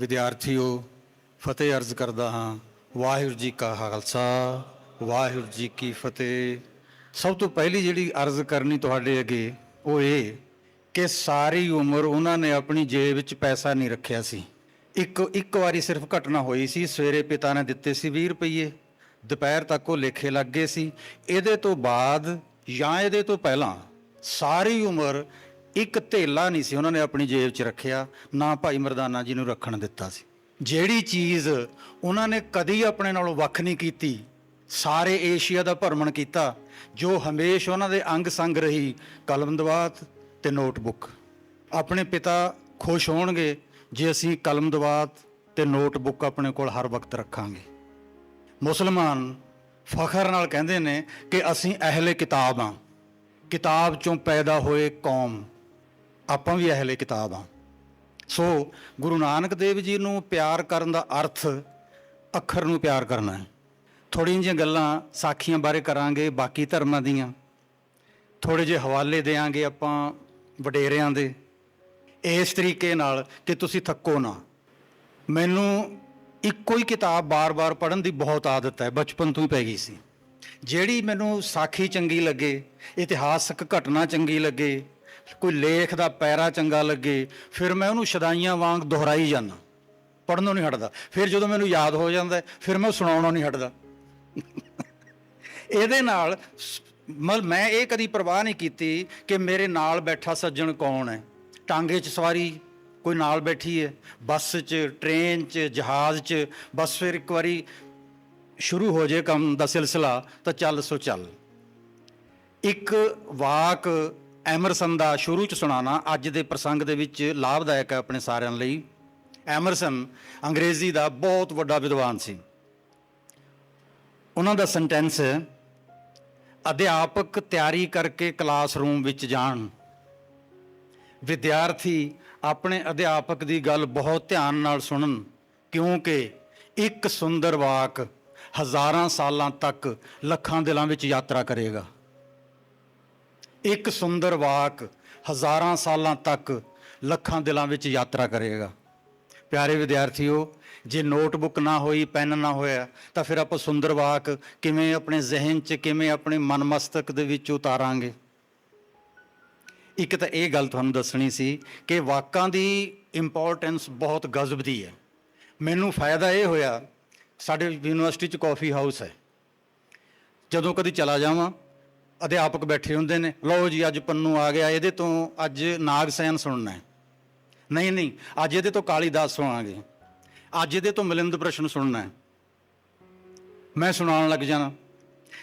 विद्यार्थियों फतेह अर्ज करदा हाँ। वाहिगुरू जी का खालसा वाहिगुरू जी की फतेह। सब तो पहली जिहड़ी अर्ज करनी तुहाडे अगे वो ये कि सारी उम्र उन्होंने अपनी जेब विच पैसा नहीं रखिया सी। एक वारी सिर्फ घटना हुई सी, सवेरे पिता ने दिते सी 20 रुपये, दोपहर तक वो लेखे लग गए सी। इहदे तो बाद या इहदे तो पहलां सारी उम्र एक धेला नहीं सी उन्होंने अपनी जेब च रखिया, ना भाई मरदाना जी नूं रखण दिता सी। ਜਿਹੜੀ चीज़ उन्होंने कदी अपने नालों वख नहीं की, सारे एशिया का भरमण किया, जो हमेशा उन्होंने अंग संग रही कलम दवात ते नोटबुक। अपने पिता खुश होणगे जे असी कलम दवात ते नोटबुक अपने कोल हर वक्त रखांगे। मुसलमान फखर नाल कहंदे ने कि असी अहले किताब हाँ, किताब चों पैदा होए कौम, आपां भी अहले किताब हाँ। सो गुरु नानक देव जी नूं प्यार करन दा अर्थ अखर नूं प्यार करना है। थोड़ियां जिहियां गल्लां साखियां बारे करांगे, बाकी धर्मां दीयां थोड़े जे हवाले देंगे आपां वडेरियां दे, इस तरीके नाल कि तुसीं थक्को ना। मैनूं इक्को ही किताब बार बार पढ़न दी बहुत आदत है, बचपन तो ही पै गई सी। जिहड़ी मैनूं साखी चंगी लगे, इतिहासक घटना चंगी लगे, कोई लेख का पैरा चंगा लगे, फिर मैं उन्होंने शदाइयां वांग दोहराई जाना, पढ़नों नहीं हटदा। फिर जो मैनूं याद हो जाता है फिर मैं सुनाउणों नहीं हटदा। ਇਹਦੇ ਨਾਲ ਮਤਲਬ मैं ये कदी परवाह नहीं की कि मेरे नाल बैठा सज्जन कौन है। टांगे च सवारी कोई नाल बैठी है, बस च ट्रेन च जहाज़ च, बस फिर एक बारी शुरू हो जाए काम का सिलसिला तो चल सो चल। एक वाक एमरसन का शुरू च सुनाना अज के प्रसंग दे विच लाभदायक है अपने सारिਆਂ ਲਈ। एमरसन अंग्रेजी का बहुत वड्डा विद्वान सी। उन्हों का सेंटेंस है, अध्यापक तैयारी करके क्लासरूम विच जाण, विद्यार्थी अपने अध्यापक की गल बहुत ध्यान नाल सुनन, क्योंकि एक सुंदर वाक हज़ारां सालां तक लखां दिलां विच यात्रा करेगा। एक सुंदर वाक हज़ारां सालां तक लखां दिलां विच यात्रा करेगा। प्यारे विद्यार्थियों, जे नोटबुक ना होई, पैन ना होया तो फिर आप सुंदर वाक किवें अपने जहन च, किवें अपने मन मस्तक दे विच उतारांगे। एक तो ये गल तुहानूं दसणी सी कि वाकां दी इंपॉर्टेंस बहुत गजब दी है। मैनूं फायदा ये होया, साडे यूनिवर्सिटी च कॉफ़ी हाउस है, जदों कदी चला जावां अध्यापक बैठे होंदे ने, लो जी अज पन्नू आ गया, ये तो अज नाग सैन सुनना है, नहीं नहीं अज ये तो कालीदास सुनांगे, अज ये तो मिलिंद प्रश्न सुनना है। मैं सुनाउण लग जाना।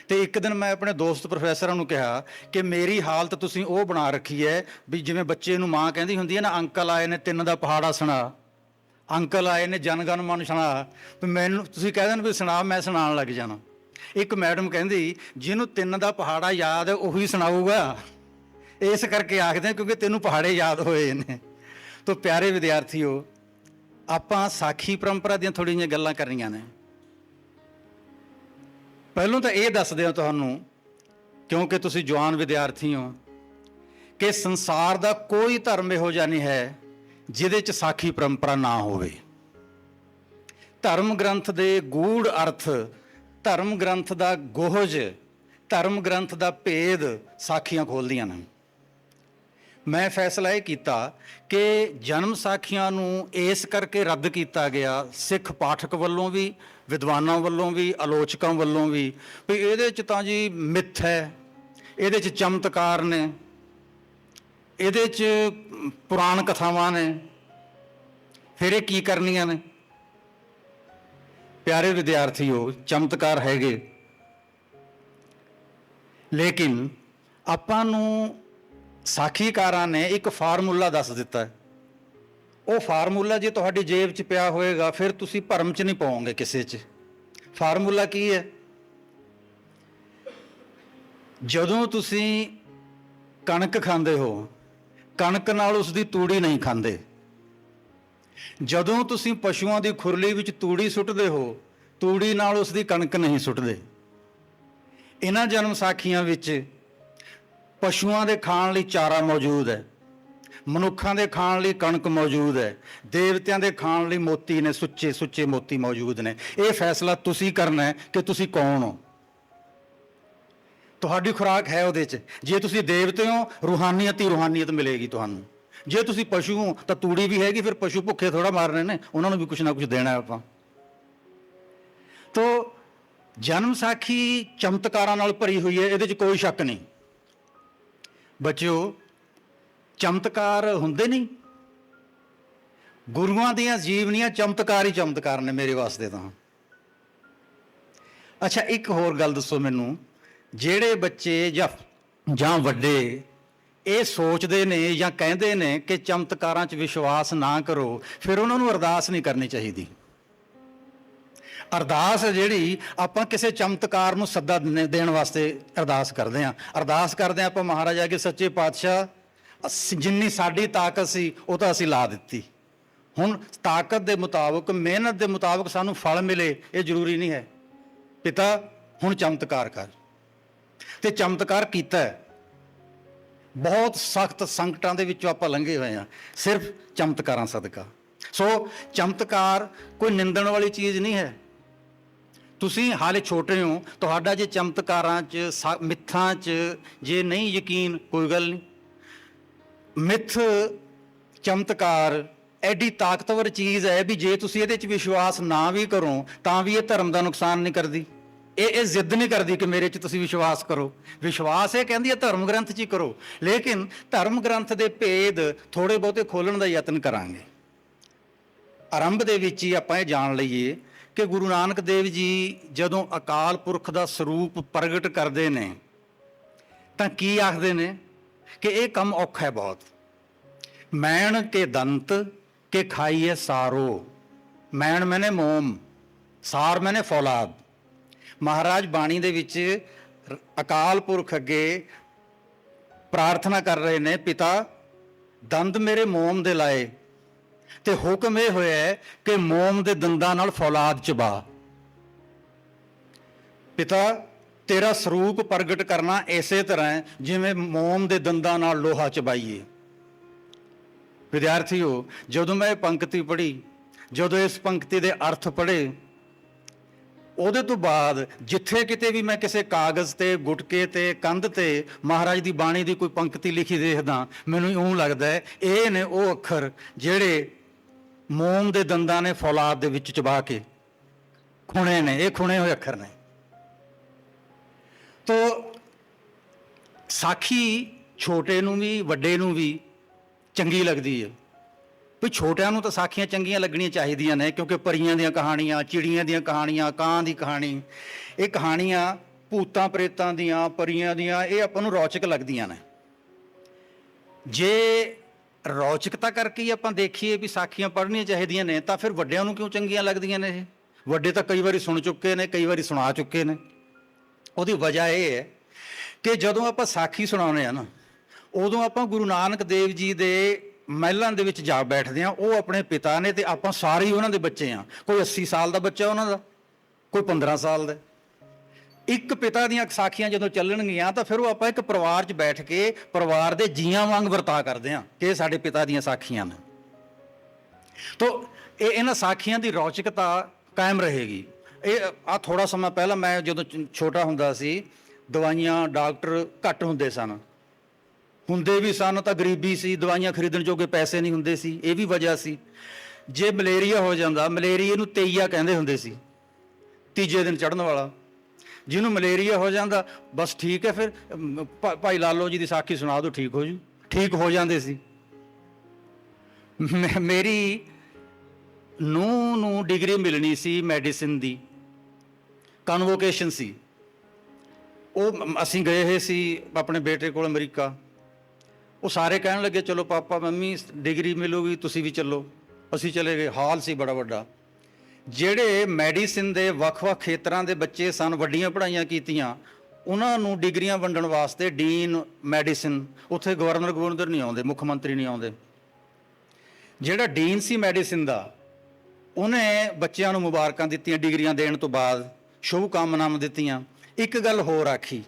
तो एक दिन मैं अपने दोस्त प्रोफैसर नूं कहा कि मेरी हालत तुसीं वो बना रखी है भी जिवें बच्चे नूं माँ कहंदी हुंदी है ना, अंकल आए ने 3 दा पहाड़ा सुना, अंकल आए ने जनगण मन सुना, भी मैनूं तुसीं कह देण भी सुना, मैं सुनाउण लग जाना। एक मैडम कहती जिन्हों 3 का पहाड़ा याद है उही सुनाऊगा, इस करके आखते क्योंकि तेनों पहाड़े याद होए ने। तो प्यारे विद्यार्थियों, आपां साखी परंपरा दी थोड़ी जिहियां गल्लां करनियां ने। पहलों तो ये दस दियां तुहानूं, क्योंकि तुसीं जवान विद्यार्थी हो, कि संसार का कोई धर्म इहो जिहा नहीं है जिहदे च साखी परंपरा ना होवे। धर्म ग्रंथ दे गूढ़ अर्थ, धर्म ग्रंथ का गोहज, धर्म ग्रंथ का भेद साखियां खोलदियां ने। मैं फैसला यह किया कि जन्म साखियां नूं इस करके रद्द किया गया, सिख पाठक वालों भी, विद्वानों वालों भी, आलोचकों वालों भी, भी ये तो जी मिथ है, ये चमत्कार ने, ये पुराण कथावां ने, फिर ये की करनियां ने। प्यारे विद्यार्थियों, चमत्कार हैगे, लेकिन आपां नूं साखीकारां ने एक फार्मूला दस दिता है। वो फार्मूला जे तुहाडी जेब च पिया होएगा फिर तुसीं भरम च नहीं पाओगे किसी च। फार्मूला की है? जदों तुसीं कणक खांदे हो, कणक नाल उसदी तूड़ी नहीं खांदे। जदों तुसीं पशुओं की खुरली विच तूड़ी सुट्टदे हो, तूड़ी नाल उसदी कणक नहीं सुट्टदे। इन्हां जन्म साखियां विच पशुओं के खाण लई चारा मौजूद है, ਮਨੁੱਖਾਂ ਦੇ ਖਾਣ ਲਈ ਕਣਕ ਮੌਜੂਦ ਹੈ, ਦੇਵਤਿਆਂ ਦੇ ਖਾਣ ਲਈ ਮੋਤੀ ਨੇ, ਸੁੱਚੇ ਸੁੱਚੇ ਮੋਤੀ ਮੌਜੂਦ ਨੇ। ਇਹ ਫੈਸਲਾ ਤੁਸੀਂ ਕਰਨਾ ਹੈ ਕਿ ਤੁਸੀਂ ਕੌਣ ਹੋ। ਤੁਹਾਡੀ ਖੁਰਾਕ ਹੈ ਉਹਦੇ 'ਚ। ਜੇ ਤੁਸੀਂ ਦੇਵਤੇ ਹੋ, ਰੂਹਾਨੀਅਤ ਹੀ ਰੂਹਾਨੀਅਤ ਮਿਲੇਗੀ ਤੁਹਾਨੂੰ। ਜੇ ਤੁਸੀਂ ਪਸ਼ੂ ਹੋ ਤਾਂ ਤੂੜੀ ਵੀ ਹੈਗੀ, ਫਿਰ ਪਸ਼ੂ ਭੁੱਖੇ ਥੋੜਾ ਮਾਰਨੇ ਨੇ, ਉਹਨਾਂ ਨੂੰ ਵੀ ਕੁਛ ਨਾ ਕੁਛ ਦੇਣਾ ਆਪਾਂ। ਤੋ ਜਨਮ ਸਾਖੀ ਚਮਤਕਾਰਾਂ ਨਾਲ ਭਰੀ ਹੋਈ ਹੈ, ਇਹਦੇ 'ਚ ਕੋਈ ਸ਼ੱਕ ਨਹੀਂ। ਬੱਚਿਓ, ਚਮਤਕਾਰ ਹੁੰਦੇ ਨਹੀਂ, ਗੁਰੂਆਂ ਦੀਆਂ ਜੀਵਨੀਆਂ ਚਮਤਕਾਰ ਹੀ ਚਮਤਕਾਰ ਨੇ ਮੇਰੇ ਵਾਸਤੇ ਤਾਂ। ਅੱਛਾ, ਇੱਕ ਹੋਰ ਗੱਲ ਦੱਸੋ ਮੈਨੂੰ, ਜਿਹੜੇ ਬੱਚੇ ਜਾਂ ਵੱਡੇ ਇਹ ਸੋਚਦੇ ਨੇ ਜਾਂ ਕਹਿੰਦੇ ਨੇ ਕਿ ਚਮਤਕਾਰਾਂ 'ਚ ਵਿਸ਼ਵਾਸ ਨਾ ਕਰੋ, ਫਿਰ ਉਹਨਾਂ ਨੂੰ ਅਰਦਾਸ ਨਹੀਂ ਕਰਨੀ ਚਾਹੀਦੀ। ਅਰਦਾਸ ਜਿਹੜੀ ਆਪਾਂ ਕਿਸੇ ਚਮਤਕਾਰ ਨੂੰ ਸੱਦਾ ਦੇਣ ਵਾਸਤੇ ਅਰਦਾਸ ਕਰਦੇ ਹਾਂ। ਅਰਦਾਸ ਕਰਦੇ ਹਾਂ ਆਪਾਂ ਮਹਾਰਾਜਾ ਕਿ ਸੱਚੇ ਪਾਤਸ਼ਾਹ, ਜਿੰਨੀ ਸਾਡੀ ਤਾਕਤ ਸੀ ਉਹ ਤਾਂ ਅਸੀਂ ਲਾ ਦਿੱਤੀ, ਹੁਣ ਤਾਕਤ ਦੇ ਮੁਤਾਬਕ, ਮਿਹਨਤ ਦੇ ਮੁਤਾਬਕ ਸਾਨੂੰ ਫਲ ਮਿਲੇ, ਇਹ ਜ਼ਰੂਰੀ ਨਹੀਂ ਹੈ। ਪਿਤਾ ਹੁਣ ਚਮਤਕਾਰ ਕਰ। ਤੇ ਚਮਤਕਾਰ ਕੀਤਾ ਹੈ। ਬਹੁਤ ਸਖਤ ਸੰਕਟਾਂ ਦੇ ਵਿੱਚੋਂ ਆਪਾਂ ਲੰਘੇ ਹੋਏ ਹਾਂ ਸਿਰਫ ਚਮਤਕਾਰਾਂ ਸਦਕਾ। ਸੋ ਚਮਤਕਾਰ ਕੋਈ ਨਿੰਦਣ ਵਾਲੀ ਚੀਜ਼ ਨਹੀਂ ਹੈ। ਤੁਸੀਂ ਹਾਲੇ ਛੋਟੇ ਹੋ, ਤੁਹਾਡਾ ਜੇ ਚਮਤਕਾਰਾਂ 'ਚ, ਮਿੱਥਾਂ 'ਚ ਜੇ ਨਹੀਂ ਯਕੀਨ, ਕੋਈ ਗੱਲ ਨਹੀਂ। ਮਿੱਥ, ਚਮਤਕਾਰ ਐਡੀ ਤਾਕਤਵਰ ਚੀਜ਼ ਹੈ ਵੀ ਜੇ ਤੁਸੀਂ ਇਹਦੇ 'ਚ ਵਿਸ਼ਵਾਸ ਨਾ ਵੀ ਕਰੋ ਤਾਂ ਵੀ ਇਹ ਧਰਮ ਦਾ ਨੁਕਸਾਨ ਨਹੀਂ ਕਰਦੀ। ਇਹ ਜ਼ਿੱਦ ਨਹੀਂ ਕਰਦੀ ਕਿ ਮੇਰੇ 'ਚ ਤੁਸੀਂ ਵਿਸ਼ਵਾਸ ਕਰੋ। ਵਿਸ਼ਵਾਸ ਇਹ ਕਹਿੰਦੀ ਹੈ ਧਰਮ ਗ੍ਰੰਥ 'ਚ ਹੀ ਕਰੋ, ਲੇਕਿਨ ਧਰਮ ਗ੍ਰੰਥ ਦੇ ਭੇਦ ਥੋੜ੍ਹੇ ਬਹੁਤੇ ਖੋਲ੍ਹਣ ਦਾ ਯਤਨ ਕਰਾਂਗੇ। ਆਰੰਭ ਦੇ ਵਿੱਚ ਹੀ ਆਪਾਂ ਇਹ ਜਾਣ ਲਈਏ ਕਿ ਗੁਰੂ ਨਾਨਕ ਦੇਵ ਜੀ ਜਦੋਂ ਅਕਾਲ ਪੁਰਖ ਦਾ ਸਰੂਪ ਪ੍ਰਗਟ ਕਰਦੇ ਨੇ ਤਾਂ ਕੀ ਆਖਦੇ ਨੇ ਕਿ ਇਹ ਕੰਮ ਔਖਾ ਹੈ ਬਹੁਤ। ਮੈਣ ਕੇ ਦੰਤ ਕੇ ਖਾਈਏ ਸਾਰੋ। ਮੈਣ ਮੈਨੇ ਮੋਮ, ਸਾਰ ਮੈਨੇ ਫੌਲਾਦ। ਮਹਾਰਾਜ ਬਾਣੀ ਦੇ ਵਿੱਚ ਅਕਾਲ ਪੁਰਖ ਅੱਗੇ ਪ੍ਰਾਰਥਨਾ ਕਰ ਰਹੇ ਨੇ, ਪਿਤਾ ਦੰਦ ਮੇਰੇ ਮੋਮ ਦੇ ਲਾਏ, ਤੇ ਹੁਕਮ ਇਹ ਹੋਇਆ ਕਿ ਮੋਮ ਦੇ ਦੰਦਾਂ ਨਾਲ ਫੌਲਾਦ ਚਬਾ। ਪਿਤਾ ਤੇਰਾ ਸਰੂਪ ਪ੍ਰਗਟ ਕਰਨਾ ਇਸੇ ਤਰ੍ਹਾਂ ਜਿਵੇਂ ਮੋਮ ਦੇ ਦੰਦਾਂ ਨਾਲ ਲੋਹਾ ਚਬਾਈਏ। ਵਿਦਿਆਰਥੀਓ, ਜਦੋਂ ਮੈਂ ਇਹ ਪੰਕਤੀ ਪੜ੍ਹੀ, ਜਦੋਂ ਇਸ ਪੰਕਤੀ ਦੇ ਅਰਥ ਪੜ੍ਹੇ, ਉਹਦੇ ਤੋਂ ਬਾਅਦ ਜਿੱਥੇ ਕਿਤੇ ਵੀ ਮੈਂ ਕਿਸੇ ਕਾਗਜ਼ ਤੇ, ਗੁਟਕੇ ਤੇ, ਕੰਧ ਤੇ ਮਹਾਰਾਜ ਦੀ ਬਾਣੀ ਦੀ ਕੋਈ ਪੰਕਤੀ ਲਿਖੀ ਦੇਖਦਾ, ਮੈਨੂੰ ਇਉਂ ਲੱਗਦਾ ਹੈ ਇਹ ਨੇ ਉਹ ਅੱਖਰ ਜਿਹੜੇ ਮੋਮ ਦੇ ਦੰਦਾਂ ਨੇ ਫੌਲਾਦ ਦੇ ਵਿੱਚ ਚਬਾ ਕੇ ਖੁਣੇ ਨੇ। ਇਹ ਖੁਣੇ ਹੋਏ ਅੱਖਰ ਨੇ। ਤੋ ਸਾਖੀ ਛੋਟੇ ਨੂੰ ਵੀ ਵੱਡੇ ਨੂੰ ਵੀ ਚੰਗੀ ਲੱਗਦੀ ਹੈ। ਵੀ ਛੋਟਿਆਂ ਨੂੰ ਤਾਂ ਸਾਖੀਆਂ ਚੰਗੀਆਂ ਲੱਗਣੀਆਂ ਚਾਹੀਦੀਆਂ ਨੇ, ਕਿਉਂਕਿ ਪਰੀਆਂ ਦੀਆਂ ਕਹਾਣੀਆਂ, ਚਿੜੀਆਂ ਦੀਆਂ ਕਹਾਣੀਆਂ, ਕਾਂ ਦੀ ਕਹਾਣੀ, ਇਹ ਕਹਾਣੀਆਂ ਭੂਤਾਂ ਪ੍ਰੇਤਾਂ ਦੀਆਂ, ਪਰੀਆਂ ਦੀਆਂ, ਇਹ ਆਪਾਂ ਨੂੰ ਰੌਚਕ ਲੱਗਦੀਆਂ ਨੇ। ਜੇ ਰੌਚਕਤਾ ਕਰਕੇ ਹੀ ਆਪਾਂ ਦੇਖੀਏ ਵੀ ਸਾਖੀਆਂ ਪੜ੍ਹਨੀਆਂ ਚਾਹੀਦੀਆਂ ਨੇ, ਤਾਂ ਫਿਰ ਵੱਡਿਆਂ ਨੂੰ ਕਿਉਂ ਚੰਗੀਆਂ ਲੱਗਦੀਆਂ ਨੇ ਇਹ? ਵੱਡੇ ਤਾਂ ਕਈ ਵਾਰੀ ਸੁਣ ਚੁੱਕੇ ਨੇ, ਕਈ ਵਾਰੀ ਸੁਣਾ ਚੁੱਕੇ ਨੇ। ਉਹਦੀ ਵਜ੍ਹਾ ਇਹ ਹੈ ਕਿ ਜਦੋਂ ਆਪਾਂ ਸਾਖੀ ਸੁਣਾਉਂਦੇ ਹਾਂ ਨਾ, ਉਦੋਂ ਆਪਾਂ ਗੁਰੂ ਨਾਨਕ ਦੇਵ ਜੀ ਦੇ ਮਹਿਲਾਂ ਦੇ ਵਿੱਚ ਜਾ ਬੈਠਦੇ ਹਾਂ। ਉਹ ਆਪਣੇ ਪਿਤਾ ਨੇ ਤੇ ਆਪਾਂ ਸਾਰੇ ਹੀ ਉਹਨਾਂ ਦੇ ਬੱਚੇ ਹਾਂ। ਕੋਈ 80 ਸਾਲ ਦਾ ਬੱਚਾ ਉਹਨਾਂ ਦਾ, ਕੋਈ 15 ਸਾਲ ਦਾ। ਇੱਕ ਪਿਤਾ ਦੀਆਂ ਸਾਖੀਆਂ ਜਦੋਂ ਚੱਲਣਗੀਆਂ ਤਾਂ ਫਿਰ ਉਹ ਆਪਾਂ ਇੱਕ ਪਰਿਵਾਰ 'ਚ ਬੈਠ ਕੇ ਪਰਿਵਾਰ ਦੇ ਜੀਆਂ ਵਾਂਗ ਵਰਤਾ ਕਰਦੇ ਹਾਂ ਕਿ ਇਹ ਸਾਡੇ ਪਿਤਾ ਦੀਆਂ ਸਾਖੀਆਂ ਨੇ। ਤੋ ਇਹਨਾਂ ਸਾਖੀਆਂ ਦੀ ਰੌਚਕਤਾ ਕਾਇਮ ਰਹੇਗੀ। ਇਹ ਥੋੜਾ ਸਮਾਂ ਪਹਿਲਾਂ ਮੈਂ ਜਦੋਂ ਛੋਟਾ ਹੁੰਦਾ ਸੀ, ਦਵਾਈਆਂ, ਡਾਕਟਰ ਘੱਟ ਹੁੰਦੇ ਸਨ, ਹੁੰਦੇ ਵੀ ਸਨ ਤਾਂ ਗਰੀਬੀ ਸੀ, ਦਵਾਈਆਂ ਖਰੀਦਣ ਜੋਗੇ ਪੈਸੇ ਨਹੀਂ ਹੁੰਦੇ ਸੀ। ਇਹ ਵੀ ਵਜ੍ਹਾ ਸੀ। ਜੇ ਮਲੇਰੀਆ ਹੋ ਜਾਂਦਾ, ਮਲੇਰੀਏ ਨੂੰ ਤੇਈਆ ਕਹਿੰਦੇ ਹੁੰਦੇ ਸੀ, ਤੀਜੇ ਦਿਨ ਚੜ੍ਹਨ ਵਾਲਾ। ਜਿਹਨੂੰ ਮਲੇਰੀਆ ਹੋ ਜਾਂਦਾ, ਬਸ ਠੀਕ ਹੈ, ਫਿਰ ਭਾਈ ਲਾਲੋ ਜੀ ਦੀ ਸਾਖੀ ਸੁਣਾ ਦਿਓ, ਠੀਕ ਹੋ ਜੂ। ਠੀਕ ਹੋ ਜਾਂਦੇ ਸੀ। ਮੇਰੀ ਨੂੰਹ ਨੂੰ ਡਿਗਰੀ ਮਿਲਣੀ ਸੀ ਮੈਡੀਸਿਨ ਦੀ, ਕਨਵੋਕੇਸ਼ਨ ਸੀ। ਉਹ ਅਸੀਂ ਗਏ ਹੋਏ ਸੀ ਆਪਣੇ ਬੇਟੇ ਕੋਲ ਅਮਰੀਕਾ। ਉਹ ਸਾਰੇ ਕਹਿਣ ਲੱਗੇ ਚਲੋ ਪਾਪਾ ਮੰਮੀ ਡਿਗਰੀ ਮਿਲੂਗੀ, ਤੁਸੀਂ ਵੀ ਚੱਲੋ। ਅਸੀਂ ਚਲੇ ਗਏ। ਹਾਲ ਸੀ ਬੜਾ ਵੱਡਾ। ਜਿਹੜੇ ਮੈਡੀਸਿਨ ਦੇ ਵੱਖ-ਵੱਖ ਖੇਤਰਾਂ ਦੇ ਬੱਚੇ ਸਨ, ਵੱਡੀਆਂ ਪੜ੍ਹਾਈਆਂ ਕੀਤੀਆਂ, ਉਹਨਾਂ ਨੂੰ ਡਿਗਰੀਆਂ ਵੰਡਣ ਵਾਸਤੇ ਡੀਨ ਮੈਡੀਸਿਨ, ਉੱਥੇ ਗਵਰਨਰ ਨਹੀਂ ਆਉਂਦੇ, ਮੁੱਖ ਮੰਤਰੀ ਨਹੀਂ ਆਉਂਦੇ। ਜਿਹੜਾ ਡੀਨ ਸੀ ਮੈਡੀਸਿਨ ਦਾ, ਉਹਨੇ ਬੱਚਿਆਂ ਨੂੰ ਮੁਬਾਰਕਾਂ ਦਿੱਤੀਆਂ ਡਿਗਰੀਆਂ ਦੇਣ ਤੋਂ ਬਾਅਦ, ਸ਼ੁਭ ਕਾਮਨਾਵਾਂ ਦਿੱਤੀਆਂ। ਇੱਕ ਗੱਲ ਹੋਰ ਆਖੀ,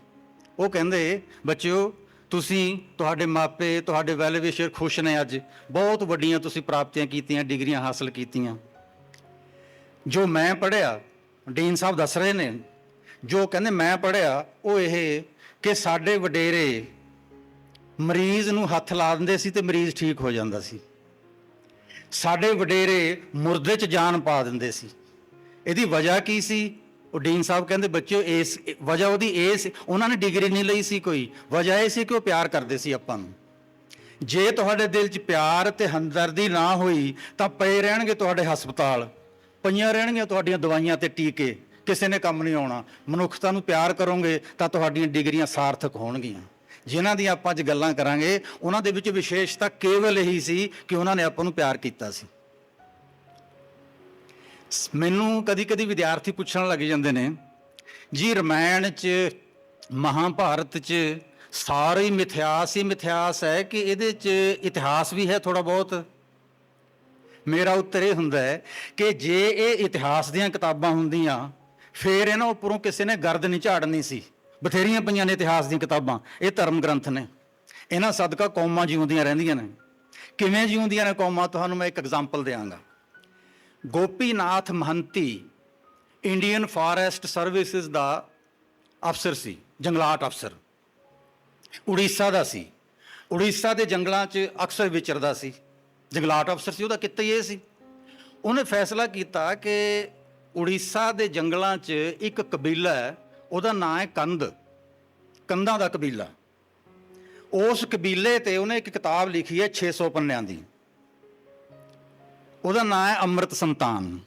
ਉਹ ਕਹਿੰਦੇ ਬੱਚਿਓ ਤੁਸੀਂ, ਤੁਹਾਡੇ ਮਾਪੇ, ਤੁਹਾਡੇ ਵੈਲ ਵਿਸ਼ਰ ਖੁਸ਼ ਨੇ ਅੱਜ। ਬਹੁਤ ਵੱਡੀਆਂ ਤੁਸੀਂ ਪ੍ਰਾਪਤੀਆਂ ਕੀਤੀਆਂ, ਡਿਗਰੀਆਂ ਹਾਸਲ ਕੀਤੀਆਂ। ਜੋ ਮੈਂ ਪੜ੍ਹਿਆ, ਡੀਨ ਸਾਹਿਬ ਦੱਸ ਰਹੇ ਨੇ, ਜੋ ਕਹਿੰਦੇ ਮੈਂ ਪੜ੍ਹਿਆ ਉਹ ਇਹ ਕਿ ਸਾਡੇ ਵਡੇਰੇ ਮਰੀਜ਼ ਨੂੰ ਹੱਥ ਲਾ ਦਿੰਦੇ ਸੀ ਤੇ ਮਰੀਜ਼ ਠੀਕ ਹੋ ਜਾਂਦਾ ਸੀ। ਸਾਡੇ ਵਡੇਰੇ ਮੁਰਦੇ 'ਚ ਜਾਨ ਪਾ ਦਿੰਦੇ ਸੀ। ਇਹਦੀ ਵਜ੍ਹਾ ਕੀ ਸੀ? ਉਹ ਡੀਨ ਸਾਹਿਬ ਕਹਿੰਦੇ ਬੱਚਿਓ, ਇਸ ਵਜ੍ਹਾ ਉਹਦੀ ਇਹ ਸੀ, ਉਹਨਾਂ ਨੇ ਡਿਗਰੀ ਨਹੀਂ ਲਈ ਸੀ ਕੋਈ, ਵਜ੍ਹਾ ਇਹ ਸੀ ਕਿ ਉਹ ਪਿਆਰ ਕਰਦੇ ਸੀ ਆਪਾਂ ਨੂੰ। ਜੇ ਤੁਹਾਡੇ ਦਿਲ 'ਚ ਪਿਆਰ ਤੇ ਹਮਦਰਦੀ ਨਾ ਹੋਈ ਤਾਂ ਪਏ ਰਹਿਣਗੇ ਤੁਹਾਡੇ ਹਸਪਤਾਲ, ਪਈਆਂ ਰਹਿਣਗੀਆਂ ਤੁਹਾਡੀਆਂ ਦਵਾਈਆਂ ਤੇ ਟੀਕੇ, ਕਿਸੇ ਨੇ ਕੰਮ ਨਹੀਂ ਆਉਣਾ। ਮਨੁੱਖਤਾ ਨੂੰ ਪਿਆਰ ਕਰੋਗੇ ਤਾਂ ਤੁਹਾਡੀਆਂ ਡਿਗਰੀਆਂ ਸਾਰਥਕ ਹੋਣਗੀਆਂ। ਜਿਨ੍ਹਾਂ ਦੀਆਂ ਆਪਾਂ ਅੱਜ ਗੱਲਾਂ ਕਰਾਂਗੇ ਉਹਨਾਂ ਦੇ ਵਿੱਚ ਵਿਸ਼ੇਸ਼ਤਾ ਕੇਵਲ ਇਹੀ ਸੀ ਕਿ ਉਹਨਾਂ ਨੇ ਆਪਾਂ ਨੂੰ ਪਿਆਰ ਕੀਤਾ ਸੀ। ਮੈਨੂੰ ਕਦੀ ਕਦੀ ਵਿਦਿਆਰਥੀ ਪੁੱਛਣ ਲੱਗ ਜਾਂਦੇ ਨੇ, ਜੀ ਰਮਾਇਣ 'ਚ, ਮਹਾਭਾਰਤ 'ਚ ਸਾਰੇ ਹੀ ਮਿਥਿਹਾਸ ਹੀ ਮਿਥਿਹਾਸ ਹੈ ਕਿ ਇਹਦੇ 'ਚ ਇਤਿਹਾਸ ਵੀ ਹੈ ਥੋੜ੍ਹਾ ਬਹੁਤ? ਮੇਰਾ ਉੱਤਰ ਇਹ ਹੁੰਦਾ ਹੈ ਕਿ ਜੇ ਇਹ ਇਤਿਹਾਸ ਦੀਆਂ ਕਿਤਾਬਾਂ ਹੁੰਦੀਆਂ ਫਿਰ ਇਹਨਾਂ ਉੱਪਰੋਂ ਕਿਸੇ ਨੇ ਗਰਦ ਨਹੀਂ ਝਾੜਨੀ ਸੀ। ਬਥੇਰੀਆਂ ਪਈਆਂ ਨੇ ਇਤਿਹਾਸ ਦੀਆਂ ਕਿਤਾਬਾਂ, ਇਹ ਧਰਮ ਗ੍ਰੰਥ ਨੇ, ਇਹਨਾਂ ਸਦਕਾ ਕੌਮਾਂ ਜਿਉਂਦੀਆਂ ਰਹਿੰਦੀਆਂ ਨੇ। ਕਿਵੇਂ ਜਿਉਂਦੀਆਂ ਨੇ ਕੌਮਾਂ? ਤੁਹਾਨੂੰ ਮੈਂ ਇੱਕ ਐਗਜ਼ਾਮਪਲ ਦਿਆਂਗਾ। ਗੋਪੀਨਾਥ ਮਹੰਤੀ ਇੰਡੀਅਨ ਫਾਰੈਸਟ ਸਰਵਿਸਿਜ਼ ਦਾ ਅਫਸਰ ਸੀ, ਜੰਗਲਾਤ ਅਫਸਰ, ਉੜੀਸਾ ਦਾ ਸੀ। ਉੜੀਸਾ ਦੇ ਜੰਗਲਾਂ 'ਚ ਅਕਸਰ ਵਿਚਰਦਾ ਸੀ, ਜੰਗਲਾਤ ਅਫਸਰ ਸੀ, ਉਹਦਾ ਕਿੱਤਾ ਹੀ ਇਹ ਸੀ। ਉਹਨੇ ਫੈਸਲਾ ਕੀਤਾ ਕਿ ਉੜੀਸਾ ਦੇ ਜੰਗਲਾਂ 'ਚ ਇੱਕ ਕਬੀਲਾ ਹੈ, ਉਹਦਾ ਨਾਂ ਹੈ ਕੰਧ, ਕੰਧਾਂ ਦਾ ਕਬੀਲਾ। ਉਸ ਕਬੀਲੇ ਤੇ ਉਹਨੇ ਇੱਕ ਕਿਤਾਬ ਲਿਖੀ ਹੈ 600 ਪੰਨਿਆਂ ਦੀ, ਉਹਦਾ ਨਾਂ ਹੈ ਅੰਮ੍ਰਿਤ ਸੰਤਾਨ।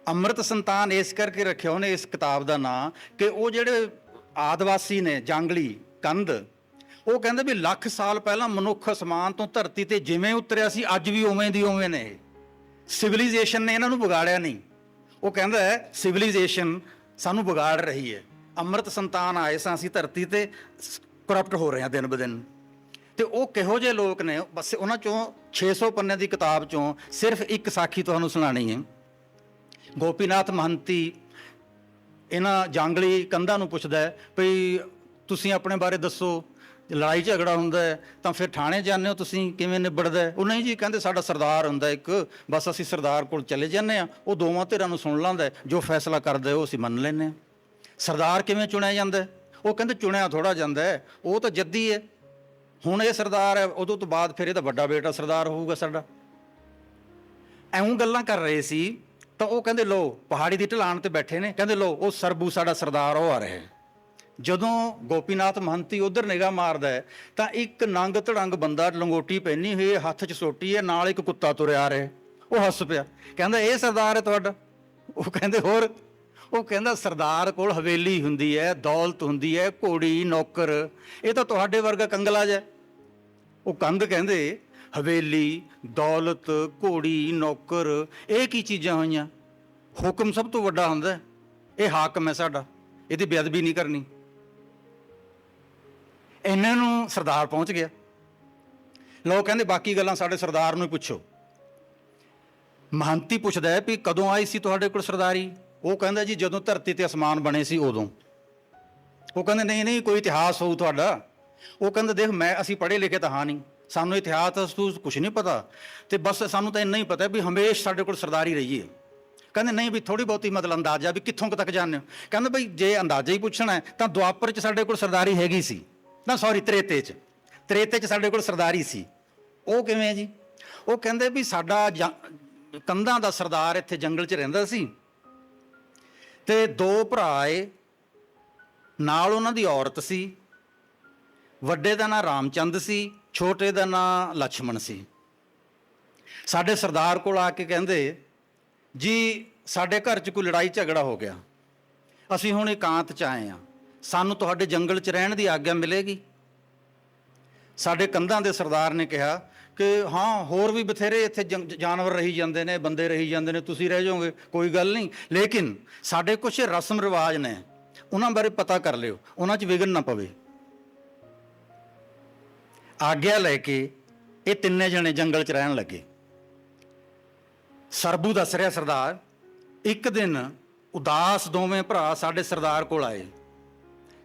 ਅੰਮ੍ਰਿਤ ਸੰਤਾਨ ਇਸ ਕਰਕੇ ਰੱਖਿਆ ਉਹਨੇ ਇਸ ਕਿਤਾਬ ਦਾ ਨਾਂ ਕਿ ਉਹ ਜਿਹੜੇ ਆਦਿਵਾਸੀ ਨੇ, ਜੰਗਲੀ ਕੰਧ, ਉਹ ਕਹਿੰਦੇ ਵੀ ਲੱਖ ਸਾਲ ਪਹਿਲਾਂ ਮਨੁੱਖ ਅਸਮਾਨ ਤੋਂ ਧਰਤੀ ਤੇ ਜਿਵੇਂ ਉਤਰਿਆ ਸੀ ਅੱਜ ਵੀ ਉਵੇਂ ਦੀ ਉਵੇਂ ਨੇ। ਸਿਵਿਲਾਈਜੇਸ਼ਨ ਨੇ ਇਹਨਾਂ ਨੂੰ ਵਿਗਾੜਿਆ ਨਹੀਂ। ਉਹ ਕਹਿੰਦਾ ਹੈ ਸਿਵਿਲਾਈਜੇਸ਼ਨ ਸਾਨੂੰ ਵਿਗਾੜ ਰਹੀ ਹੈ। ਅੰਮ੍ਰਿਤ ਸੰਤਾਨ ਆਏ ਸਾਂ ਅਸੀਂ ਧਰਤੀ ਤੇ, ਕਰਪਟ ਹੋ ਰਹੇ ਹਾਂ ਦਿਨ ਬ ਦਿਨ। ਤੇ ਉਹ ਕਿਹੋ ਜਿਹੇ ਲੋਕ ਨੇ? ਬਸ ਉਹਨਾਂ ਚੋਂ 600 ਪੰਨਿਆਂ ਦੀ ਕਿਤਾਬ ਚੋਂ ਸਿਰਫ ਇੱਕ ਸਾਖੀ ਤੁਹਾਨੂੰ ਸੁਣਾਣੀ ਹੈ। ਗੋਪੀਨਾਥ ਮਹੰਤੀ ਇਹਨਾਂ ਜੰਗਲੀ ਕੰਧਾਂ ਨੂੰ ਪੁੱਛਦਾ ਹੈ ਵੀ ਤੁਸੀਂ ਆਪਣੇ ਬਾਰੇ ਦੱਸੋ, ਲੜਾਈ ਝਗੜਾ ਹੁੰਦਾ ਹੈ ਤਾਂ ਫਿਰ ਥਾਣੇ ਜਾਂਦੇ ਹੋ, ਤੁਸੀਂ ਕਿਵੇਂ ਨਿਬੜਦਾ? ਉਹ ਨਹੀਂ ਜੀ, ਕਹਿੰਦੇ ਸਾਡਾ ਸਰਦਾਰ ਹੁੰਦਾ ਇੱਕ, ਬਸ ਅਸੀਂ ਸਰਦਾਰ ਕੋਲ ਚਲੇ ਜਾਂਦੇ ਹਾਂ, ਉਹ ਦੋਵਾਂ ਧਿਰਾਂ ਨੂੰ ਸੁਣ ਲੈਂਦਾ, ਜੋ ਫੈਸਲਾ ਕਰਦਾ ਉਹ ਅਸੀਂ ਮੰਨ ਲੈਂਦੇ ਹਾਂ। ਸਰਦਾਰ ਕਿਵੇਂ ਚੁਣਿਆ ਜਾਂਦਾ? ਉਹ ਕਹਿੰਦੇ ਚੁਣਿਆ ਥੋੜ੍ਹਾ ਜਾਂਦਾ ਹੈ, ਉਹ ਤਾਂ ਜੱਦੀ ਹੈ। ਹੁਣ ਇਹ ਸਰਦਾਰ ਹੈ, ਉਦੋਂ ਤੋਂ ਬਾਅਦ ਫਿਰ ਇਹਦਾ ਵੱਡਾ ਬੇਟਾ ਸਰਦਾਰ ਹੋਊਗਾ ਸਾਡਾ। ਐਉਂ ਗੱਲਾਂ ਕਰ ਰਹੇ ਸੀ ਤਾਂ ਉਹ ਕਹਿੰਦੇ ਲੋ ਪਹਾੜੀ ਦੀ ਢਲਾਣ ਤੇ ਬੈਠੇ ਨੇ, ਕਹਿੰਦੇ ਲੋ ਉਹ ਸਰਬੂ ਸਾਡਾ ਸਰਦਾਰ ਉਹ ਆ ਰਿਹਾ। ਜਦੋਂ ਗੋਪੀਨਾਥ ਮਹੰਤੀ ਉਧਰ ਨਿਗਾਹ ਮਾਰਦਾ ਹੈ ਤਾਂ ਇੱਕ ਨੰਗ ਧੜੰਗ ਬੰਦਾ, ਲੰਗੋਟੀ ਪਹਿਨੀ ਹੋਈ, ਹੱਥ 'ਚ ਸੋਟੀ ਹੈ, ਨਾਲ ਇੱਕ ਕੁੱਤਾ ਤੁਰਿਆ ਆ ਰਿਹਾ। ਉਹ ਹੱਸ ਪਿਆ, ਕਹਿੰਦਾ ਇਹ ਸਰਦਾਰ ਹੈ ਤੁਹਾਡਾ? ਉਹ ਕਹਿੰਦੇ ਹੋਰ। ਉਹ ਕਹਿੰਦਾ ਸਰਦਾਰ ਕੋਲ ਹਵੇਲੀ ਹੁੰਦੀ ਹੈ, ਦੌਲਤ ਹੁੰਦੀ ਹੈ, ਘੋੜੀ, ਨੌਕਰ, ਇਹ ਤਾਂ ਤੁਹਾਡੇ ਵਰਗਾ ਕੰਗਲਾ ਜਿਹਾ। ਉਹ ਕੰਧ ਕਹਿੰਦੇ ਹਵੇਲੀ, ਦੌਲਤ, ਘੋੜੀ, ਨੌਕਰ, ਇਹ ਕੀ ਚੀਜ਼ਾਂ ਹੋਈਆਂ? ਹੁਕਮ ਸਭ ਤੋਂ ਵੱਡਾ ਹੁੰਦਾ, ਇਹ ਹਾਕਮ ਹੈ ਸਾਡਾ, ਇਹਦੀ ਬੇਅਦਬੀ ਨਹੀਂ ਕਰਨੀ। ਇਹਨਾਂ ਨੂੰ ਸਰਦਾਰ ਪਹੁੰਚ ਗਿਆ। ਲੋਕ ਕਹਿੰਦੇ ਬਾਕੀ ਗੱਲਾਂ ਸਾਡੇ ਸਰਦਾਰ ਨੂੰ ਹੀ ਪੁੱਛੋ। ਮਹੰਤੀ ਪੁੱਛਦਾ ਹੈ ਵੀ ਕਦੋਂ ਆਈ ਸੀ ਤੁਹਾਡੇ ਕੋਲ ਸਰਦਾਰੀ? ਉਹ ਕਹਿੰਦਾ ਜੀ ਜਦੋਂ ਧਰਤੀ ਤੇ ਅਸਮਾਨ ਬਣੇ ਸੀ ਉਦੋਂ। ਉਹ ਕਹਿੰਦੇ ਨਹੀਂ ਨਹੀਂ, ਕੋਈ ਇਤਿਹਾਸ ਹੋਊ ਤੁਹਾਡਾ। ਉਹ ਕਹਿੰਦੇ ਦੇਖ ਅਸੀਂ ਪੜ੍ਹੇ ਲਿਖੇ ਤਾਂ ਹਾਂ ਨਹੀਂ, ਸਾਨੂੰ ਇਤਿਹਾਸ ਕੁਛ ਨਹੀਂ ਪਤਾ, ਤੇ ਬਸ ਸਾਨੂੰ ਤਾਂ ਇੰਨਾ ਹੀ ਪਤਾ ਵੀ ਹਮੇਸ਼ਾ ਸਾਡੇ ਕੋਲ ਸਰਦਾਰੀ ਰਹੀ ਹੈ। ਕਹਿੰਦੇ ਨਹੀਂ ਵੀ ਥੋੜ੍ਹੀ ਬਹੁਤੀ ਮਤਲਬ ਅੰਦਾਜ਼ਾ ਵੀ ਕਿੱਥੋਂ ਕੁ ਤੱਕ ਜਾਣਦੇ ਹੋ? ਕਹਿੰਦੇ ਬਈ ਜੇ ਅੰਦਾਜ਼ਾ ਹੀ ਪੁੱਛਣਾ ਹੈ ਤਾਂ ਦੁਆਪਰ 'ਚ ਸਾਡੇ ਕੋਲ ਸਰਦਾਰੀ ਹੈਗੀ ਸੀ, ਨਾ ਸੌਰੀ ਤ੍ਰੇਤੇ 'ਚ ਸਾਡੇ ਕੋਲ ਸਰਦਾਰੀ ਸੀ। ਉਹ ਕਿਵੇਂ ਹੈ ਜੀ? ਉਹ ਕਹਿੰਦੇ ਵੀ ਸਾਡਾ ਕੰਧਾਂ ਦਾ ਸਰਦਾਰ ਇੱਥੇ ਜੰਗਲ 'ਚ ਰਹਿੰਦਾ ਸੀ ਤੇ ਦੋ ਭਰਾ ਏ, ਨਾਲ ਉਹਨਾਂ ਦੀ ਔਰਤ ਸੀ। ਵੱਡੇ ਦਾ ਨਾਂ ਰਾਮਚੰਦ ਸੀ, ਛੋਟੇ ਦਾ ਨਾਂ ਲਛਮਣ ਸੀ। ਸਾਡੇ ਸਰਦਾਰ ਕੋਲ ਆ ਕੇ ਕਹਿੰਦੇ ਜੀ ਸਾਡੇ ਘਰ 'ਚ ਕੋਈ ਲੜਾਈ ਝਗੜਾ ਹੋ ਗਿਆ, ਅਸੀਂ ਹੁਣ ਇਕਾਂਤ 'ਚ ਆਏ ਹਾਂ, ਸਾਨੂੰ ਤੁਹਾਡੇ ਜੰਗਲ 'ਚ ਰਹਿਣ ਦੀ ਆਗਿਆ ਮਿਲੇਗੀ? ਸਾਡੇ ਕੰਧਾਂ ਦੇ ਸਰਦਾਰ ਨੇ ਕਿਹਾ ਕਿ ਹਾਂ ਹੋਰ ਵੀ ਬਥੇਰੇ ਇੱਥੇ ਜਾਨਵਰ ਰਹੀ ਜਾਂਦੇ ਨੇ, ਬੰਦੇ ਰਹੀ ਜਾਂਦੇ ਨੇ, ਤੁਸੀਂ ਰਹਿ ਜਾਓਗੇ ਕੋਈ ਗੱਲ ਨਹੀਂ, ਲੇਕਿਨ ਸਾਡੇ ਕੁਛ ਰਸਮ ਰਿਵਾਜ ਨੇ, ਉਹਨਾਂ ਬਾਰੇ ਪਤਾ ਕਰ ਲਿਓ, ਉਹਨਾਂ 'ਚ ਵਿਘਨ ਨਾ ਪਵੇ। ਆਗਿਆ ਲੈ ਕੇ ਇਹ ਤਿੰਨੇ ਜਣੇ ਜੰਗਲ 'ਚ ਰਹਿਣ ਲੱਗੇ। ਸਰਬੂ ਦੱਸ ਰਿਹਾ ਸਰਦਾਰ, ਇੱਕ ਦਿਨ ਉਦਾਸ ਦੋਵੇਂ ਭਰਾ ਸਾਡੇ ਸਰਦਾਰ ਕੋਲ ਆਏ,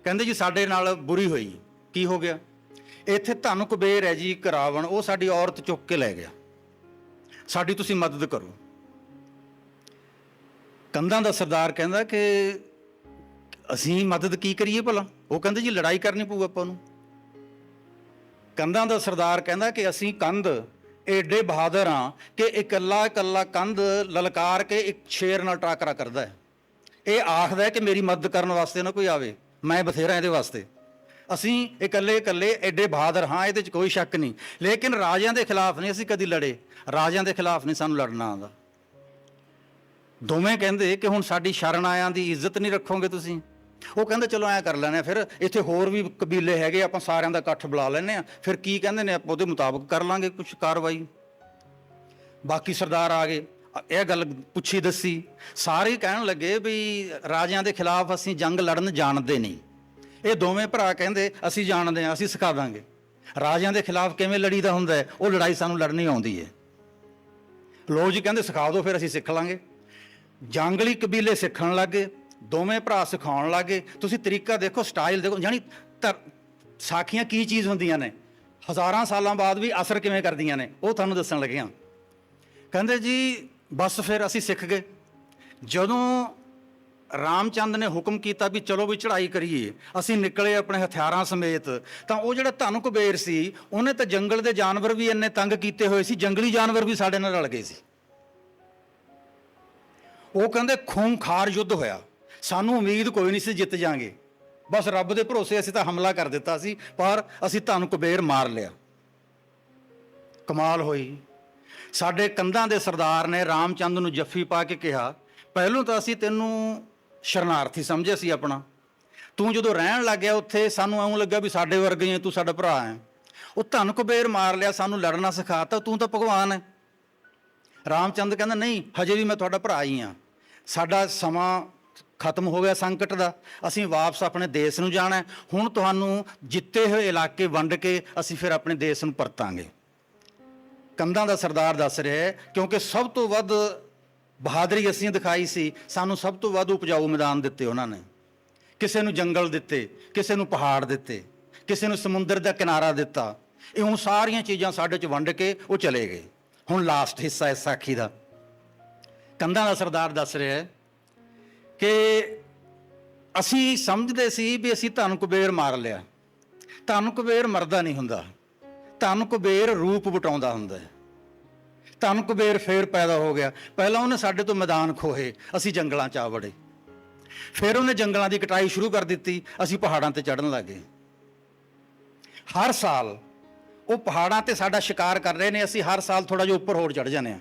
ਕਹਿੰਦੇ ਜੀ ਸਾਡੇ ਨਾਲ ਬੁਰੀ ਹੋਈ। ਕੀ ਹੋ ਗਿਆ? ਇੱਥੇ ਧੰਨ ਕੁਬੇਰ ਹੈ ਜੀ, ਇੱਕ ਰਾਵਣ, ਉਹ ਸਾਡੀ ਔਰਤ ਚੁੱਕ ਕੇ ਲੈ ਗਿਆ, ਸਾਡੀ ਤੁਸੀਂ ਮਦਦ ਕਰੋ। ਕੰਧਾਂ ਦਾ ਸਰਦਾਰ ਕਹਿੰਦਾ ਕਿ ਅਸੀਂ ਮਦਦ ਕੀ ਕਰੀਏ ਭਲਾ? ਉਹ ਕਹਿੰਦੇ ਜੀ ਲੜਾਈ ਕਰਨੀ ਪਊ ਆਪਾਂ ਨੂੰ। ਕੰਧਾਂ ਦਾ ਸਰਦਾਰ ਕਹਿੰਦਾ ਕਿ ਅਸੀਂ ਕੰਧ ਏਡੇ ਬਹਾਦਰ ਹਾਂ ਕਿ ਇਕੱਲਾ ਇਕੱਲਾ ਕੰਧ ਲਲਕਾਰ ਕੇ ਇੱਕ ਸ਼ੇਰ ਨਾਲ ਟਾਕਰਾ ਕਰਦਾ ਹੈ। ਇਹ ਆਖਦਾ ਹੈ ਕਿ ਮੇਰੀ ਮਦਦ ਕਰਨ ਵਾਸਤੇ ਨਾ ਕੋਈ ਆਵੇ, ਮੈਂ ਬਥੇਰਾ ਇਹਦੇ ਵਾਸਤੇ। ਅਸੀਂ ਇਕੱਲੇ ਇਕੱਲੇ ਐਡੇ ਬਹਾਦਰ ਹਾਂ, ਇਹਦੇ 'ਚ ਕੋਈ ਸ਼ੱਕ ਨਹੀਂ। ਲੇਕਿਨ ਰਾਜਿਆਂ ਦੇ ਖਿਲਾਫ ਨਹੀਂ ਅਸੀਂ ਕਦੀ ਲੜੇ, ਰਾਜਿਆਂ ਦੇ ਖਿਲਾਫ ਨਹੀਂ ਸਾਨੂੰ ਲੜਨਾ ਆਉਂਦਾ। ਦੋਵੇਂ ਕਹਿੰਦੇ ਕਿ ਹੁਣ ਸਾਡੀ ਸ਼ਰਨ ਆਇਆਂ ਦੀ ਇੱਜ਼ਤ ਨਹੀਂ ਰੱਖੋਗੇ ਤੁਸੀਂ? ਉਹ ਕਹਿੰਦੇ ਚਲੋ ਐਂ ਕਰ ਲੈਂਦੇ ਹਾਂ, ਫਿਰ ਇੱਥੇ ਹੋਰ ਵੀ ਕਬੀਲੇ ਹੈਗੇ, ਆਪਾਂ ਸਾਰਿਆਂ ਦਾ ਇਕੱਠ ਬੁਲਾ ਲੈਂਦੇ ਹਾਂ, ਫਿਰ ਕੀ ਕਹਿੰਦੇ ਨੇ ਆਪਾਂ ਉਹਦੇ ਮੁਤਾਬਕ ਕਰ ਲਾਂਗੇ ਕੁਛ ਕਾਰਵਾਈ। ਬਾਕੀ ਸਰਦਾਰ ਆ ਗਏ, ਇਹ ਗੱਲ ਪੁੱਛੀ ਦੱਸੀ, ਸਾਰੇ ਕਹਿਣ ਲੱਗੇ ਵੀ ਰਾਜਿਆਂ ਦੇ ਖਿਲਾਫ ਅਸੀਂ ਜੰਗ ਲੜਨ ਜਾਣਦੇ ਨਹੀਂ। ਇਹ ਦੋਵੇਂ ਭਰਾ ਕਹਿੰਦੇ ਅਸੀਂ ਜਾਣਦੇ ਹਾਂ, ਅਸੀਂ ਸਿਖਾ ਦਾਂਗੇ। ਰਾਜਿਆਂ ਦੇ ਖਿਲਾਫ ਕਿਵੇਂ ਲੜੀਦਾ ਹੁੰਦਾ ਹੈ, ਉਹ ਲੜਾਈ ਸਾਨੂੰ ਲੜਨੀ ਆਉਂਦੀ ਹੈ। ਲੋ ਜੀ ਕਹਿੰਦੇ ਸਿਖਾ ਦਿਓ, ਫਿਰ ਅਸੀਂ ਸਿੱਖ ਲਾਂਗੇ। ਜੰਗਲੀ ਕਬੀਲੇ ਸਿੱਖਣ ਲੱਗੇ, ਦੋਵੇਂ ਭਰਾ ਸਿਖਾਉਣ ਲੱਗੇ। ਤੁਸੀਂ ਤਰੀਕਾ ਦੇਖੋ, ਸਟਾਈਲ ਦੇਖੋ, ਜਾਣੀ ਸਾਖੀਆਂ ਕੀ ਚੀਜ਼ ਹੁੰਦੀਆਂ ਨੇ, ਹਜ਼ਾਰਾਂ ਸਾਲਾਂ ਬਾਅਦ ਵੀ ਅਸਰ ਕਿਵੇਂ ਕਰਦੀਆਂ ਨੇ, ਉਹ ਤੁਹਾਨੂੰ ਦੱਸਣ ਲੱਗੇ ਹਾਂ। ਕਹਿੰਦੇ ਜੀ ਬਸ ਫਿਰ ਅਸੀਂ ਸਿੱਖ ਗਏ। ਜਦੋਂ ਰਾਮਚੰਦ ਨੇ ਹੁਕਮ ਕੀਤਾ ਵੀ ਚਲੋ ਵੀ ਚੜ੍ਹਾਈ ਕਰੀਏ, ਅਸੀਂ ਨਿਕਲੇ ਆਪਣੇ ਹਥਿਆਰਾਂ ਸਮੇਤ, ਤਾਂ ਉਹ ਜਿਹੜਾ ਧੰਨ ਕੁਬੇਰ ਸੀ, ਉਹਨੇ ਤਾਂ ਜੰਗਲ ਦੇ ਜਾਨਵਰ ਵੀ ਇੰਨੇ ਤੰਗ ਕੀਤੇ ਹੋਏ ਸੀ, ਜੰਗਲੀ ਜਾਨਵਰ ਵੀ ਸਾਡੇ ਨਾਲ ਰਲ ਗਏ ਸੀ। ਉਹ ਕਹਿੰਦੇ ਖੂੰਖਾਰ ਯੁੱਧ ਹੋਇਆ, ਸਾਨੂੰ ਉਮੀਦ ਕੋਈ ਨਹੀਂ ਸੀ ਜਿੱਤ ਜਾਾਂਗੇ, ਬਸ ਰੱਬ ਦੇ ਭਰੋਸੇ ਅਸੀਂ ਤਾਂ ਹਮਲਾ ਕਰ ਦਿੱਤਾ ਸੀ, ਪਰ ਅਸੀਂ ਧੰਨ ਕੁਬੇਰ ਮਾਰ ਲਿਆ। ਕਮਾਲ ਹੋਈ। ਸਾਡੇ ਕੰਧਾਂ ਦੇ ਸਰਦਾਰ ਨੇ ਰਾਮਚੰਦ ਨੂੰ ਜੱਫੀ ਪਾ ਕੇ ਕਿਹਾ, ਪਹਿਲੋਂ ਤਾਂ ਅਸੀਂ ਤੈਨੂੰ ਸ਼ਰਨਾਰਥੀ ਸਮਝਿਆ ਸੀ ਆਪਣਾ, ਤੂੰ ਜਦੋਂ ਰਹਿਣ ਲੱਗ ਗਿਆ ਉੱਥੇ ਸਾਨੂੰ ਇਉਂ ਲੱਗਾ ਵੀ ਸਾਡੇ ਵਰਗੇ ਹੀ, ਤੂੰ ਸਾਡਾ ਭਰਾ ਹੈ। ਉਹ ਧੰਨ ਕੁਬੇਰ ਮਾਰ ਲਿਆ, ਸਾਨੂੰ ਲੜਨਾ ਸਿਖਾਤਾ, ਤੂੰ ਤਾਂ ਭਗਵਾਨ ਹੈ। ਰਾਮਚੰਦ ਕਹਿੰਦਾ ਨਹੀਂ, ਹਜੇ ਵੀ ਮੈਂ ਤੁਹਾਡਾ ਭਰਾ ਹੀ ਹਾਂ। ਸਾਡਾ ਸਮਾਂ ਖਤਮ ਹੋ ਗਿਆ ਸੰਕਟ ਦਾ, ਅਸੀਂ ਵਾਪਸ ਆਪਣੇ ਦੇਸ਼ ਨੂੰ ਜਾਣਾ, ਹੁਣ ਤੁਹਾਨੂੰ ਜਿੱਤੇ ਹੋਏ ਇਲਾਕੇ ਵੰਡ ਕੇ ਅਸੀਂ ਫਿਰ ਆਪਣੇ ਦੇਸ਼ ਨੂੰ ਪਰਤਾਂਗੇ। ਕੰਧਾਂ ਦਾ ਸਰਦਾਰ ਦੱਸ ਰਿਹਾ ਹੈ, ਕਿਉਂਕਿ ਸਭ ਤੋਂ ਵੱਧ ਬਹਾਦਰੀ ਅਸੀਂ ਦਿਖਾਈ ਸੀ, ਸਾਨੂੰ ਸਭ ਤੋਂ ਵੱਧ ਉਪਜਾਊ ਮੈਦਾਨ ਦਿੱਤੇ ਉਹਨਾਂ ਨੇ। ਕਿਸੇ ਨੂੰ ਜੰਗਲ ਦਿੱਤੇ, ਕਿਸੇ ਨੂੰ ਪਹਾੜ ਦਿੱਤੇ, ਕਿਸੇ ਨੂੰ ਸਮੁੰਦਰ ਦਾ ਕਿਨਾਰਾ ਦਿੱਤਾ। ਇਉਂ ਸਾਰੀਆਂ ਚੀਜ਼ਾਂ ਸਾਡੇ 'ਚ ਵੰਡ ਕੇ ਉਹ ਚਲੇ ਗਏ। ਹੁਣ ਲਾਸਟ ਹਿੱਸਾ ਇਸ ਸਾਖੀ ਦਾ। ਕੰਧਾਂ ਦਾ ਸਰਦਾਰ ਦੱਸ ਰਿਹਾ ਹੈ ਕਿ ਅਸੀਂ ਸਮਝਦੇ ਸੀ ਵੀ ਅਸੀਂ ਧੰਨ ਕੁਬੇਰ ਮਾਰ ਲਿਆ। ਧੰਨ ਕੁਬੇਰ ਮਰਦਾ ਨਹੀਂ ਹੁੰਦਾ, ਧੰਨ ਕੁਬੇਰ ਰੂਪ ਵਟਾਉਂਦਾ ਹੁੰਦਾ ਹੈ। ਧੰਨ ਕੁਬੇਰ ਫੇਰ ਪੈਦਾ ਹੋ ਗਿਆ। ਪਹਿਲਾਂ ਉਹਨੇ ਸਾਡੇ ਤੋਂ ਮੈਦਾਨ ਖੋਹੇ, ਅਸੀਂ ਜੰਗਲਾਂ 'ਚ ਆ ਵੜੇ। ਫਿਰ ਉਹਨੇ ਜੰਗਲਾਂ ਦੀ ਕਟਾਈ ਸ਼ੁਰੂ ਕਰ ਦਿੱਤੀ, ਅਸੀਂ ਪਹਾੜਾਂ ਤੇ ਚੜ੍ਹਨ ਲੱਗੇ। ਹਰ ਸਾਲ ਉਹ ਪਹਾੜਾਂ ਤੇ ਸਾਡਾ ਸ਼ਿਕਾਰ ਕਰ ਰਹੇ ਨੇ, ਅਸੀਂ ਹਰ ਸਾਲ ਥੋੜ੍ਹਾ ਜਿਹਾ ਉੱਪਰ ਹੋਰ ਚੜ੍ਹ ਜਾਂਦੇ ਹਾਂ।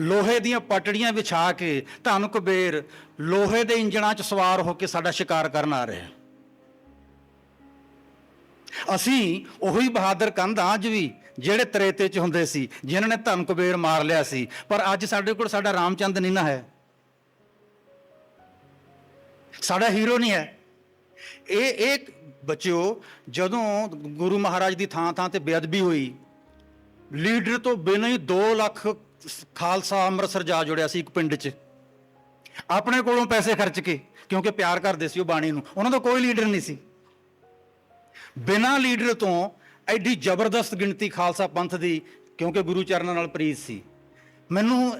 ਲੋਹੇ ਦੀਆਂ ਪਟੜੀਆਂ ਵਿਛਾ ਕੇ ਧੰਨ ਕੁਬੇਰ ਲੋਹੇ ਦੇ ਇੰਜਣਾਂ 'ਚ ਸਵਾਰ ਹੋ ਕੇ ਸਾਡਾ ਸ਼ਿਕਾਰ ਕਰਨ ਆ ਰਿਹਾ। ਅਸੀਂ ਉਹੀ ਬਹਾਦਰ ਕੰਧ ਅੱਜ ਵੀ ਜਿਹੜੇ ਤਰੇਤੇ 'ਚ ਹੁੰਦੇ ਸੀ, ਜਿਨ੍ਹਾਂ ਨੇ ਧੰਨ ਕੁਬੇਰ ਮਾਰ ਲਿਆ ਸੀ, ਪਰ ਅੱਜ ਸਾਡੇ ਕੋਲ ਸਾਡਾ ਰਾਮਚੰਦ ਨਹੀਂ ਨਾ ਹੈ, ਸਾਡਾ ਹੀਰੋ ਨਹੀਂ ਹੈ। ਇਹ ਬੱਚਿਓ, ਜਦੋਂ ਗੁਰੂ ਮਹਾਰਾਜ ਦੀ ਥਾਂ ਥਾਂ ਤੇ ਬੇਅਦਬੀ ਹੋਈ, ਲੀਡਰ ਤੋਂ ਬਿਨਾਂ ਹੀ 2 ਲੱਖ ਖਾਲਸਾ ਅੰਮ੍ਰਿਤਸਰ ਜਾ ਜੁੜਿਆ ਸੀ ਇੱਕ ਪਿੰਡ 'ਚ, ਆਪਣੇ ਕੋਲੋਂ ਪੈਸੇ ਖਰਚ ਕੇ, ਕਿਉਂਕਿ ਪਿਆਰ ਕਰਦੇ ਸੀ ਉਹ ਬਾਣੀ ਨੂੰ। ਉਹਨਾਂ ਦਾ ਕੋਈ ਲੀਡਰ ਨਹੀਂ ਸੀ। ਬਿਨਾਂ ਲੀਡਰ ਤੋਂ ਐਡੀ ਜ਼ਬਰਦਸਤ ਗਿਣਤੀ ਖਾਲਸਾ ਪੰਥ ਦੀ, ਕਿਉਂਕਿ ਗੁਰੂ ਚਰਨਾਂ ਨਾਲ ਪ੍ਰੀਤ ਸੀ। ਮੈਨੂੰ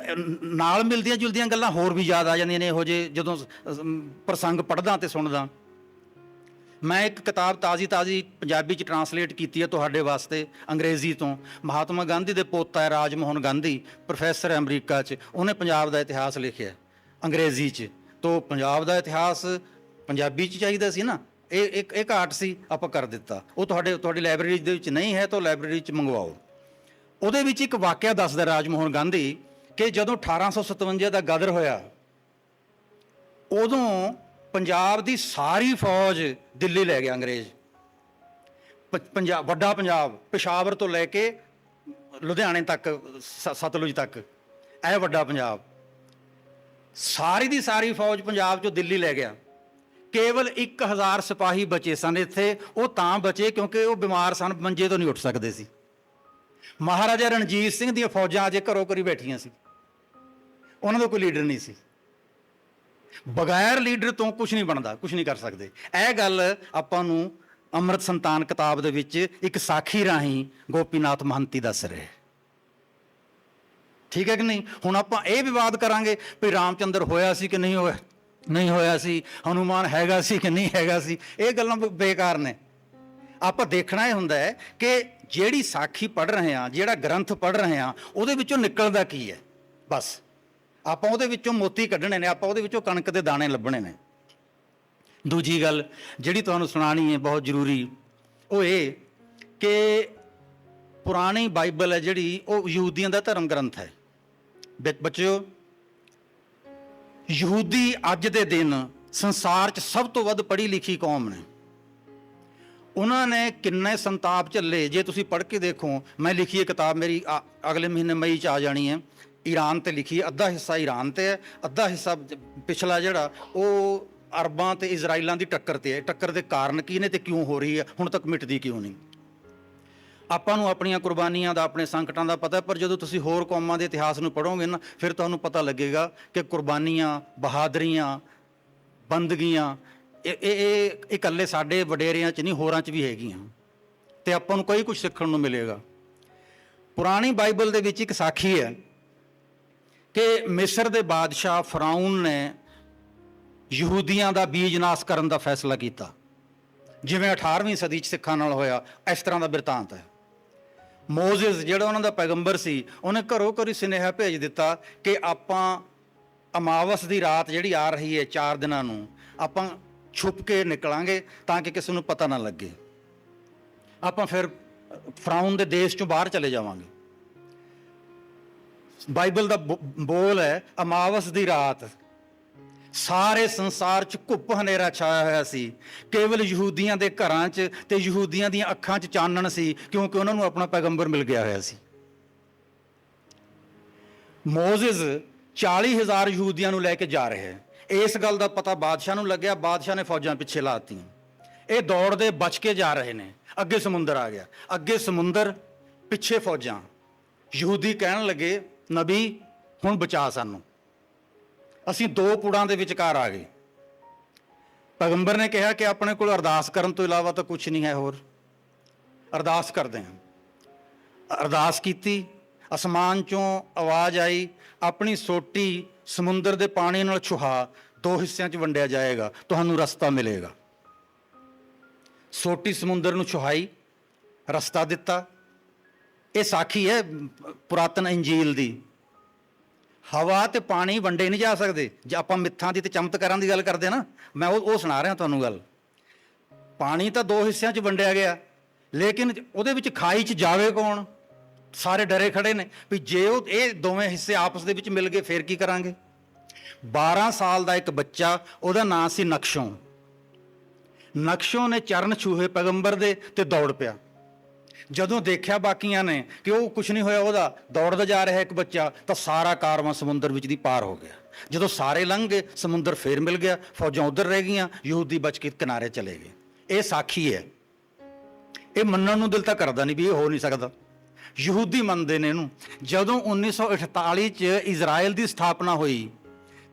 ਨਾਲ ਮਿਲਦੀਆਂ ਜੁਲਦੀਆਂ ਗੱਲਾਂ ਹੋਰ ਵੀ ਯਾਦ ਆ ਜਾਂਦੀਆਂ ਨੇ ਇਹੋ ਜਿਹੇ, ਜਦੋਂ ਪ੍ਰਸੰਗ ਪੜ੍ਹਦਾ ਅਤੇ ਸੁਣਦਾ। ਮੈਂ ਇੱਕ ਕਿਤਾਬ ਤਾਜ਼ੀ ਪੰਜਾਬੀ 'ਚ ਟਰਾਂਸਲੇਟ ਕੀਤੀ ਹੈ ਤੁਹਾਡੇ ਵਾਸਤੇ ਅੰਗਰੇਜ਼ੀ ਤੋਂ। ਮਹਾਤਮਾ ਗਾਂਧੀ ਦੇ ਪੋਤਾ ਹੈ ਰਾਜ ਮੋਹਨ ਗਾਂਧੀ, ਪ੍ਰੋਫੈਸਰ ਹੈ ਅਮਰੀਕਾ 'ਚ, ਉਹਨੇ ਪੰਜਾਬ ਦਾ ਇਤਿਹਾਸ ਲਿਖਿਆ ਅੰਗਰੇਜ਼ੀ 'ਚ। ਤੋਂ ਪੰਜਾਬ ਦਾ ਇਤਿਹਾਸ ਪੰਜਾਬੀ 'ਚ ਚਾਹੀਦਾ ਸੀ ਨਾ, ਇਹ ਘਾਟ ਸੀ, ਆਪਾਂ ਕਰ ਦਿੱਤਾ। ਉਹ ਤੁਹਾਡੀ ਲਾਇਬ੍ਰੇਰੀ ਦੇ ਵਿੱਚ ਨਹੀਂ ਹੈ ਤਾਂ ਲਾਇਬ੍ਰੇਰੀ 'ਚ ਮੰਗਵਾਓ। ਉਹਦੇ ਵਿੱਚ ਇੱਕ ਵਾਕਿਆ ਦੱਸਦਾ ਰਾਜ ਮੋਹਨ ਗਾਂਧੀ ਕਿ ਜਦੋਂ 1857 ਦਾ ਗਦਰ ਹੋਇਆ, ਉਦੋਂ ਪੰਜਾਬ ਦੀ ਸਾਰੀ ਫੌਜ ਦਿੱਲੀ ਲੈ ਗਿਆ ਅੰਗਰੇਜ਼। ਵੱਡਾ ਪੰਜਾਬ, ਪਿਸ਼ਾਵਰ ਤੋਂ ਲੈ ਕੇ ਲੁਧਿਆਣੇ ਤੱਕ, ਸਤਲੁਜ ਤੱਕ, ਇਹ ਵੱਡਾ ਪੰਜਾਬ, ਸਾਰੀ ਦੀ ਸਾਰੀ ਫੌਜ ਪੰਜਾਬ 'ਚੋਂ ਦਿੱਲੀ ਲੈ ਗਿਆ। ਕੇਵਲ 1000 ਸਿਪਾਹੀ ਬਚੇ ਸਨ ਇੱਥੇ। ਉਹ ਤਾਂ ਬਚੇ ਕਿਉਂਕਿ ਉਹ ਬਿਮਾਰ ਸਨ, ਮੰਜੇ ਤੋਂ ਨਹੀਂ ਉੱਠ ਸਕਦੇ ਸੀ। ਮਹਾਰਾਜਾ ਰਣਜੀਤ ਸਿੰਘ ਦੀਆਂ ਫੌਜਾਂ ਅਜੇ ਘਰੋਂ ਘਰੀ ਬੈਠੀਆਂ ਸੀ, ਉਹਨਾਂ ਦਾ ਕੋਈ ਲੀਡਰ ਨਹੀਂ ਸੀ। ਬਗੈਰ ਲੀਡਰ ਤੋਂ ਕੁਝ ਨਹੀਂ ਬਣਦਾ, ਕੁਝ ਨਹੀਂ ਕਰ ਸਕਦੇ। ਇਹ ਗੱਲ ਆਪਾਂ ਨੂੰ ਅੰਮ੍ਰਿਤ ਸੰਤਾਨ ਕਿਤਾਬ ਦੇ ਵਿੱਚ ਇੱਕ ਸਾਖੀ ਰਾਹੀਂ ਗੋਪੀਨਾਥ ਮਹੰਤੀ ਦੱਸ ਰਹੇ। ਠੀਕ ਹੈ ਕਿ ਨਹੀਂ? ਹੁਣ ਆਪਾਂ ਇਹ ਵਿਵਾਦ ਕਰਾਂਗੇ ਵੀ ਰਾਮਚੰਦਰ ਹੋਇਆ ਸੀ ਕਿ ਨਹੀਂ ਹੋਇਆ, ਨਹੀਂ ਹੋਇਆ ਸੀ, ਹਨੂਮਾਨ ਹੈਗਾ ਸੀ ਕਿ ਨਹੀਂ ਹੈਗਾ ਸੀ, ਇਹ ਗੱਲਾਂ ਬੇਕਾਰ ਨੇ। ਆਪਾਂ ਦੇਖਣਾ ਇਹ ਹੁੰਦਾ ਹੈ ਕਿ ਜਿਹੜੀ ਸਾਖੀ ਪੜ੍ਹ ਰਹੇ ਹਾਂ, ਜਿਹੜਾ ਗ੍ਰੰਥ ਪੜ੍ਹ ਰਹੇ ਹਾਂ, ਉਹਦੇ ਵਿੱਚੋਂ ਨਿਕਲਦਾ ਕੀ ਹੈ। ਬਸ ਆਪਾਂ ਉਹਦੇ ਵਿੱਚੋਂ ਮੋਤੀ ਕੱਢਣੇ ਨੇ, ਆਪਾਂ ਉਹਦੇ ਵਿੱਚੋਂ ਕਣਕ ਦੇ ਦਾਣੇ ਲੱਭਣੇ ਨੇ। ਦੂਜੀ ਗੱਲ ਜਿਹੜੀ ਤੁਹਾਨੂੰ ਸੁਣਾਉਣੀ ਹੈ ਬਹੁਤ ਜ਼ਰੂਰੀ, ਉਹ ਇਹ ਕਿ ਪੁਰਾਣੀ ਬਾਈਬਲ ਹੈ ਜਿਹੜੀ, ਉਹ ਯਹੂਦੀਆਂ ਦਾ ਧਰਮ ਗ੍ਰੰਥ ਹੈ। ਬੱਚਿਓ, ਯਹੂਦੀ ਅੱਜ ਦੇ ਦਿਨ ਸੰਸਾਰ 'ਚ ਸਭ ਤੋਂ ਵੱਧ ਪੜ੍ਹੀ ਲਿਖੀ ਕੌਮ ਨੇ। ਉਹਨਾਂ ਨੇ ਕਿੰਨੇ ਸੰਤਾਪ ਝੱਲੇ, ਜੇ ਤੁਸੀਂ ਪੜ੍ਹ ਕੇ ਦੇਖੋ। ਮੈਂ ਲਿਖੀ ਹੈ ਕਿਤਾਬ, ਮੇਰੀ ਅਗਲੇ ਮਹੀਨੇ ਮਈ 'ਚ ਆ ਜਾਣੀ ਹੈ, ਈਰਾਨ 'ਤੇ ਲਿਖੀ ਹੈ। ਅੱਧਾ ਹਿੱਸਾ ਈਰਾਨ 'ਤੇ ਹੈ, ਅੱਧਾ ਹਿੱਸਾ ਪਿਛਲਾ ਜਿਹੜਾ ਉਹ ਅਰਬਾਂ ਤੇ ਇਜ਼ਰਾਈਲਾਂ ਦੀ ਟੱਕਰ 'ਤੇ ਹੈ। ਟੱਕਰ ਦੇ ਕਾਰਨ ਕੀ ਨੇ ਤੇ ਕਿਉਂ ਹੋ ਰਹੀ ਹੈ, ਹੁਣ ਤੱਕ ਮਿਟਦੀ ਕਿਉਂ ਨਹੀਂ। ਆਪਾਂ ਨੂੰ ਆਪਣੀਆਂ ਕੁਰਬਾਨੀਆਂ ਦਾ, ਆਪਣੇ ਸੰਕਟਾਂ ਦਾ ਪਤਾ, ਪਰ ਜਦੋਂ ਤੁਸੀਂ ਹੋਰ ਕੌਮਾਂ ਦੇ ਇਤਿਹਾਸ ਨੂੰ ਪੜ੍ਹੋਗੇ ਨਾ, ਫਿਰ ਤੁਹਾਨੂੰ ਪਤਾ ਲੱਗੇਗਾ ਕਿ ਕੁਰਬਾਨੀਆਂ, ਬਹਾਦਰੀਆਂ, ਬੰਦਗੀਆਂ ਇਹ ਇਕੱਲੇ ਸਾਡੇ ਵਡੇਰਿਆਂ 'ਚ ਨਹੀਂ, ਹੋਰਾਂ 'ਚ ਵੀ ਹੈਗੀਆਂ, ਤੇ ਆਪਾਂ ਨੂੰ ਕਈ ਕੁਝ ਸਿੱਖਣ ਨੂੰ ਮਿਲੇਗਾ। ਪੁਰਾਣੀ ਬਾਈਬਲ ਦੇ ਵਿੱਚ ਇੱਕ ਸਾਖੀ ਹੈ ਕਿ ਮਿਸਰ ਦੇ ਬਾਦਸ਼ਾਹ ਫਰਾਊਨ ਨੇ ਯਹੂਦੀਆਂ ਦਾ ਬੀਜ ਨਾਸ਼ ਕਰਨ ਦਾ ਫੈਸਲਾ ਕੀਤਾ, ਜਿਵੇਂ 18ਵੀਂ ਸਦੀ 'ਚ ਸਿੱਖਾਂ ਨਾਲ ਹੋਇਆ। ਇਸ ਤਰ੍ਹਾਂ ਦਾ ਬਿਰਤਾਂਤ ਹੈ। ਮੋਜ਼ਿਸ ਜਿਹੜਾ ਉਹਨਾਂ ਦਾ ਪੈਗੰਬਰ ਸੀ, ਉਹਨੇ ਘਰੋਂ ਘਰੀ ਸੁਨੇਹਾ ਭੇਜ ਦਿੱਤਾ ਕਿ ਆਪਾਂ ਅਮਾਵਸ ਦੀ ਰਾਤ ਜਿਹੜੀ ਆ ਰਹੀ ਹੈ 4 ਦਿਨਾਂ ਨੂੰ, ਆਪਾਂ ਛੁਪ ਕੇ ਨਿਕਲਾਂਗੇ ਤਾਂ ਕਿ ਕਿਸੇ ਨੂੰ ਪਤਾ ਨਾ ਲੱਗੇ। ਆਪਾਂ ਫਿਰ ਫਰਾਊਨ ਦੇ ਦੇਸ਼ 'ਚੋਂ ਬਾਹਰ ਚਲੇ ਜਾਵਾਂਗੇ। ਬਾਈਬਲ ਦਾ ਬੋਲ ਹੈ, ਅਮਾਵਸ ਦੀ ਰਾਤ ਸਾਰੇ ਸੰਸਾਰ 'ਚ ਘੁੱਪ ਹਨੇਰਾ ਛਾਇਆ ਹੋਇਆ ਸੀ। ਕੇਵਲ ਯਹੂਦੀਆਂ ਦੇ ਘਰਾਂ 'ਚ ਤੇ ਯਹੂਦੀਆਂ ਦੀਆਂ ਅੱਖਾਂ 'ਚ ਚਾਨਣ ਸੀ, ਕਿਉਂਕਿ ਉਹਨਾਂ ਨੂੰ ਆਪਣਾ ਪੈਗੰਬਰ ਮਿਲ ਗਿਆ ਹੋਇਆ ਸੀ। ਮੋਜ਼ਿਸ 40,000 ਯਹੂਦੀਆਂ ਨੂੰ ਲੈ ਕੇ ਜਾ ਰਿਹਾ ਹੈ। ਇਸ ਗੱਲ ਦਾ ਪਤਾ ਬਾਦਸ਼ਾਹ ਨੂੰ ਲੱਗਿਆ। ਬਾਦਸ਼ਾਹ ਨੇ ਫੌਜਾਂ ਪਿੱਛੇ ਲਾਤੀਆਂ। ਇਹ ਦੌੜਦੇ ਬਚ ਕੇ ਜਾ ਰਹੇ ਨੇ। ਅੱਗੇ ਸਮੁੰਦਰ ਆ ਗਿਆ, ਅੱਗੇ ਸਮੁੰਦਰ, ਪਿੱਛੇ ਫੌਜਾਂ। ਯਹੂਦੀ ਕਹਿਣ ਲੱਗੇ, ਨਬੀ ਹੁਣ ਬਚਾ ਸਾਨੂੰ, ਅਸੀਂ 2 ਪੁੜਾਂ ਦੇ ਵਿਚਕਾਰ ਆ ਗਏ। ਪੈਗੰਬਰ ਨੇ ਕਿਹਾ ਕਿ ਆਪਣੇ ਕੋਲ ਅਰਦਾਸ ਕਰਨ ਤੋਂ ਇਲਾਵਾ ਤਾਂ ਕੁਝ ਨਹੀਂ ਹੈ ਹੋਰ, ਅਰਦਾਸ ਕਰਦੇ ਹਾਂ। ਅਰਦਾਸ ਕੀਤੀ, ਅਸਮਾਨ 'ਚੋਂ ਆਵਾਜ਼ ਆਈ, ਆਪਣੀ ਸੋਟੀ ਸਮੁੰਦਰ ਦੇ ਪਾਣੀ ਨਾਲ ਛੁਹਾ, 2 ਹਿੱਸਿਆਂ 'ਚ ਵੰਡਿਆ ਜਾਏਗਾ, ਤੁਹਾਨੂੰ ਰਸਤਾ ਮਿਲੇਗਾ। ਸੋਟੀ ਸਮੁੰਦਰ ਨੂੰ ਛੁਹਾਈ, ਰਸਤਾ ਦਿੱਤਾ। ਇਹ ਸਾਖੀ ਹੈ ਪੁਰਾਤਨ ਇੰਜੀਲ ਦੀ। ਹਵਾ ਤੇ ਪਾਣੀ ਵੰਡੇ ਨਹੀਂ ਜਾ ਸਕਦੇ। ਜੇ ਆਪਾਂ ਮਿੱਥਾਂ ਦੀ ਤੇ ਚਮਤਕਾਰਾਂ ਦੀ ਗੱਲ ਕਰਦੇ ਨਾ, ਮੈਂ ਉਹ ਸੁਣਾ ਰਿਹਾ ਤੁਹਾਨੂੰ ਗੱਲ। ਪਾਣੀ ਤਾਂ 2 ਹਿੱਸਿਆਂ 'ਚ ਵੰਡਿਆ ਗਿਆ, ਲੇਕਿਨ ਉਹਦੇ ਵਿੱਚ ਖਾਈ 'ਚ ਜਾਵੇ ਕੌਣ? ਸਾਰੇ ਡਰੇ ਖੜੇ ਨੇ ਵੀ ਜੇ ਇਹ ਦੋਵੇਂ ਹਿੱਸੇ ਆਪਸ ਦੇ ਵਿੱਚ ਮਿਲ ਗਏ ਫਿਰ ਕੀ ਕਰਾਂਗੇ। 12 ਸਾਲ ਦਾ ਇੱਕ ਬੱਚਾ, ਉਹਦਾ ਨਾਂ ਸੀ ਨਕਸ਼ੋਂ। ਨਕਸ਼ੋਂ ਨੇ ਚਰਨ ਛੂਹੇ ਪੈਗੰਬਰ ਦੇ ਤੇ ਦੌੜ ਪਿਆ। ਜਦੋਂ ਦੇਖਿਆ ਬਾਕੀਆਂ ਨੇ ਕਿ ਉਹ ਕੁਝ ਨਹੀਂ ਹੋਇਆ, ਉਹਦਾ ਦੌੜਦਾ ਜਾ ਰਿਹਾ ਇੱਕ ਬੱਚਾ, ਤਾਂ ਸਾਰਾ ਕਾਰਵਾਂ ਸਮੁੰਦਰ ਵਿੱਚ ਦੀ ਪਾਰ ਹੋ ਗਿਆ। ਜਦੋਂ ਸਾਰੇ ਲੰਘ ਗਏ, ਸਮੁੰਦਰ ਫੇਰ ਮਿਲ ਗਿਆ, ਫੌਜਾਂ ਉੱਧਰ ਰਹਿ ਗਈਆਂ, ਯਹੂਦੀ ਬਚ ਕੇ ਕਿਨਾਰੇ ਚਲੇ ਗਏ। ਇਹ ਸਾਖੀ ਹੈ। ਇਹ ਮੰਨਣ ਨੂੰ ਦਿਲ ਤਾਂ ਕਰਦਾ ਨਹੀਂ ਵੀ ਇਹ ਹੋ ਨਹੀਂ ਸਕਦਾ। ਯਹੂਦੀ ਮੰਨਦੇ ਨੇ ਇਹਨੂੰ। ਜਦੋਂ 1948 'ਚ ਇਜ਼ਰਾਈਲ ਦੀ ਸਥਾਪਨਾ ਹੋਈ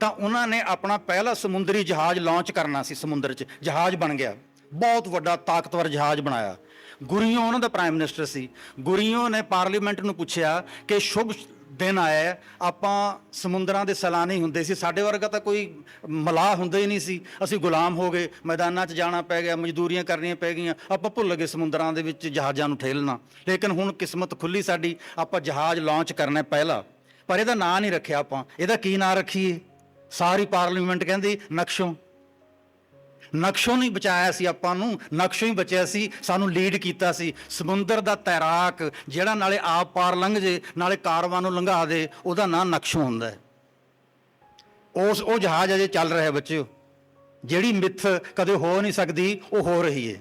ਤਾਂ ਉਹਨਾਂ ਨੇ ਆਪਣਾ ਪਹਿਲਾ ਸਮੁੰਦਰੀ ਜਹਾਜ਼ ਲਾਂਚ ਕਰਨਾ ਸੀ। ਸਮੁੰਦਰ 'ਚ ਜਹਾਜ਼ ਬਣ ਗਿਆ, ਬਹੁਤ ਵੱਡਾ ਤਾਕਤਵਰ ਜਹਾਜ਼ ਬਣਾਇਆ। ਗੁਰੀਓ ਉਹਨਾਂ ਦਾ ਪ੍ਰਾਈਮ ਮਿਨਿਸਟਰ ਸੀ। ਗੁਰੀਓ ਨੇ ਪਾਰਲੀਮੈਂਟ ਨੂੰ ਪੁੱਛਿਆ ਕਿ ਸ਼ੁਭ ਦਿਨ ਆਇਆ, ਆਪਾਂ ਸਮੁੰਦਰਾਂ ਦੇ ਸੈਲਾਨੀ ਹੁੰਦੇ ਸੀ, ਸਾਡੇ ਵਰਗਾ ਤਾਂ ਕੋਈ ਮਲਾਹ ਹੁੰਦਾ ਹੀ ਨਹੀਂ ਸੀ, ਅਸੀਂ ਗੁਲਾਮ ਹੋ ਗਏ, ਮੈਦਾਨਾਂ 'ਚ ਜਾਣਾ ਪੈ ਗਿਆ, ਮਜ਼ਦੂਰੀਆਂ ਕਰਨੀਆਂ ਪੈ ਗਈਆਂ, ਆਪਾਂ ਭੁੱਲ ਗਏ ਸਮੁੰਦਰਾਂ ਦੇ ਵਿੱਚ ਜਹਾਜ਼ਾਂ ਨੂੰ ਠੇਲਣਾ। ਲੇਕਿਨ ਹੁਣ ਕਿਸਮਤ ਖੁੱਲੀ ਸਾਡੀ, ਆਪਾਂ ਜਹਾਜ਼ ਲਾਂਚ ਕਰਨਾ ਪਹਿਲਾ। ਪਰ ਇਹਦਾ ਨਾਂ ਨਹੀਂ ਰੱਖਿਆ ਆਪਾਂ। ਇਹਦਾ ਕੀ ਨਾਂ ਰੱਖੀਏ? ਸਾਰੀ ਪਾਰਲੀਮੈਂਟ ਕਹਿੰਦੀ ਨਕਸ਼ੋਂ। ਨਕਸ਼ੋਂ ਨਹੀਂ ਬਚਾਇਆ ਸੀ ਆਪਾਂ ਨੂੰ, ਨਕਸ਼ੋਂ ਹੀ ਬਚਿਆ ਸੀ, ਸਾਨੂੰ ਲੀਡ ਕੀਤਾ ਸੀ। ਸਮੁੰਦਰ ਦਾ ਤੈਰਾਕ ਜਿਹੜਾ ਨਾਲੇ ਆਪ ਪਾਰ ਲੰਘ ਜੇ ਨਾਲੇ ਕਾਰਵਾਂ ਨੂੰ ਲੰਘਾ ਦੇ, ਉਹਦਾ ਨਾਂ ਨਕਸ਼ੋਂ ਹੁੰਦਾ ਹੈ। ਉਹ ਜਹਾਜ਼ ਅਜੇ ਚੱਲ ਰਿਹਾ ਬੱਚਿਓ। ਜਿਹੜੀ ਮਿੱਥ ਕਦੇ ਹੋ ਨਹੀਂ ਸਕਦੀ ਉਹ ਹੋ ਰਹੀ ਹੈ।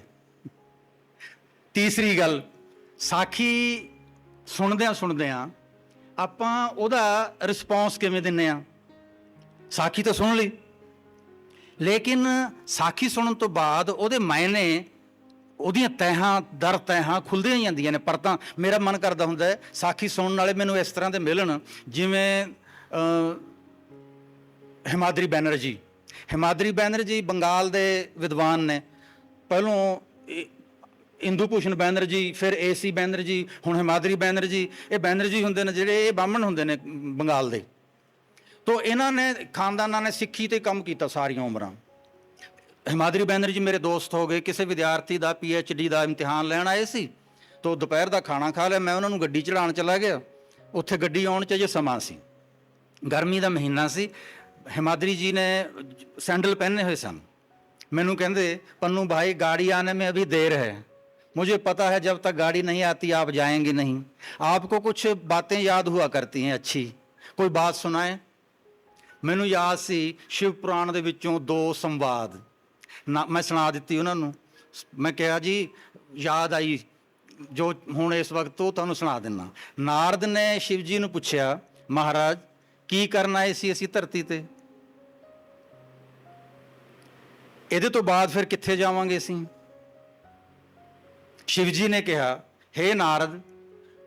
ਤੀਸਰੀ ਗੱਲ, ਸਾਖੀ ਸੁਣਦਿਆਂ ਆਪਾਂ ਉਹਦਾ ਰਿਸਪੌਂਸ ਕਿਵੇਂ ਦਿੰਦੇ ਹਾਂ। ਸਾਖੀ ਤਾਂ ਸੁਣ ਲਈ, ਲੇਕਿਨ ਸਾਖੀ ਸੁਣਨ ਤੋਂ ਬਾਅਦ ਉਹਦੇ ਮਾਇਨੇ, ਉਹਦੀਆਂ ਤਹਿਾਂ ਦਰ ਤਹਿਾਂ ਖੁੱਲ੍ਹਦੀਆਂ ਜਾਂਦੀਆਂ ਨੇ। ਪਰ ਤਾਂ ਮੇਰਾ ਮਨ ਕਰਦਾ ਹੁੰਦਾ ਹੈ ਸਾਖੀ ਸੁਣਨ ਵਾਲੇ ਮੈਨੂੰ ਇਸ ਤਰ੍ਹਾਂ ਦੇ ਮਿਲਣ, ਜਿਵੇਂ ਹਿਮਾਦਰੀ ਬੈਨਰਜੀ। ਹਿਮਾਦਰੀ ਬੈਨਰਜੀ ਬੰਗਾਲ ਦੇ ਵਿਦਵਾਨ ਨੇ। ਪਹਿਲੋਂ ਇੰਦੂ ਭੂਸ਼ਣ ਬੈਨਰਜੀ, ਫਿਰ ਏਸੀ ਬੈਨਰਜੀ, ਹੁਣ ਹਿਮਾਦਰੀ ਬੈਨਰਜੀ। ਇਹ ਬੈਨਰਜੀ ਹੁੰਦੇ ਨੇ ਜਿਹੜੇ, ਇਹ ਬਾਹਮਣ ਹੁੰਦੇ ਨੇ ਬੰਗਾਲ ਦੇ। ਤੋ ਇਹਨਾਂ ਨੇ ਖਾਨਦਾਨਾਂ ਨੇ ਸਿੱਖੀ ਤੇ ਕੰਮ ਕੀਤਾ ਸਾਰੀਆਂ ਉਮਰਾਂ। ਹਿਮਾਦਰੀ ਬੈਨਰਜੀ ਮੇਰੇ ਦੋਸਤ ਹੋ ਗਏ। ਕਿਸੇ ਵਿਦਿਆਰਥੀ ਦਾ PhD ਦਾ ਇਮਤਿਹਾਨ ਲੈਣ ਆਏ ਸੀ, ਤੋ ਦੁਪਹਿਰ ਦਾ ਖਾਣਾ ਖਾ ਲਿਆ। ਮੈਂ ਉਹਨਾਂ ਨੂੰ ਗੱਡੀ ਚੜਾਉਣ ਚਲਾ ਗਿਆ। ਉੱਥੇ ਗੱਡੀ ਆਉਣ 'ਚ ਜੇ ਸਮਾਂ ਸੀ, ਗਰਮੀ ਦਾ ਮਹੀਨਾ ਸੀ। ਹਿਮਾਦਰੀ ਜੀ ਨੇ ਸੈਂਡਲ ਪਹਿਨੇ ਹੋਏ ਸਨ। मैनू कहते पन्नू भाई गाड़ी आने में अभी देर है, मुझे पता है जब तक गाड़ी नहीं आती आप जाएंगे नहीं। आपको कुछ बातें याद हुआ करती हैं अच्छी, कोई बात सुनाए। मैनू याद सी शिव पुराण दे विचों 2 संवाद ना मैं सुना दी उन्होंने। मैं कहा जी याद आई जो हुण इस वक्त वो तुहानूं सुना दिना। नारद ने शिव जी नूं पुछया महाराज की करना आए सी असीं धरती ते, ਇਹਦੇ ਤੋਂ ਬਾਅਦ ਫਿਰ ਕਿੱਥੇ ਜਾਵਾਂਗੇ ਅਸੀਂ। शिव जी ने कहा हे नारद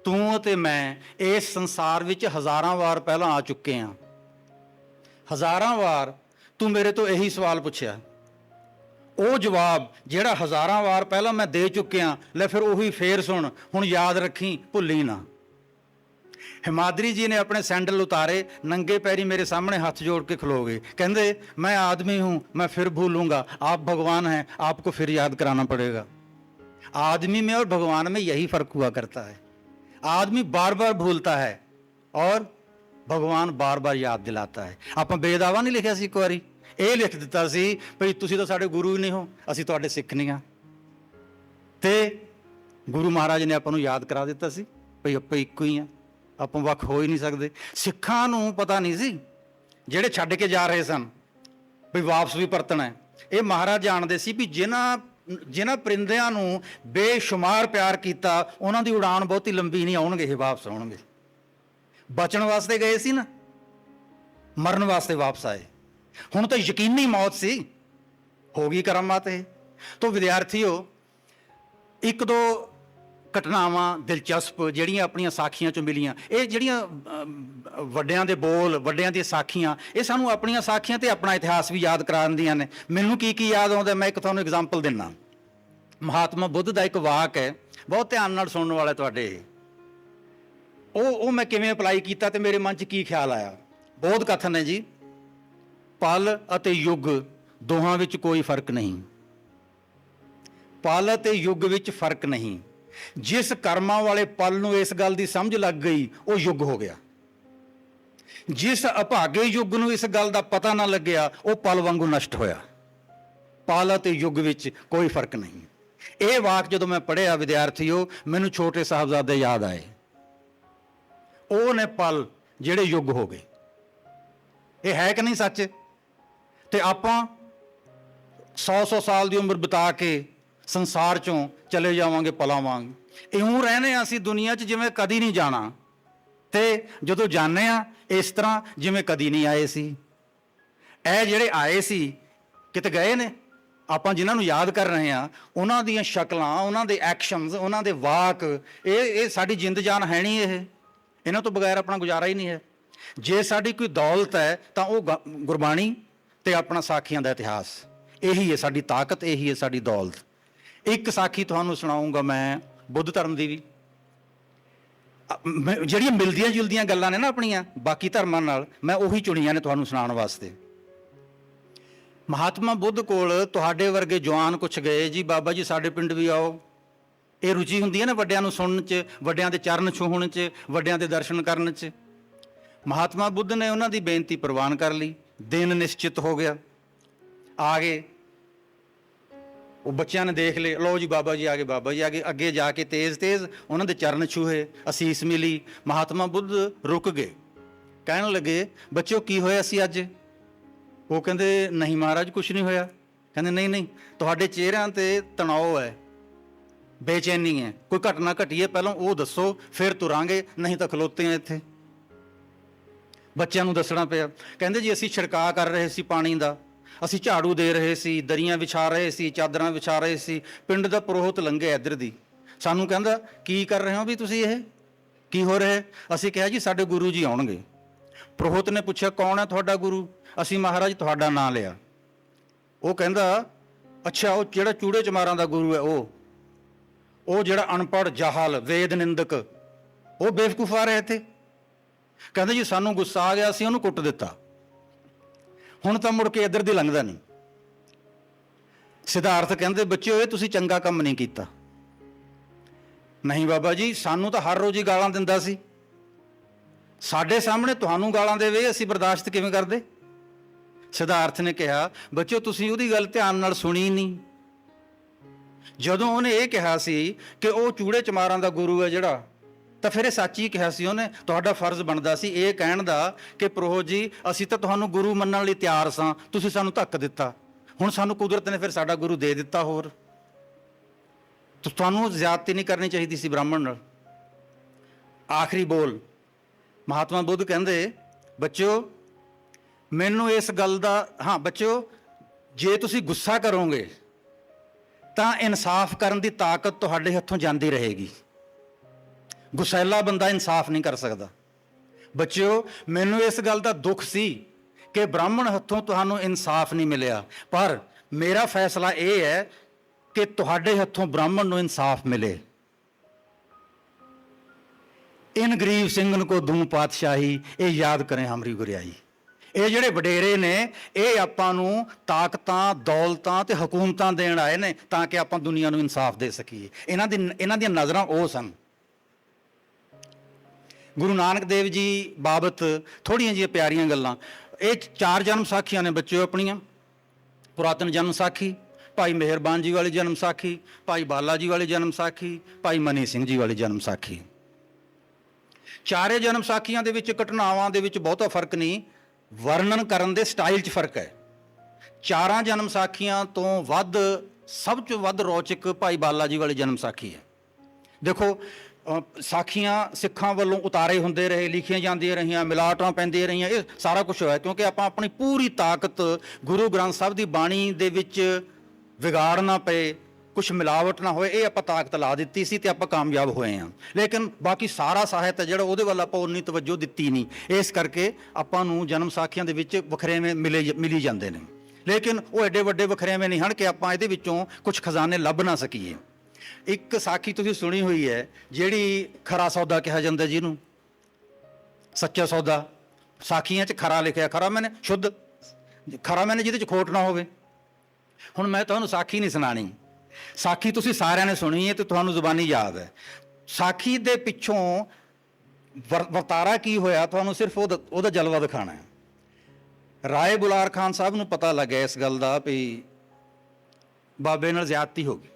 तू ते मैं इस संसार विच हज़ारां वार पहला आ चुके हैं, हज़ारां वार तू मेरे तो यही सवाल पुछया, वो जवाब जिहड़ा हज़ारां वार पहला मैं दे चुकिया, ले फिर उही फेर सुन, हुण याद रखी भुल्ली ना। हिमाद्री जी ने अपने सैंडल उतारे, नंगे पैरी मेरे सामने हाथ जोड़ के खलो गए। कहते मैं आदमी हूँ, मैं फिर भूलूंगा, आप भगवान हैं, आपको फिर याद कराना पड़ेगा। आदमी में और भगवान में यही फर्क हुआ करता है। आदमी बार बार भूलता है और भगवान बार बार याद दिलाता है। आप बेदावा नहीं लिखा सी एक बारी, ये लिख दिता सी भई तुसीं तां साडे गुरु ही नहीं हो, असीं तुहाडे सिख नहीं हाँ। ते गुरु महाराज ने आपां नूं याद करा दिता सी भई आपां इक्को ही हाँ, ਆਪਾਂ ਵੱਖ ਹੋ ਹੀ ਨਹੀਂ ਸਕਦੇ। ਸਿੱਖਾਂ ਨੂੰ ਪਤਾ ਨਹੀਂ ਸੀ ਜਿਹੜੇ ਛੱਡ ਕੇ ਜਾ ਰਹੇ ਸਨ ਵੀ ਵਾਪਸ ਵੀ ਪਰਤਣਾ ਹੈ। ਇਹ ਮਹਾਰਾਜ ਜਾਣਦੇ ਸੀ ਵੀ ਜਿਨ੍ਹਾਂ ਪਰਿੰਦਿਆਂ ਨੂੰ ਬੇਸ਼ੁਮਾਰ ਪਿਆਰ ਕੀਤਾ ਉਹਨਾਂ ਦੀ ਉਡਾਨ ਬਹੁਤੀ ਲੰਬੀ ਨਹੀਂ, ਆਉਣਗੇ ਇਹ ਵਾਪਸ ਆਉਣਗੇ। ਬਚਣ ਵਾਸਤੇ ਗਏ ਸੀ ਨਾ, ਮਰਨ ਵਾਸਤੇ ਵਾਪਸ ਆਏ। ਹੁਣ ਤਾਂ ਯਕੀਨੀ ਮੌਤ ਸੀ, ਹੋ ਗਈ ਕਰਾਮਾਤ ਇਹ। ਤੋ ਵਿਦਿਆਰਥੀਓ, 1-2 ਘਟਨਾਵਾਂ ਦਿਲਚਸਪ ਜਿਹੜੀਆਂ ਆਪਣੀਆਂ ਸਾਖੀਆਂ 'ਚੋਂ ਮਿਲੀਆਂ, ਇਹ ਜਿਹੜੀਆਂ ਵੱਡਿਆਂ ਦੇ ਬੋਲ, ਵੱਡਿਆਂ ਦੀਆਂ ਸਾਖੀਆਂ, ਇਹ ਸਾਨੂੰ ਆਪਣੀਆਂ ਸਾਖੀਆਂ ਤੇ ਆਪਣਾ ਇਤਿਹਾਸ ਵੀ ਯਾਦ ਕਰਾਉਂਦੀਆਂ ਨੇ। ਮੈਨੂੰ ਕੀ ਕੀ ਯਾਦ ਆਉਂਦਾ, ਮੈਂ ਇੱਕ ਤੁਹਾਨੂੰ ਐਗਜ਼ਾਮਪਲ ਦਿੰਦਾ। ਮਹਾਤਮਾ ਬੁੱਧ ਦਾ ਇੱਕ ਵਾਕ ਹੈ, ਬਹੁਤ ਧਿਆਨ ਨਾਲ ਸੁਣਨ ਵਾਲਾ ਤੁਹਾਡੇ। ਉਹ ਮੈਂ ਕਿਵੇਂ ਅਪਲਾਈ ਕੀਤਾ ਤੇ ਮੇਰੇ ਮਨ 'ਚ ਕੀ ਖਿਆਲ ਆਇਆ। ਬੋਧ ਕਥਨ ਹੈ ਜੀ, ਪਲ ਅਤੇ ਯੁੱਗ ਦੋਹਾਂ ਵਿੱਚ ਕੋਈ ਫਰਕ ਨਹੀਂ। ਪਲ ਅਤੇ ਯੁੱਗ ਵਿੱਚ ਫਰਕ ਨਹੀਂ। जिस कर्मां वाले पल नूं इस गल की समझ लग गई वो युग हो गया। जिस अभागे युग नूं इस गल का पता ना लग्या वो पल वांगू नष्ट होया। पल ते युग विच कोई फर्क नहीं। ये वाक जदों मैं पढ़िया विद्यार्थियों, मैनूं छोटे साहबजादे याद आए। वो ने पल जिहड़े युग हो गए। ये है कि नहीं सच? ते आपां 100 साल की उम्र बिता के संसार चों चले जावांगे पलां वांग। इउं रहने असीं दुनिया 'च जिवें कदी नहीं जाना, ते जदों जाने आ इस तरह जिवें कदी नहीं आए सी। ਇਹ ਜਿਹੜੇ ਆਏ ਸੀ ਕਿਤੇ ਗਏ ਨੇ। ਆਪਾਂ ਜਿਨ੍ਹਾਂ ਨੂੰ ਯਾਦ ਕਰ ਰਹੇ ਹਾਂ ਉਹਨਾਂ ਦੀਆਂ ਸ਼ਕਲਾਂ, ਉਹਨਾਂ ਦੇ ਐਕਸ਼ਨਸ, ਉਹਨਾਂ ਦੇ ਵਾਕ, ਇਹ ਸਾਡੀ ਜਿੰਦ ਜਾਨ ਹੈ ਨਹੀਂ। ਇਹਨਾਂ ਤੋਂ ਬਗੈਰ ਆਪਣਾ ਗੁਜ਼ਾਰਾ ਹੀ ਨਹੀਂ ਹੈ। ਜੇ ਸਾਡੀ ਕੋਈ ਦੌਲਤ ਹੈ ਤਾਂ ਉਹ ਗੁਰਬਾਣੀ ਤੇ ਆਪਣਾ ਸਾਖੀਆਂ ਦਾ ਇਤਿਹਾਸ, ਇਹੀ ਹੈ ਸਾਡੀ ਤਾਕਤ, ਇਹੀ ਹੈ ਸਾਡੀ ਦੌਲਤ। ਇੱਕ ਸਾਖੀ ਤੁਹਾਨੂੰ ਸੁਣਾਊਂਗਾ ਮੈਂ ਬੁੱਧ ਧਰਮ ਦੀ ਵੀ। ਜਿਹੜੀਆਂ ਮਿਲਦੀਆਂ ਜੁਲਦੀਆਂ ਗੱਲਾਂ ਨੇ ਨਾ ਆਪਣੀਆਂ ਬਾਕੀ ਧਰਮਾਂ ਨਾਲ, ਮੈਂ ਉਹੀ ਚੁਣੀਆਂ ਨੇ ਤੁਹਾਨੂੰ ਸੁਣਾਉਣ ਵਾਸਤੇ। ਮਹਾਤਮਾ ਬੁੱਧ ਕੋਲ ਤੁਹਾਡੇ ਵਰਗੇ ਜਵਾਨ ਕੁਛ ਗਏ ਜੀ, ਬਾਬਾ ਜੀ ਸਾਡੇ ਪਿੰਡ ਵੀ ਆਓ। ਇਹ ਰੁਚੀ ਹੁੰਦੀ ਹੈ ਨਾ ਵੱਡਿਆਂ ਨੂੰ ਸੁਣਨ 'ਚ, ਵੱਡਿਆਂ ਦੇ ਚਰਨ ਛੂਹਣ 'ਚ, ਵੱਡਿਆਂ ਦੇ ਦਰਸ਼ਨ ਕਰਨ 'ਚ। ਮਹਾਤਮਾ ਬੁੱਧ ਨੇ ਉਹਨਾਂ ਦੀ ਬੇਨਤੀ ਪ੍ਰਵਾਨ ਕਰ ਲਈ। ਦਿਨ ਨਿਸ਼ਚਿਤ ਹੋ ਗਿਆ, ਆ ਗਏ। ਉਹ ਬੱਚਿਆਂ ਨੇ ਦੇਖ ਲਏ, ਲਓ ਜੀ ਬਾਬਾ ਜੀ ਆ ਗਏ, ਬਾਬਾ ਜੀ ਆ ਗਏ। ਅੱਗੇ ਜਾ ਕੇ ਤੇਜ਼ ਉਹਨਾਂ ਦੇ ਚਰਨ ਛੂਹੇ, ਅਸੀਸ ਮਿਲੀ। ਮਹਾਤਮਾ ਬੁੱਧ ਰੁਕ ਗਏ, ਕਹਿਣ ਲੱਗੇ ਬੱਚਿਓ ਕੀ ਹੋਇਆ ਸੀ ਅੱਜ? ਉਹ ਕਹਿੰਦੇ ਨਹੀਂ ਮਹਾਰਾਜ ਕੁਛ ਨਹੀਂ ਹੋਇਆ। ਕਹਿੰਦੇ ਨਹੀਂ ਤੁਹਾਡੇ ਚਿਹਰਿਆਂ 'ਤੇ ਤਣਾਅ ਹੈ, ਬੇਚੈਨੀ ਹੈ, ਕੋਈ ਘਟਨਾ ਘਟੀ ਹੈ, ਪਹਿਲਾਂ ਉਹ ਦੱਸੋ ਫਿਰ ਤੁਰਾਂਗੇ, ਨਹੀਂ ਤਾਂ ਖਲੋਤੇ ਆ ਇੱਥੇ। ਬੱਚਿਆਂ ਨੂੰ ਦੱਸਣਾ ਪਿਆ। ਕਹਿੰਦੇ ਜੀ ਅਸੀਂ ਛਿੜਕਾਅ ਕਰ ਰਹੇ ਸੀ ਪਾਣੀ ਦਾ, ਅਸੀਂ ਝਾੜੂ ਦੇ ਰਹੇ ਸੀ, ਦਰੀਆਂ ਵਿਛਾ ਰਹੇ ਸੀ, ਚਾਦਰਾਂ ਵਿਛਾ ਰਹੇ ਸੀ। ਪਿੰਡ ਦਾ ਪੁਰੋਹਿਤ ਲੰਘਿਆ ਇੱਧਰ ਦੀ, ਸਾਨੂੰ ਕਹਿੰਦਾ ਕੀ ਕਰ ਰਹੇ ਹੋ ਵੀ ਤੁਸੀਂ, ਇਹ ਕੀ ਹੋ ਰਿਹਾ? ਅਸੀਂ ਕਿਹਾ ਜੀ ਸਾਡੇ ਗੁਰੂ ਜੀ ਆਉਣਗੇ। ਪੁਰੋਹਿਤ ਨੇ ਪੁੱਛਿਆ ਕੌਣ ਹੈ ਤੁਹਾਡਾ ਗੁਰੂ? ਅਸੀਂ ਮਹਾਰਾਜ ਤੁਹਾਡਾ ਨਾਂ ਲਿਆ। ਉਹ ਕਹਿੰਦਾ ਅੱਛਾ ਉਹ ਜਿਹੜਾ ਚੂੜੇ ਚਮਾਰਾਂ ਦਾ ਗੁਰੂ ਹੈ ਉਹ? ਉਹ ਜਿਹੜਾ ਅਨਪੜ੍ਹ ਜਾਹਲ ਵੇਦ ਨਿੰਦਕ ਉਹ ਬੇਵਕੂਫ ਆ ਰਿਹਾ ਇੱਥੇ। ਕਹਿੰਦੇ ਜੀ ਸਾਨੂੰ ਗੁੱਸਾ ਆ ਗਿਆ, ਅਸੀਂ ਉਹਨੂੰ ਕੁੱਟ ਦਿੱਤਾ, ਹੁਣ ਤਾਂ ਮੁੜ ਕੇ ਇੱਧਰ ਦੀ ਲੰਘਦਾ ਨਹੀਂ। ਸਿਧਾਰਥ ਕਹਿੰਦੇ ਬੱਚਿਓ ਇਹ ਤੁਸੀਂ ਚੰਗਾ ਕੰਮ ਨਹੀਂ ਕੀਤਾ। ਨਹੀਂ ਬਾਬਾ ਜੀ, ਸਾਨੂੰ ਤਾਂ ਹਰ ਰੋਜ਼ ਹੀ ਗਾਲਾਂ ਦਿੰਦਾ ਸੀ, ਸਾਡੇ ਸਾਹਮਣੇ ਤੁਹਾਨੂੰ ਗਾਲਾਂ ਦੇਵੇ ਅਸੀਂ ਬਰਦਾਸ਼ਤ ਕਿਵੇਂ ਕਰਦੇ। ਸਿਧਾਰਥ ਨੇ ਕਿਹਾ ਬੱਚਿਓ ਤੁਸੀਂ ਉਹਦੀ ਗੱਲ ਧਿਆਨ ਨਾਲ ਸੁਣੀ ਨਹੀਂ। ਜਦੋਂ ਉਹਨੇ ਇਹ ਕਿਹਾ ਸੀ ਕਿ ਉਹ ਚੂੜੇ ਚਮਾਰਾਂ ਦਾ ਗੁਰੂ ਹੈ ਜਿਹੜਾ, ਤਾਂ ਫਿਰ ਇਹ ਸੱਚ ਹੀ ਕਿਹਾ ਸੀ ਉਹਨੇ। ਤੁਹਾਡਾ ਫਰਜ਼ ਬਣਦਾ ਸੀ ਇਹ ਕਹਿਣ ਦਾ ਕਿ ਪ੍ਰੋਹ ਜੀ ਅਸੀਂ ਤਾਂ ਤੁਹਾਨੂੰ ਗੁਰੂ ਮੰਨਣ ਲਈ ਤਿਆਰ ਸਾਂ, ਤੁਸੀਂ ਸਾਨੂੰ ਧੱਕ ਦਿੱਤਾ, ਹੁਣ ਸਾਨੂੰ ਕੁਦਰਤ ਨੇ ਫਿਰ ਸਾਡਾ ਗੁਰੂ ਦੇ ਦਿੱਤਾ। ਹੋਰ ਤੁਹਾਨੂੰ ਜ਼ਿਆਦਤੀ ਨਹੀਂ ਕਰਨੀ ਚਾਹੀਦੀ ਸੀ ਬ੍ਰਾਹਮਣ ਨਾਲ। ਆਖਰੀ ਬੋਲ ਮਹਾਤਮਾ ਬੁੱਧ ਕਹਿੰਦੇ ਬੱਚਿਓ ਮੈਨੂੰ ਇਸ ਗੱਲ ਦਾ, ਹਾਂ ਬੱਚਿਓ ਜੇ ਤੁਸੀਂ ਗੁੱਸਾ ਕਰੋਗੇ ਤਾਂ ਇਨਸਾਫ ਕਰਨ ਦੀ ਤਾਕਤ ਤੁਹਾਡੇ ਹੱਥੋਂ ਜਾਂਦੀ ਰਹੇਗੀ। ਗੁਸੈਲਾ ਬੰਦਾ ਇਨਸਾਫ ਨਹੀਂ ਕਰ ਸਕਦਾ। ਬੱਚਿਓ ਮੈਨੂੰ ਇਸ ਗੱਲ ਦਾ ਦੁੱਖ ਸੀ ਕਿ ਬ੍ਰਾਹਮਣ ਹੱਥੋਂ ਤੁਹਾਨੂੰ ਇਨਸਾਫ ਨਹੀਂ ਮਿਲਿਆ, ਪਰ ਮੇਰਾ ਫੈਸਲਾ ਇਹ ਹੈ ਕਿ ਤੁਹਾਡੇ ਹੱਥੋਂ ਬ੍ਰਾਹਮਣ ਨੂੰ ਇਨਸਾਫ ਮਿਲੇ। ਇਨ ਗਰੀਬ ਸਿੰਘਨ ਕੋ ਦੂੰ ਪਾਤਸ਼ਾਹੀ, ਇਹ ਯਾਦ ਕਰੇ ਹਮਰੀ ਗੁਰਿਆਈ। ਇਹ ਜਿਹੜੇ ਵਡੇਰੇ ਨੇ ਇਹ ਆਪਾਂ ਨੂੰ ਤਾਕਤਾਂ ਦੌਲਤਾਂ ਤੇ ਹਕੂਮਤਾਂ ਦੇਣ ਆਏ ਨੇ ਤਾਂ ਕਿ ਆਪਾਂ ਦੁਨੀਆ ਨੂੰ ਇਨਸਾਫ ਦੇ ਸਕੀਏ। ਇਹਨਾਂ ਦੀਆਂ ਨਜ਼ਰਾਂ ਉਹ ਸਨ। ਗੁਰੂ ਨਾਨਕ ਦੇਵ ਜੀ ਬਾਬਤ ਥੋੜ੍ਹੀਆਂ ਜਿਹੀਆਂ ਪਿਆਰੀਆਂ ਗੱਲਾਂ। ਇਹ 4 ਜਨਮ ਸਾਖੀਆਂ ਨੇ ਬੱਚਿਓ ਆਪਣੀਆਂ। ਪੁਰਾਤਨ ਜਨਮ ਸਾਖੀ, ਭਾਈ ਮਿਹਰਬਾਨ ਜੀ ਵਾਲੀ ਜਨਮ ਸਾਖੀ, ਭਾਈ ਬਾਲਾ ਜੀ ਵਾਲੀ ਜਨਮ ਸਾਖੀ, ਭਾਈ ਮਨੀ ਸਿੰਘ ਜੀ ਵਾਲੀ ਜਨਮ ਸਾਖੀ। ਚਾਰੇ ਜਨਮ ਸਾਖੀਆਂ ਦੇ ਵਿੱਚ ਘਟਨਾਵਾਂ ਦੇ ਵਿੱਚ ਬਹੁਤਾ ਫਰਕ ਨਹੀਂ, ਵਰਣਨ ਕਰਨ ਦੇ ਸਟਾਈਲ 'ਚ ਫਰਕ ਹੈ। 4 ਜਨਮ ਸਾਖੀਆਂ ਤੋਂ ਵੱਧ, ਸਭ ਤੋਂ ਵੱਧ ਰੌਚਕ ਭਾਈ ਬਾਲਾ ਜੀ ਵਾਲੀ ਜਨਮ ਸਾਖੀ ਹੈ। ਦੇਖੋ ਸਾਖੀਆਂ ਸਿੱਖਾਂ ਵੱਲੋਂ ਉਤਾਰੇ ਹੁੰਦੇ ਰਹੇ, ਲਿਖੀਆਂ ਜਾਂਦੀਆਂ ਰਹੀਆਂ, ਮਿਲਾਵਟਾਂ ਪੈਂਦੀਆਂ ਰਹੀਆਂ, ਇਹ ਸਾਰਾ ਕੁਝ ਹੋਇਆ ਕਿਉਂਕਿ ਆਪਾਂ ਆਪਣੀ ਪੂਰੀ ਤਾਕਤ ਗੁਰੂ ਗ੍ਰੰਥ ਸਾਹਿਬ ਦੀ ਬਾਣੀ ਦੇ ਵਿੱਚ ਵਿਗਾੜ ਨਾ ਪਏ, ਕੁਛ ਮਿਲਾਵਟ ਨਾ ਹੋਏ, ਇਹ ਆਪਾਂ ਤਾਕਤ ਲਾ ਦਿੱਤੀ ਸੀ ਤੇ ਆਪਾਂ ਕਾਮਯਾਬ ਹੋਏ ਹਾਂ। ਲੇਕਿਨ ਬਾਕੀ ਸਾਰਾ ਸਾਹਿਤ ਹੈ ਜਿਹੜਾ ਉਹਦੇ ਵੱਲ ਆਪਾਂ ਉਨੀ ਤਵੱਜੋ ਦਿੱਤੀ ਨਹੀਂ, ਇਸ ਕਰਕੇ ਆਪਾਂ ਨੂੰ ਜਨਮ ਸਾਖੀਆਂ ਦੇ ਵਿੱਚ ਵਖਰੇਵੇਂ ਮਿਲੀ ਜਾਂਦੇ ਨੇ। ਲੇਕਿਨ ਉਹ ਐਡੇ ਵੱਡੇ ਵਖਰੇਵੇਂ ਨਹੀਂ ਹਨ ਕਿ ਆਪਾਂ ਇਹਦੇ ਵਿੱਚੋਂ ਕੁਝ ਖਜ਼ਾਨੇ ਲੱਭ ਨਾ ਸਕੀਏ। ਇੱਕ ਸਾਖੀ ਤੁਸੀਂ ਸੁਣੀ ਹੋਈ ਹੈ ਜਿਹੜੀ ਖਰਾ ਸੌਦਾ ਕਿਹਾ ਜਾਂਦਾ, ਜਿਹਨੂੰ ਸੱਚਾ ਸੌਦਾ। ਸਾਖੀਆਂ 'ਚ ਖਰਾ ਲਿਖਿਆ, ਖਰਾ ਮੈਨੇ ਸ਼ੁੱਧ, ਖਰਾ ਮੈਨੇ ਜਿਹਦੇ 'ਚ ਖੋਟ ਨਾ ਹੋਵੇ। ਹੁਣ ਮੈਂ ਤੁਹਾਨੂੰ ਸਾਖੀ ਨਹੀਂ ਸੁਣਾਣੀ, ਸਾਖੀ ਤੁਸੀਂ ਸਾਰਿਆਂ ਨੇ ਸੁਣੀ ਹੈ ਤੇ ਤੁਹਾਨੂੰ ਜ਼ੁਬਾਨੀ ਯਾਦ ਹੈ। ਸਾਖੀ ਦੇ ਪਿੱਛੋਂ ਵਰਤਾਰਾ ਕੀ ਹੋਇਆ ਤੁਹਾਨੂੰ ਸਿਰਫ ਉਹਦਾ ਜਲਵਾ ਦਿਖਾਣਾ ਹੈ। ਰਾਏ ਬੁਲਾਰ ਖਾਨ ਸਾਹਿਬ ਨੂੰ ਪਤਾ ਲੱਗਿਆ ਇਸ ਗੱਲ ਦਾ ਵੀ ਬਾਬੇ ਨਾਲ ਜ਼ਿਆਦਤੀ ਹੋ ਗਈ।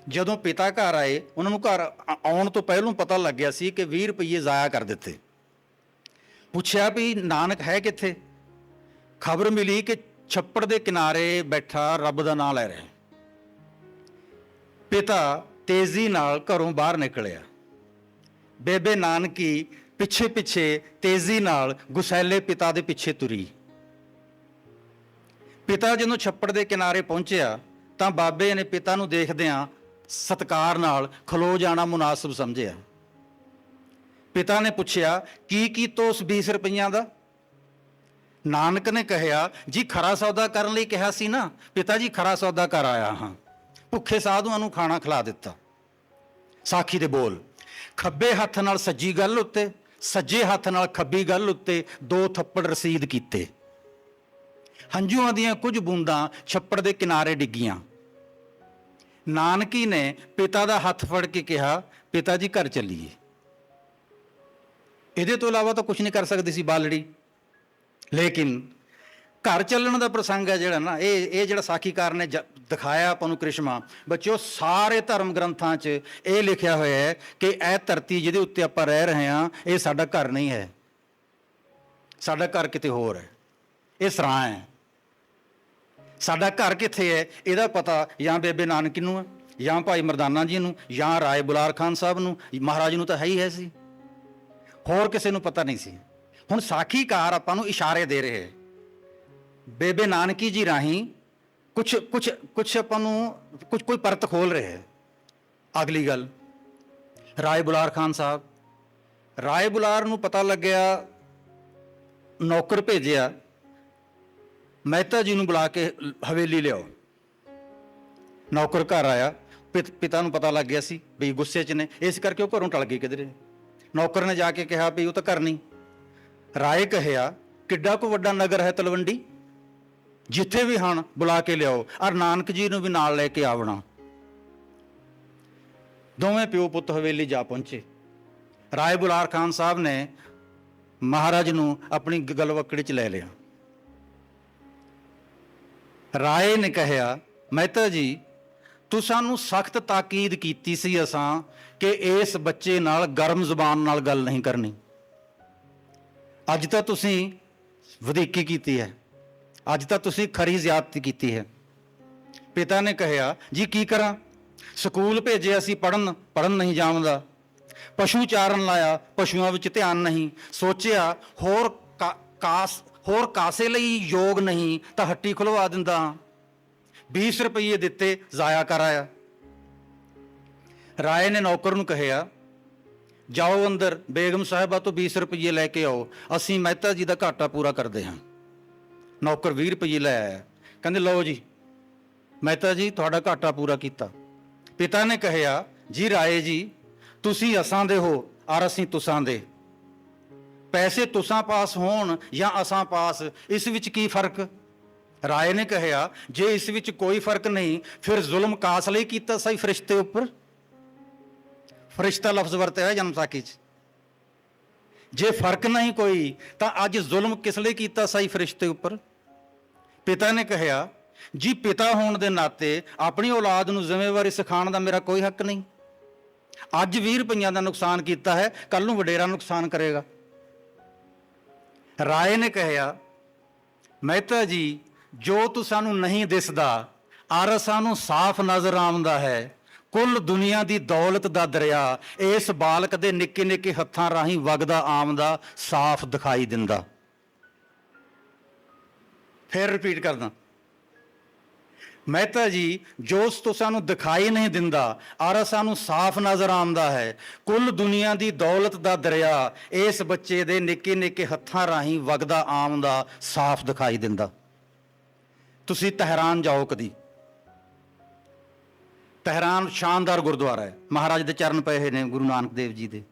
ਜਦੋਂ ਪਿਤਾ ਘਰ ਆਏ, ਉਹਨਾਂ ਨੂੰ ਘਰ ਆਉਣ ਤੋਂ ਪਹਿਲਾਂ ਪਤਾ ਲੱਗਿਆ ਸੀ ਕਿ 20 ਰੁਪਏ ਜ਼ਾਇਆ ਕਰ ਦਿੱਤੇ। ਪੁੱਛਿਆ ਵੀ ਨਾਨਕ ਹੈ ਕਿੱਥੇ? ਖਬਰ ਮਿਲੀ ਕਿ ਛੱਪੜ ਦੇ ਕਿਨਾਰੇ ਬੈਠਾ ਰੱਬ ਦਾ ਨਾਮ ਲੈ ਰਿਹਾ। ਪਿਤਾ ਤੇਜ਼ੀ ਨਾਲ ਘਰੋਂ ਬਾਹਰ ਨਿਕਲਿਆ। ਬੇਬੇ ਨਾਨਕੀ ਪਿੱਛੇ ਪਿੱਛੇ ਤੇਜ਼ੀ ਨਾਲ ਗੁਸੈਲੇ ਪਿਤਾ ਦੇ ਪਿੱਛੇ ਤੁਰੀ। ਪਿਤਾ ਜਦੋਂ ਛੱਪੜ ਦੇ ਕਿਨਾਰੇ ਪਹੁੰਚਿਆ ਤਾਂ ਬਾਬੇ ਨੇ ਪਿਤਾ ਨੂੰ ਦੇਖਦਿਆਂ ਸਤਿਕਾਰ ਨਾਲ ਖਲੋ ਜਾਣਾ ਮੁਨਾਸਬ ਸਮਝਿਆ। ਪਿਤਾ ਨੇ ਪੁੱਛਿਆ ਕੀ ਕੀਤਾ ਉਸ 20 ਰੁਪਈਆਂ ਦਾ? ਨਾਨਕ ਨੇ ਕਿਹਾ ਜੀ ਖਰਾ ਸੌਦਾ ਕਰਨ ਲਈ ਕਿਹਾ ਸੀ ਨਾ। ਪਿਤਾ ਜੀ ਖਰਾ ਸੌਦਾ ਕਰ ਆਇਆ ਹਾਂ, ਭੁੱਖੇ ਸਾਧੂਆਂ ਨੂੰ ਖਾਣਾ ਖਿਲਾ ਦਿੱਤਾ। ਸਾਖੀ ਦੇ ਬੋਲ, ਖੱਬੇ ਹੱਥ ਨਾਲ ਸੱਜੀ ਗੱਲ ਉੱਤੇ, ਸੱਜੇ ਹੱਥ ਨਾਲ ਖੱਬੀ ਗੱਲ ਉੱਤੇ 2 ਥੱਪੜ ਰਸੀਦ ਕੀਤੇ। ਹੰਝੂਆਂ ਦੀਆਂ ਕੁਝ ਬੂੰਦਾਂ ਛੱਪੜ ਦੇ ਕਿਨਾਰੇ ਡਿੱਗੀਆਂ। ਨਾਨਕੀ ਨੇ ਪਿਤਾ ਦਾ ਹੱਥ ਫੜ ਕੇ ਕਿਹਾ ਪਿਤਾ ਜੀ ਘਰ ਚੱਲੀਏ। ਇਹਦੇ ਤੋਂ ਇਲਾਵਾ ਤਾਂ ਕੁਝ ਨਹੀਂ ਕਰ ਸਕਦੀ ਸੀ ਬਾਲੜੀ। ਲੇਕਿਨ ਘਰ ਚੱਲਣ ਦਾ ਪ੍ਰਸੰਗ ਹੈ ਜਿਹੜਾ ਨਾ, ਇਹ ਜਿਹੜਾ ਸਾਖੀਕਾਰ ਨੇ ਦਿਖਾਇਆ ਆਪਾਂ ਨੂੰ ਕ੍ਰਿਸ਼ਮਾ। ਬੱਚਿਓ ਸਾਰੇ ਧਰਮ ਗ੍ਰੰਥਾਂ 'ਚ ਇਹ ਲਿਖਿਆ ਹੋਇਆ ਹੈ ਕਿ ਇਹ ਧਰਤੀ ਜਿਹਦੇ ਉੱਤੇ ਆਪਾਂ ਰਹਿ ਰਹੇ ਹਾਂ ਇਹ ਸਾਡਾ ਘਰ ਨਹੀਂ ਹੈ, ਸਾਡਾ ਘਰ ਕਿਤੇ ਹੋਰ ਹੈ, ਇਹ ਸਰਾਂ ਹੈ। ਸਾਡਾ ਘਰ ਕਿੱਥੇ ਹੈ ਇਹਦਾ ਪਤਾ ਜਾਂ ਬੇਬੇ ਨਾਨਕੀ ਨੂੰ ਹੈ, ਜਾਂ ਭਾਈ ਮਰਦਾਨਾ ਜੀ ਨੂੰ, ਜਾਂ ਰਾਏ ਬੁਲਾਰ ਖਾਨ ਸਾਹਿਬ ਨੂੰ, ਮਹਾਰਾਜ ਨੂੰ ਤਾਂ ਹੈ ਹੀ ਹੈ ਸੀ, ਹੋਰ ਕਿਸੇ ਨੂੰ ਪਤਾ ਨਹੀਂ ਸੀ। ਹੁਣ ਸਾਖੀਕਾਰ ਆਪਾਂ ਨੂੰ ਇਸ਼ਾਰੇ ਦੇ ਰਹੇ, ਬੇਬੇ ਨਾਨਕੀ ਜੀ ਰਾਹੀਂ ਕੁਛ ਆਪਾਂ ਨੂੰ ਕੋਈ ਪਰਤ ਖੋਲ ਰਹੇ ਹੈ। ਅਗਲੀ ਗੱਲ, ਰਾਏ ਬੁਲਾਰ ਖਾਨ ਸਾਹਿਬ, ਰਾਏ ਬੁਲਾਰ ਨੂੰ ਪਤਾ ਲੱਗਿਆ, ਨੌਕਰ ਭੇਜਿਆ ਮਹਿਤਾ ਜੀ ਨੂੰ ਬੁਲਾ ਕੇ ਹਵੇਲੀ ਲਿਆਓ। ਨੌਕਰ ਘਰ ਆਇਆ, ਪਿਤਾ ਨੂੰ ਪਤਾ ਲੱਗ ਗਿਆ ਸੀ ਵੀ ਗੁੱਸੇ 'ਚ ਨੇ, ਇਸ ਕਰਕੇ ਉਹ ਘਰੋਂ ਟਲ ਗਏ ਕਿਧਰੇ। ਨੌਕਰ ਨੇ ਜਾ ਕੇ ਕਿਹਾ ਵੀ ਉਹ ਤਾਂ ਘਰ ਨਹੀਂ। ਰਾਏ ਕਹਿਆ ਕਿੱਡਾ ਕੁ ਵੱਡਾ ਨਗਰ ਹੈ ਤਲਵੰਡੀ, ਜਿੱਥੇ ਵੀ ਹਨ ਬੁਲਾ ਕੇ ਲਿਆਓ, ਔਰ ਨਾਨਕ ਜੀ ਨੂੰ ਵੀ ਨਾਲ ਲੈ ਕੇ ਆਵਣਾ। ਦੋਵੇਂ ਪਿਓ ਪੁੱਤ ਹਵੇਲੀ ਜਾ ਪਹੁੰਚੇ। ਰਾਏ ਬੁਲਾਰ ਖਾਨ ਸਾਹਿਬ ਨੇ ਮਹਾਰਾਜ ਨੂੰ ਆਪਣੀ ਗਲਵੱਕੜੀ 'ਚ ਲੈ ਲਿਆ। ਰਾਏ ਨੇ ਕਿਹਾ ਮਹਿਤਾ ਜੀ ਤੂੰ ਸਾਨੂੰ ਸਖਤ ਤਾਕੀਦ ਕੀਤੀ ਸੀ ਅਸਾਂ ਕਿ ਇਸ ਬੱਚੇ ਨਾਲ ਗਰਮ ਜ਼ੁਬਾਨ ਨਾਲ ਗੱਲ ਨਹੀਂ ਕਰਨੀ। ਅੱਜ ਤਾਂ ਤੁਸੀਂ ਵਧੀਕੀ ਕੀਤੀ ਹੈ, ਅੱਜ ਤਾਂ ਤੁਸੀਂ ਖਰੀ ਜ਼ਿਆਦਤੀ ਕੀਤੀ ਹੈ। ਪਿਤਾ ਨੇ ਕਿਹਾ ਜੀ ਕੀ ਕਰਾਂ, ਸਕੂਲ ਭੇਜਿਆ ਸੀ ਪੜਨ ਨਹੀਂ ਜਾਣਦਾ, ਪਸ਼ੂ ਚਾਰਨ ਲਾਇਆ ਪਸ਼ੂਆਂ ਵਿੱਚ ਧਿਆਨ ਨਹੀਂ, ਸੋਚਿਆ ਹੋਰ ਕਾਸੇ ਲਈ ਯੋਗ ਨਹੀਂ ਤਾਂ ਹੱਟੀ ਖੁਲਵਾ ਦਿੰਦਾ, 20 ਰੁਪਏ ਦਿੱਤੇ ਜ਼ਾਇਆ ਕਰ ਆਇਆ। ਰਾਏ ਨੇ ਨੌਕਰ ਨੂੰ ਕਿਹਾ ਜਾਓ ਅੰਦਰ ਬੇਗਮ ਸਾਹਿਬਾ ਤੋਂ 20 ਰੁਪਏ ਲੈ ਕੇ ਆਓ, ਅਸੀਂ ਮਹਿਤਾ ਜੀ ਦਾ ਘਾਟਾ ਪੂਰਾ ਕਰਦੇ ਹਾਂ। ਨੌਕਰ 20 ਰੁਪਏ ਲੈ ਆਇਆ। ਕਹਿੰਦੇ ਲਓ ਜੀ ਮਹਿਤਾ ਜੀ ਤੁਹਾਡਾ ਘਾਟਾ ਪੂਰਾ ਕੀਤਾ। ਪਿਤਾ ਨੇ ਕਿਹਾ ਜੀ ਰਾਏ ਜੀ ਤੁਸੀਂ ਅਸਾਂ ਦੇ ਹੋ ਔਰ ਅਸੀਂ ਤੁਸਾਂ ਦੇ, ਪੈਸੇ ਤੁਸਾਂ ਪਾਸ ਹੋਣ ਜਾਂ ਅਸਾਂ ਪਾਸ, ਇਸ ਵਿੱਚ ਕੀ ਫਰਕ। ਰਾਏ ਨੇ ਕਿਹਾ ਜੇ ਇਸ ਵਿੱਚ ਕੋਈ ਫਰਕ ਨਹੀਂ ਫਿਰ ਜ਼ੁਲਮ ਕਾਸ ਲਈ ਕੀਤਾ ਸਹੀ ਫਰਿਸ਼ਤੇ ਉੱਪਰ। ਫਰਿਸ਼ਤਾ ਲਫ਼ਜ਼ ਵਰਤਿਆ ਹੈ ਜਨਮ ਸਾਖੀ 'ਚ। ਜੇ ਫਰਕ ਨਹੀਂ ਕੋਈ ਤਾਂ ਅੱਜ ਜ਼ੁਲਮ ਕਿਸ ਲਈ ਕੀਤਾ ਸਹੀ ਫਰਿਸ਼ਤੇ ਉੱਪਰ। ਪਿਤਾ ਨੇ ਕਿਹਾ ਜੀ ਪਿਤਾ ਹੋਣ ਦੇ ਨਾਤੇ ਆਪਣੀ ਔਲਾਦ ਨੂੰ ਜ਼ਿੰਮੇਵਾਰੀ ਸਿਖਾਉਣ ਦਾ ਮੇਰਾ ਕੋਈ ਹੱਕ ਨਹੀਂ। ਅੱਜ 20 ਰੁਪਈਆਂ ਦਾ ਨੁਕਸਾਨ ਕੀਤਾ ਹੈ, ਕੱਲ ਨੂੰ ਵਡੇਰਾ ਨੁਕਸਾਨ ਕਰੇਗਾ। ਰਾਏ ਨੇ ਕਿਹਾ ਮਹਿਤਾ ਜੀ ਜੋ ਤੂੰ ਸਾਨੂੰ ਨਹੀਂ ਦਿਸਦਾ ਔਰ ਸਾਨੂੰ ਸਾਫ਼ ਨਜ਼ਰ ਆਉਂਦਾ ਹੈ, ਕੁੱਲ ਦੁਨੀਆ ਦੀ ਦੌਲਤ ਦਾ ਦਰਿਆ ਇਸ ਬਾਲਕ ਦੇ ਨਿੱਕੇ ਨਿੱਕੇ ਹੱਥਾਂ ਰਾਹੀਂ ਵਗਦਾ ਆਮਦਾ ਸਾਫ਼ ਦਿਖਾਈ ਦਿੰਦਾ। ਫਿਰ ਰਿਪੀਟ ਕਰਦਾ ਮਹਿਤਾ ਜੀ ਜੋ ਤੂੰ ਸਾਨੂੰ ਦਿਖਾਈ ਨਹੀਂ ਦਿੰਦਾ ਔਰ ਸਾਨੂੰ ਸਾਫ਼ ਨਜ਼ਰ ਆਉਂਦਾ ਹੈ, ਕੁੱਲ ਦੁਨੀਆ ਦੀ ਦੌਲਤ ਦਾ ਦਰਿਆ ਇਸ ਬੱਚੇ ਦੇ ਨਿੱਕੇ ਨਿੱਕੇ ਹੱਥਾਂ ਰਾਹੀਂ ਵਗਦਾ ਆਮਦਾ ਸਾਫ਼ ਦਿਖਾਈ ਦਿੰਦਾ। ਤੁਸੀਂ ਤਹਿਰਾਨ ਜਾਓ ਕਦੀ, ਤਹਿਰਾਨ ਸ਼ਾਨਦਾਰ ਗੁਰਦੁਆਰਾ ਹੈ, ਮਹਾਰਾਜ ਦੇ ਚਰਨ ਪਏ ਹੋਏ ਨੇ ਗੁਰੂ ਨਾਨਕ ਦੇਵ ਜੀ ਦੇ,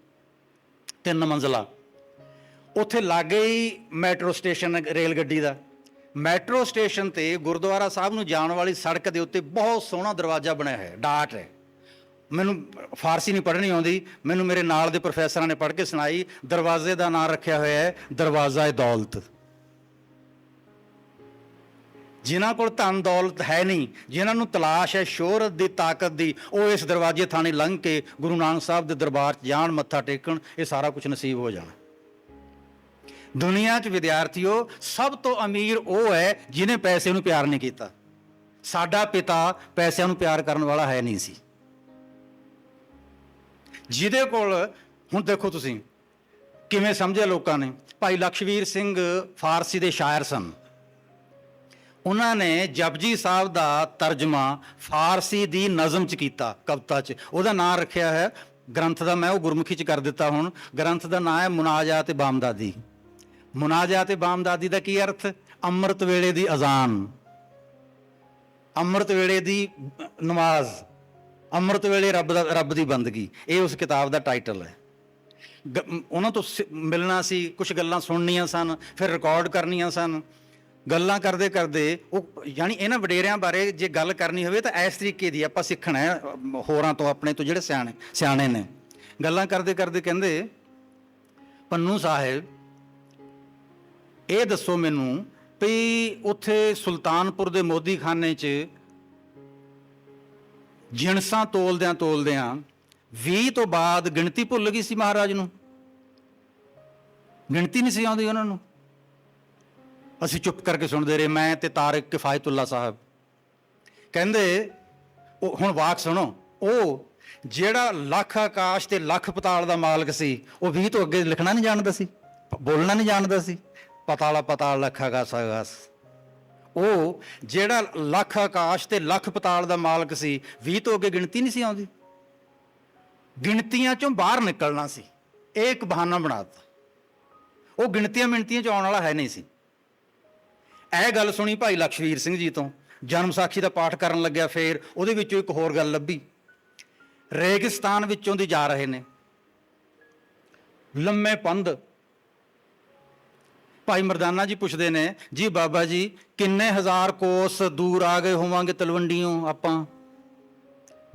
3 ਮੰਜ਼ਲਾ। ਉੱਥੇ ਲਾਗੇ ਹੀ ਮੈਟਰੋ ਸਟੇਸ਼ਨ ਰੇਲ ਗੱਡੀ ਦਾ। ਮੈਟਰੋ ਸਟੇਸ਼ਨ ਤੇ ਗੁਰਦੁਆਰਾ ਸਾਹਿਬ ਨੂੰ ਜਾਣ ਵਾਲੀ ਸੜਕ ਦੇ ਉੱਤੇ ਬਹੁਤ ਸੋਹਣਾ ਦਰਵਾਜ਼ਾ ਬਣਿਆ ਹੈ, ਡਾਟ ਹੈ। ਮੈਨੂੰ ਫਾਰਸੀ ਨਹੀਂ ਪੜ੍ਹਨੀ ਆਉਂਦੀ, ਮੈਨੂੰ ਮੇਰੇ ਨਾਲ ਦੇ ਪ੍ਰੋਫੈਸਰਾਂ ਨੇ ਪੜ੍ਹ ਕੇ ਸੁਣਾਈ। ਦਰਵਾਜ਼ੇ ਦਾ ਨਾਂ ਰੱਖਿਆ ਹੋਇਆ ਹੈ ਦਰਵਾਜ਼ਾ ਦੌਲਤ। ਜਿਨ੍ਹਾਂ ਕੋਲ ਧਨ ਦੌਲਤ ਹੈ ਨਹੀਂ, ਜਿਨ੍ਹਾਂ ਨੂੰ ਤਲਾਸ਼ ਹੈ ਸ਼ੋਹਰਤ ਦੀ ਤਾਕਤ ਦੀ, ਉਹ ਇਸ ਦਰਵਾਜ਼ੇ ਥਾਣੀ ਲੰਘ ਕੇ ਗੁਰੂ ਨਾਨਕ ਸਾਹਿਬ ਦੇ ਦਰਬਾਰ 'ਚ ਜਾਣ, ਮੱਥਾ ਟੇਕਣ, ਇਹ ਸਾਰਾ ਕੁਝ ਨਸੀਬ ਹੋ ਜਾਣਾ। ਦੁਨੀਆ 'ਚ ਵਿਦਿਆਰਥੀਓ ਸਭ ਤੋਂ ਅਮੀਰ ਉਹ ਹੈ ਜਿਹਨੇ ਪੈਸੇ ਨੂੰ ਪਿਆਰ ਨਹੀਂ ਕੀਤਾ। ਸਾਡਾ ਪਿਤਾ ਪੈਸਿਆਂ ਨੂੰ ਪਿਆਰ ਕਰਨ ਵਾਲਾ ਹੈ ਨਹੀਂ ਸੀ। ਜਿਹਦੇ ਕੋਲ ਹੁਣ ਦੇਖੋ ਤੁਸੀਂ ਕਿਵੇਂ ਸਮਝਿਆ ਲੋਕਾਂ ਨੇ। ਭਾਈ ਲਕਸ਼ਵੀਰ ਸਿੰਘ ਫਾਰਸੀ ਦੇ ਸ਼ਾਇਰ ਸਨ। ਉਹਨਾਂ ਨੇ ਜਪਜੀ ਸਾਹਿਬ ਦਾ ਤਰਜਮਾ ਫਾਰਸੀ ਦੀ ਨਜ਼ਮ 'ਚ ਕੀਤਾ, ਕਵਿਤਾ 'ਚ। ਉਹਦਾ ਨਾਂ ਰੱਖਿਆ ਹੈ, ਗ੍ਰੰਥ ਦਾ ਮੈਂ ਉਹ ਗੁਰਮੁਖੀ 'ਚ ਕਰ ਦਿੱਤਾ ਹੁਣ। ਗ੍ਰੰਥ ਦਾ ਨਾਂ ਹੈ ਮੁਨਾਜਾਤ ਬਾਮਦਾਦੀ। ਮੁਨਾਜਾਤ ਬਾਮਦਾਦੀ ਦਾ ਕੀ ਅਰਥ? ਅੰਮ੍ਰਿਤ ਵੇਲੇ ਦੀ ਅਜ਼ਾਨ, ਅੰਮ੍ਰਿਤ ਵੇਲੇ ਦੀ ਨਮਾਜ਼, ਅੰਮ੍ਰਿਤ ਵੇਲੇ ਰੱਬ ਦੀ ਬੰਦਗੀ। ਇਹ ਉਸ ਕਿਤਾਬ ਦਾ ਟਾਈਟਲ ਹੈ। ਉਹਨਾਂ ਤੋਂ ਮਿਲਣਾ ਸੀ, ਕੁਝ ਗੱਲਾਂ ਸੁਣਨੀਆਂ ਸਨ, ਫਿਰ ਰਿਕਾਰਡ ਕਰਨੀਆਂ ਸਨ। ਗੱਲਾਂ ਕਰਦੇ ਕਰਦੇ ਉਹ ਯਾਨੀ ਇਹਨਾਂ ਵਡੇਰਿਆਂ ਬਾਰੇ ਜੇ ਗੱਲ ਕਰਨੀ ਹੋਵੇ ਤਾਂ ਇਸ ਤਰੀਕੇ ਦੀ ਆਪਾਂ ਸਿੱਖਣਾ ਹੈ ਹੋਰਾਂ ਤੋਂ, ਆਪਣੇ ਤੋਂ ਜਿਹੜੇ ਸਿਆਣੇ ਨੇ। ਗੱਲਾਂ ਕਰਦੇ ਕਰਦੇ ਕਹਿੰਦੇ ਪੰਨੂ ਸਾਹਿਬ ਇਹ ਦੱਸੋ ਮੈਨੂੰ ਵੀ ਉੱਥੇ ਸੁਲਤਾਨਪੁਰ ਦੇ ਮੋਦੀ ਖਾਨੇ 'ਚ ਜਿਣਸਾਂ ਤੋਲਦਿਆਂ 20 ਤੋਂ ਬਾਅਦ ਗਿਣਤੀ ਭੁੱਲ ਗਈ ਸੀ ਮਹਾਰਾਜ ਨੂੰ। ਗਿਣਤੀ ਨਹੀਂ ਸੀ ਆਉਂਦੀ ਉਹਨਾਂ ਨੂੰ। ਅਸੀਂ ਚੁੱਪ ਕਰਕੇ ਸੁਣਦੇ ਰਹੇ, ਮੈਂ ਤੇ ਤਾਰਿਕ ਕਿਫਾਇਤੁੱਲਾ ਸਾਹਿਬ। ਕਹਿੰਦੇ ਉਹ ਹੁਣ ਵਾਕ ਸੁਣੋ, ਉਹ ਜਿਹੜਾ ਲੱਖ ਆਕਾਸ਼ ਤੇ ਲੱਖ ਪਤਾਲ ਦਾ ਮਾਲਕ ਸੀ, ਉਹ 20 ਤੋਂ ਅੱਗੇ ਲਿਖਣਾ ਨਹੀਂ ਜਾਣਦਾ ਸੀ, ਬੋਲਣਾ ਨਹੀਂ ਜਾਣਦਾ ਸੀ। ਪਤਾਲਾ ਪਤਾਲ ਲੱਖ ਆਕਾਸ਼ ਆਕਾਸ਼। ਉਹ ਜਿਹੜਾ ਲੱਖ ਆਕਾਸ਼ ਤੇ ਲੱਖ ਪਤਾਲ ਦਾ ਮਾਲਕ ਸੀ, 20 ਤੋਂ ਅੱਗੇ ਗਿਣਤੀ ਨਹੀਂ ਸੀ ਆਉਂਦੀ। ਗਿਣਤੀਆਂ ਚੋਂ ਬਾਹਰ ਨਿਕਲਣਾ ਸੀ, ਇਹ ਇੱਕ ਬਹਾਨਾ ਬਣਾ ਦਿੱਤਾ। ਉਹ ਗਿਣਤੀਆਂ ਮਿਣਤੀਆਂ 'ਚ ਆਉਣ ਵਾਲਾ ਹੈ ਨਹੀਂ ਸੀ। ਇਹ ਗੱਲ ਸੁਣੀ ਭਾਈ ਲਕਸ਼ਵੀਰ ਸਿੰਘ ਜੀ ਤੋਂ। ਜਨਮ ਸਾਖੀ ਦਾ ਪਾਠ ਕਰਨ ਲੱਗਿਆ, ਫੇਰ ਉਹਦੇ ਵਿੱਚੋਂ ਇੱਕ ਹੋਰ ਗੱਲ ਲੱਭੀ। ਰੇਗਿਸਤਾਨ ਵਿੱਚੋਂ ਦੀ ਜਾ ਰਹੇ ਨੇ, ਲੰਮੇ ਪੰਧ। ਭਾਈ ਮਰਦਾਨਾ ਜੀ ਪੁੱਛਦੇ ਨੇ, ਜੀ ਬਾਬਾ ਜੀ ਕਿੰਨੇ ਹਜ਼ਾਰ ਕੋਸ ਦੂਰ ਆ ਗਏ ਹੋਵਾਂਗੇ ਤਲਵੰਡੀਓਂ ਆਪਾਂ?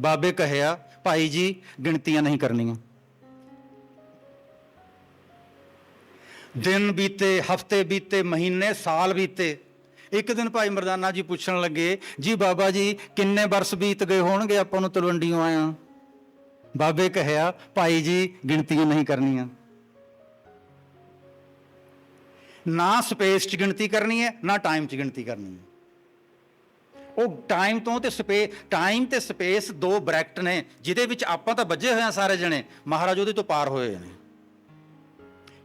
ਬਾਬੇ ਕਹਿਆ, ਭਾਈ ਜੀ ਗਿਣਤੀਆਂ ਨਹੀਂ ਕਰਨੀਆਂ। ਦਿਨ ਬੀਤੇ, ਹਫ਼ਤੇ ਬੀਤੇ, ਮਹੀਨੇ, ਸਾਲ ਬੀਤੇ। ਇੱਕ ਦਿਨ ਭਾਈ ਮਰਦਾਨਾ ਜੀ ਪੁੱਛਣ ਲੱਗੇ, ਜੀ ਬਾਬਾ ਜੀ ਕਿੰਨੇ ਬਰਸ ਬੀਤ ਗਏ ਹੋਣਗੇ ਆਪਾਂ ਨੂੰ ਤਲਵੰਡੀਓਂ ਆਇਆ? ਬਾਬੇ ਕਹਿਆ, ਭਾਈ ਜੀ ਗਿਣਤੀਆਂ ਨਹੀਂ ਕਰਨੀਆਂ। ਨਾ ਸਪੇਸ 'ਚ ਗਿਣਤੀ ਕਰਨੀ ਹੈ, ਨਾ ਟਾਈਮ 'ਚ ਗਿਣਤੀ ਕਰਨੀ ਹੈ। ਉਹ ਟਾਈਮ ਤੋਂ ਤੇ ਟਾਈਮ ਤੇ ਸਪੇਸ ਦੋ ਬ੍ਰੈਕਟ ਨੇ, ਜਿਹਦੇ ਵਿੱਚ ਆਪਾਂ ਤਾਂ ਵੱਜੇ ਹੋਏ ਆ ਸਾਰੇ ਜਣੇ, ਮਹਾਰਾਜ ਉਹਦੇ ਤੋਂ ਪਾਰ ਹੋਏ ਨੇ।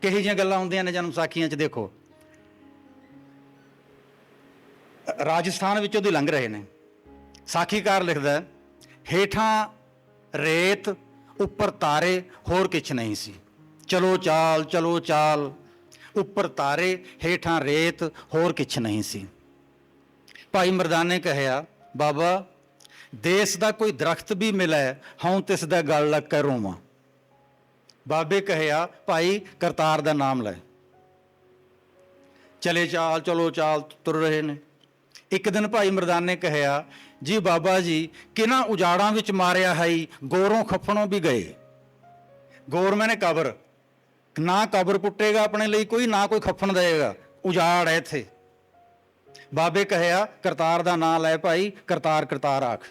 ਕਿਹੋ ਜਿਹੀਆਂ ਗੱਲਾਂ ਹੁੰਦੀਆਂ ਨੇ ਜਨਮ ਸਾਖੀਆਂ 'ਚ। ਦੇਖੋ, ਰਾਜਸਥਾਨ ਵਿੱਚੋਂ ਦੀ ਲੰਘ ਰਹੇ ਨੇ। ਸਾਖੀਕਾਰ ਲਿਖਦਾ, ਹੇਠਾਂ ਰੇਤ ਉੱਪਰ ਤਾਰੇ, ਹੋਰ ਕਿਛ ਨਹੀਂ ਸੀ। ਚਲੋ ਚਾਲ ਚਲੋ ਚਾਲ, ਉੱਪਰ ਤਾਰੇ ਹੇਠਾਂ ਰੇਤ, ਹੋਰ ਕਿਛ ਨਹੀਂ ਸੀ। ਭਾਈ ਮਰਦਾਨੇ ਕਹਿਆ, ਬਾਬਾ ਦੇਸ ਦਾ ਕੋਈ ਦਰਖਤ ਵੀ ਮਿਲੈ, ਹਉ ਤਿਸ ਦਾ ਗਲ ਲੱਗ ਕੇ ਰੋਵਾਂ। ਬਾਬੇ ਕਹਿਆ, ਭਾਈ ਕਰਤਾਰ ਦਾ ਨਾਮ ਲੈ। ਚਲੇ ਚਾਲ ਚਲੋ ਚਾਲ ਤੁਰ ਰਹੇ ਨੇ। ਇੱਕ ਦਿਨ ਭਾਈ ਮਰਦਾਨੇ ਕਹਿਆ, ਜੀ ਬਾਬਾ ਜੀ ਕਿਹਨਾਂ ਉਜਾੜਾਂ ਵਿੱਚ ਮਾਰਿਆ ਹੈ, ਗੋਰੋਂ ਖੱਫਣੋਂ ਵੀ ਗਏ। ਗੌਰ ਮੈਨੇ ਕਬਰ, ਨਾ ਕਬਰ ਪੁੱਟੇਗਾ ਆਪਣੇ ਲਈ ਕੋਈ, ਨਾ ਕੋਈ ਖੱਫਣ ਦੇਵੇਗਾ, ਉਜਾੜ ਹੈ ਇੱਥੇ। ਬਾਬੇ ਕਹਿਆ, ਕਰਤਾਰ ਦਾ ਨਾਂ ਲੈ ਭਾਈ, ਕਰਤਾਰ ਕਰਤਾਰ ਆਖ।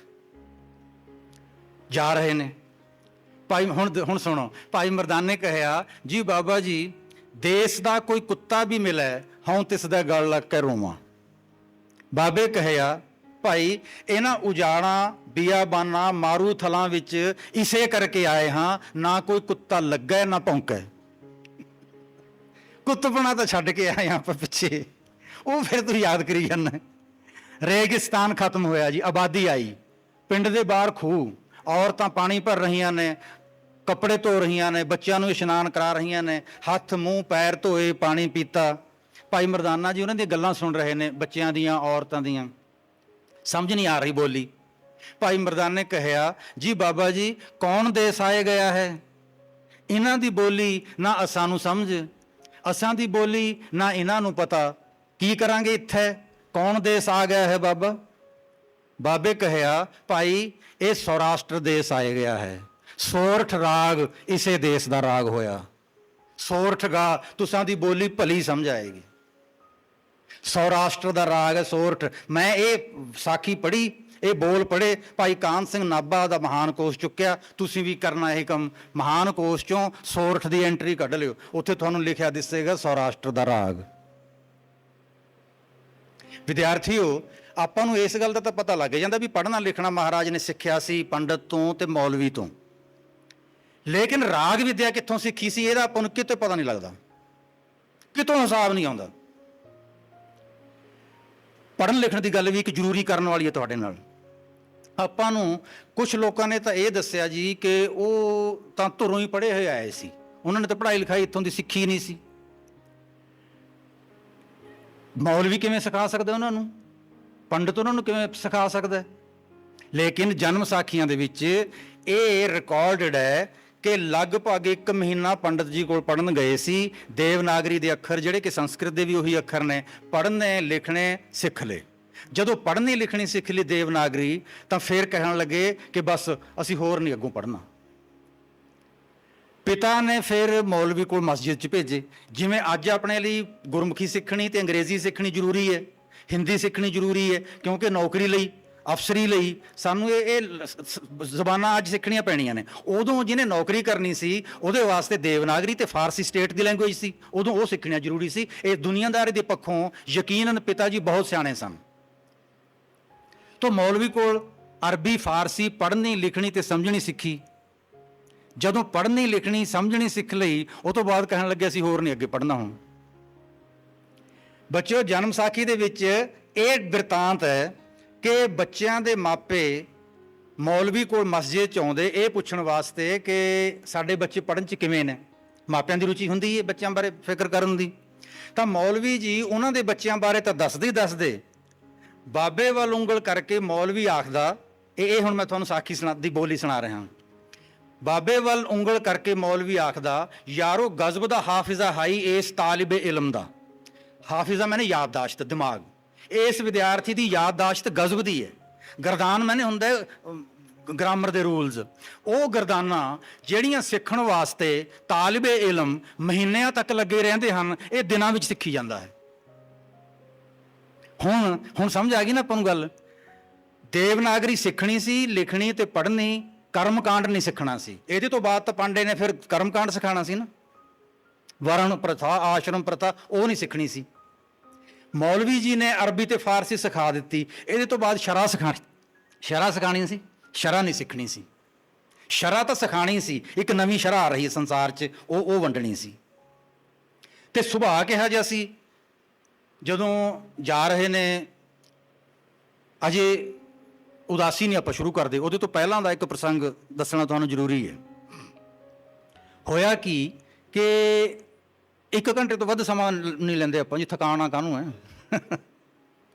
ਜਾ ਰਹੇ ਨੇ ਭਾਈ। ਹੁਣ ਸੁਣੋ, ਭਾਈ ਮਰਦਾਨੇ ਕਹਿਆ, ਜੀ ਬਾਬਾ ਜੀ ਦੇਸ ਦਾ ਕੋਈ ਕੁੱਤਾ ਵੀ ਮਿਲੇ, ਹਉ ਤਿਸ ਦਾ ਗਲ ਲੱਗ ਕੇ ਰੋਵਾਂ। ਬਾਬੇ ਕਹਿਆ, ਭਾਈ ਇਹਨਾਂ ਉਜਾੜਾਂ, ਬੀਆਬਾਨਾਂ, ਮਾਰੂ ਥਲਾਂ ਵਿੱਚ ਇਸੇ ਕਰਕੇ ਆਏ ਹਾਂ, ਨਾ ਕੋਈ ਕੁੱਤਾ ਲੱਗਾ ਨਾ ਭੌਂਕੈ। ਕੁੱਤਪਣਾ ਤਾਂ ਛੱਡ ਕੇ ਆਏ ਆਪਾਂ ਪਿੱਛੇ, ਉਹ ਫਿਰ ਤੂੰ ਯਾਦ ਕਰੀ ਜਾਂਦਾ। ਰੇਗਿਸਤਾਨ ਖਤਮ ਹੋਇਆ ਜੀ, ਆਬਾਦੀ ਆਈ। ਪਿੰਡ ਦੇ ਬਾਹਰ ਖੂਹ, ਔਰਤਾਂ ਪਾਣੀ ਭਰ ਰਹੀਆਂ ਨੇ, ਕੱਪੜੇ ਧੋ ਰਹੀਆਂ ਨੇ, ਬੱਚਿਆਂ ਨੂੰ ਇਸ਼ਨਾਨ ਕਰਾ ਰਹੀਆਂ ਨੇ, ਹੱਥ ਮੂੰਹ ਪੈਰ ਧੋਏ, ਪਾਣੀ ਪੀਤਾ। ਭਾਈ ਮਰਦਾਨਾ ਜੀ ਉਹਨਾਂ ਦੀਆਂ ਗੱਲਾਂ ਸੁਣ ਰਹੇ ਨੇ, ਬੱਚਿਆਂ ਦੀਆਂ, ਔਰਤਾਂ ਦੀਆਂ। ਸਮਝ ਨਹੀਂ ਆ ਰਹੀ ਬੋਲੀ। ਭਾਈ ਮਰਦਾਨੇ ਕਹਿਆ, ਜੀ ਬਾਬਾ ਜੀ ਕੌਣ ਦੇਸ ਆਏ ਗਿਆ ਹੈ? ਇਹਨਾਂ ਦੀ ਬੋਲੀ ਨਾ ਅਸਾਂ ਨੂੰ ਸਮਝ, ਅਸਾਂ ਦੀ ਬੋਲੀ ਨਾ ਇਹਨਾਂ ਨੂੰ ਪਤਾ, ਕੀ ਕਰਾਂਗੇ ਇੱਥੇ? ਕੌਣ ਦੇਸ ਆ ਗਿਆ ਹੈ ਬਾਬਾ? ਬਾਬੇ ਕਹਿਆ, ਭਾਈ ਇਹ ਸੌਰਾਸ਼ਟਰ ਦੇਸ ਆਏ ਗਿਆ ਹੈ। ਸੋਰਠ ਰਾਗ ਇਸੇ ਦੇਸ ਦਾ ਰਾਗ ਹੋਇਆ। ਸੋਰਠ ਗਾ, ਤੁਸਾਂ ਦੀ ਬੋਲੀ ਭਲੀ ਸਮਝ ਆਏਗੀ। ਸੌਰਾਸ਼ਟਰ ਦਾ ਰਾਗ ਹੈ ਸੋਰਠ। ਮੈਂ ਇਹ ਸਾਖੀ ਪੜ੍ਹੀ, ਇਹ ਬੋਲ ਪੜ੍ਹੇ, ਭਾਈ ਕਾਹਨ ਸਿੰਘ ਨਾਭਾ ਦਾ ਮਹਾਨ ਕੋਸ਼ ਚੁੱਕਿਆ। ਤੁਸੀਂ ਵੀ ਕਰਨਾ ਇਹ ਕੰਮ। ਮਹਾਨ ਕੋਸ਼ ਚੋਂ ਸੋਰਠ ਦੀ ਐਂਟਰੀ ਕੱਢ ਲਿਓ, ਉੱਥੇ ਤੁਹਾਨੂੰ ਲਿਖਿਆ ਦਿਸੇਗਾ ਸੌਰਾਸ਼ਟਰ ਦਾ ਰਾਗ। ਵਿਦਿਆਰਥੀਓ, ਆਪਾਂ ਨੂੰ ਇਸ ਗੱਲ ਦਾ ਤਾਂ ਪਤਾ ਲੱਗ ਜਾਂਦਾ ਵੀ ਪੜ੍ਹਨਾ ਲਿਖਣਾ ਮਹਾਰਾਜ ਨੇ ਸਿੱਖਿਆ ਸੀ ਪੰਡਤ ਤੋਂ ਤੇ ਮੌਲਵੀ ਤੋਂ, ਲੇਕਿਨ ਰਾਗ ਵਿਦਿਆ ਕਿੱਥੋਂ ਸਿੱਖੀ ਸੀ ਇਹਦਾ ਆਪਾਂ ਨੂੰ ਕਿਤੇ ਪਤਾ ਨਹੀਂ ਲੱਗਦਾ, ਕਿਤੋਂ ਹਿਸਾਬ ਨਹੀਂ ਆਉਂਦਾ। ਪੜ੍ਹਨ ਲਿਖਣ ਦੀ ਗੱਲ ਵੀ ਇੱਕ ਜ਼ਰੂਰੀ ਕਰਨ ਵਾਲੀ ਹੈ ਤੁਹਾਡੇ ਨਾਲ। ਆਪਾਂ ਨੂੰ ਕੁਝ ਲੋਕਾਂ ਨੇ ਤਾਂ ਇਹ ਦੱਸਿਆ ਜੀ ਕਿ ਉਹ ਤਾਂ ਧੁਰੋਂ ਹੀ ਪੜ੍ਹੇ ਹੋਏ ਆਏ ਸੀ, ਉਹਨਾਂ ਨੇ ਤਾਂ ਪੜ੍ਹਾਈ ਲਿਖਾਈ ਇੱਥੋਂ ਦੀ ਸਿੱਖੀ ਨਹੀਂ ਸੀ। ਮੌਲਵੀ ਕਿਵੇਂ ਸਿਖਾ ਸਕਦਾ ਉਹਨਾਂ ਨੂੰ? ਪੰਡਤ ਉਹਨਾਂ ਨੂੰ ਕਿਵੇਂ ਸਿਖਾ ਸਕਦਾ? ਲੇਕਿਨ ਜਨਮ ਸਾਖੀਆਂ ਦੇ ਵਿੱਚ ਇਹ ਰਿਕਾਰਡਡ ਹੈ ਕਿ ਲਗਭਗ 1 ਮਹੀਨਾ ਪੰਡਤ ਜੀ ਕੋਲ ਪੜ੍ਹਨ ਗਏ ਸੀ। ਦੇਵਨਾਗਰੀ ਦੇ ਅੱਖਰ ਜਿਹੜੇ ਕਿ ਸੰਸਕ੍ਰਿਤ ਦੇ ਵੀ ਉਹੀ ਅੱਖਰ ਨੇ, ਪੜ੍ਹਨੇ ਲਿਖਣੇ ਸਿੱਖ ਲਏ। ਜਦੋਂ ਪੜ੍ਹਨੀ ਲਿਖਣੀ ਸਿੱਖ ਲਈ ਦੇਵਨਾਗਰੀ, ਤਾਂ ਫਿਰ ਕਹਿਣ ਲੱਗੇ ਕਿ ਬਸ ਅਸੀਂ ਹੋਰ ਨਹੀਂ ਅੱਗੋਂ ਪੜ੍ਹਨਾ। ਪਿਤਾ ਨੇ ਫਿਰ ਮੌਲਵੀ ਕੋਲ ਮਸਜਿਦ 'ਚ ਭੇਜੇ। ਜਿਵੇਂ ਅੱਜ ਆਪਣੇ ਲਈ ਗੁਰਮੁਖੀ ਸਿੱਖਣੀ ਤੇ ਅੰਗਰੇਜ਼ੀ ਸਿੱਖਣੀ ਜ਼ਰੂਰੀ ਹੈ, ਹਿੰਦੀ ਸਿੱਖਣੀ ਜ਼ਰੂਰੀ ਹੈ, ਕਿਉਂਕਿ ਨੌਕਰੀ ਲਈ, ਅਫਸਰੀ ਲਈ ਸਾਨੂੰ ਇਹ ਜ਼ਬਾਨਾਂ ਅੱਜ ਸਿੱਖਣੀਆਂ ਪੈਣੀਆਂ ਨੇ। ਉਦੋਂ ਜਿਹਨੇ ਨੌਕਰੀ ਕਰਨੀ ਸੀ ਉਹਦੇ ਵਾਸਤੇ ਦੇਵਨਾਗਰੀ ਤੇ ਫਾਰਸੀ ਸਟੇਟ ਦੀ ਲੈਂਗੁਏਜ ਸੀ, ਉਦੋਂ ਉਹ ਸਿੱਖਣੀਆਂ ਜ਼ਰੂਰੀ ਸੀ। ਇਹ ਦੁਨੀਆਦਾਰੀ ਦੇ ਪੱਖੋਂ ਯਕੀਨਨ ਪਿਤਾ ਜੀ ਬਹੁਤ ਸਿਆਣੇ ਸਨ। ਤਾਂ ਮੌਲਵੀ ਕੋਲ ਅਰਬੀ, ਫਾਰਸੀ ਪੜ੍ਹਨੀ ਲਿਖਣੀ ਤੇ ਸਮਝਣੀ ਸਿੱਖੀ। ਜਦੋਂ ਪੜ੍ਹਨੀ ਲਿਖਣੀ ਸਮਝਣੀ ਸਿੱਖ ਲਈ, ਉਹ ਤੋਂ ਬਾਅਦ ਕਹਿਣ ਲੱਗੇ ਅਸੀਂ ਹੋਰ ਨਹੀਂ ਅੱਗੇ ਪੜ੍ਹਨਾ। ਹੁਣ ਬੱਚਿਓ, ਜਨਮ ਸਾਖੀ ਦੇ ਵਿੱਚ ਇਹ ਬਿਰਤਾਂਤ ਹੈ ਕਿ ਬੱਚਿਆਂ ਦੇ ਮਾਪੇ ਮੌਲਵੀ ਕੋਲ ਮਸਜਿਦ 'ਚ ਆਉਂਦੇ ਇਹ ਪੁੱਛਣ ਵਾਸਤੇ ਕਿ ਸਾਡੇ ਬੱਚੇ ਪੜ੍ਹਨ 'ਚ ਕਿਵੇਂ ਨੇ। ਮਾਪਿਆਂ ਦੀ ਰੁਚੀ ਹੁੰਦੀ ਹੈ ਬੱਚਿਆਂ ਬਾਰੇ ਫਿਕਰ ਕਰਨ ਦੀ। ਤਾਂ ਮੌਲਵੀ ਜੀ ਉਹਨਾਂ ਦੇ ਬੱਚਿਆਂ ਬਾਰੇ ਤਾਂ ਦੱਸਦੇ ਬਾਬੇ ਵੱਲ ਉਂਗਲ ਕਰਕੇ ਮੌਲਵੀ ਆਖਦਾ, ਇਹ ਹੁਣ ਮੈਂ ਤੁਹਾਨੂੰ ਸਾਖੀ ਦੀ ਬੋਲੀ ਸੁਣਾ ਰਿਹਾ। ਬਾਬੇ ਵੱਲ ਉਂਗਲ ਕਰਕੇ ਮੌਲਵੀ ਆਖਦਾ, ਯਾਰੋ ਗਜ਼ਬ ਦਾ ਹਾਫਿਜ਼ਾ ਹਾਈ ਇਸ ਤਾਲਿਬੇ ਇਲਮ ਦਾ। ਹਾਫਿਜ਼ਾ ਮੈਨੇ ਯਾਦਦਾਸ਼ਤ, ਦਿਮਾਗ। ਇਸ ਵਿਦਿਆਰਥੀ ਦੀ ਯਾਦਦਾਸ਼ਤ ਗਜ਼ਬ ਦੀ ਹੈ। ਗਰਦਾਨ ਮੈਨੇ ਹੁੰਦਾ ਗ੍ਰਾਮਰ ਦੇ ਰੂਲਸ। ਉਹ ਗਰਦਾਨਾਂ ਜਿਹੜੀਆਂ ਸਿੱਖਣ ਵਾਸਤੇ ਤਾਲਿਬੇ ਇਲਮ ਮਹੀਨਿਆਂ ਤੱਕ ਲੱਗੇ ਰਹਿੰਦੇ ਹਨ, ਇਹ ਦਿਨਾਂ ਵਿੱਚ ਸਿੱਖੀ ਜਾਂਦਾ ਹੈ। ਹੁਣ ਸਮਝ ਆ ਗਈ ਨਾ ਆਪਾਂ ਨੂੰ ਗੱਲ। ਦੇਵਨਾਗਰੀ ਸਿੱਖਣੀ ਸੀ, ਲਿਖਣੀ ਤੇ ਪੜ੍ਹਨੀ, ਕਰਮਕਾਂਡ ਨਹੀਂ ਸਿੱਖਣਾ ਸੀ। ਇਹਦੇ ਤੋਂ ਬਾਅਦ ਤਾਂ ਪਾਂਡੇ ਨੇ ਫਿਰ ਕਰਮਕਾਂਡ ਸਿਖਾਉਣਾ ਸੀ ਨਾ, ਵਰਣ ਪ੍ਰਥਾ, ਆਸ਼ਰਮ ਪ੍ਰਥਾ, ਉਹ ਨਹੀਂ ਸਿੱਖਣੀ ਸੀ। ਮੌਲਵੀ ਜੀ ਨੇ ਅਰਬੀ ਤੇ ਫਾਰਸੀ ਸਿਖਾ ਦਿੱਤੀ। ਇਹਦੇ ਤੋਂ ਬਾਅਦ ਸ਼ਰ੍ਹਾ ਸਿਖਾਣੀ ਸੀ, ਸ਼ਰ੍ਹਾ ਨਹੀਂ ਸਿੱਖਣੀ ਸੀ। ਸ਼ਰ੍ਹਾ ਤਾਂ ਸਿਖਾਣੀ ਸੀ, ਇੱਕ ਨਵੀਂ ਸ਼ਰ੍ਹਾ ਆ ਰਹੀ ਹੈ ਸੰਸਾਰ 'ਚ, ਉਹ ਵੰਡਣੀ ਸੀ। ਤੇ ਸੁਭਾਅ ਕਿਹਾ ਜਿਹਾ ਸੀ। ਜਦੋਂ ਜਾ ਰਹੇ ਨੇ, ਅਜੇ ਉਦਾਸੀ ਨਹੀਂ ਆਪਾਂ ਸ਼ੁਰੂ ਕਰਦੇ, ਉਹਦੇ ਤੋਂ ਪਹਿਲਾਂ ਦਾ ਇੱਕ ਪ੍ਰਸੰਗ ਦੱਸਣਾ ਤੁਹਾਨੂੰ ਜ਼ਰੂਰੀ ਹੈ। ਹੋਇਆ ਕਿ 1 ਘੰਟੇ ਤੋਂ ਵੱਧ ਸਮਾਂ ਨਹੀਂ ਲੈਂਦੇ ਆਪਾਂ ਜੀ, ਥਕਾਣਾ ਕਾਹਨੂੰ ਹੈ।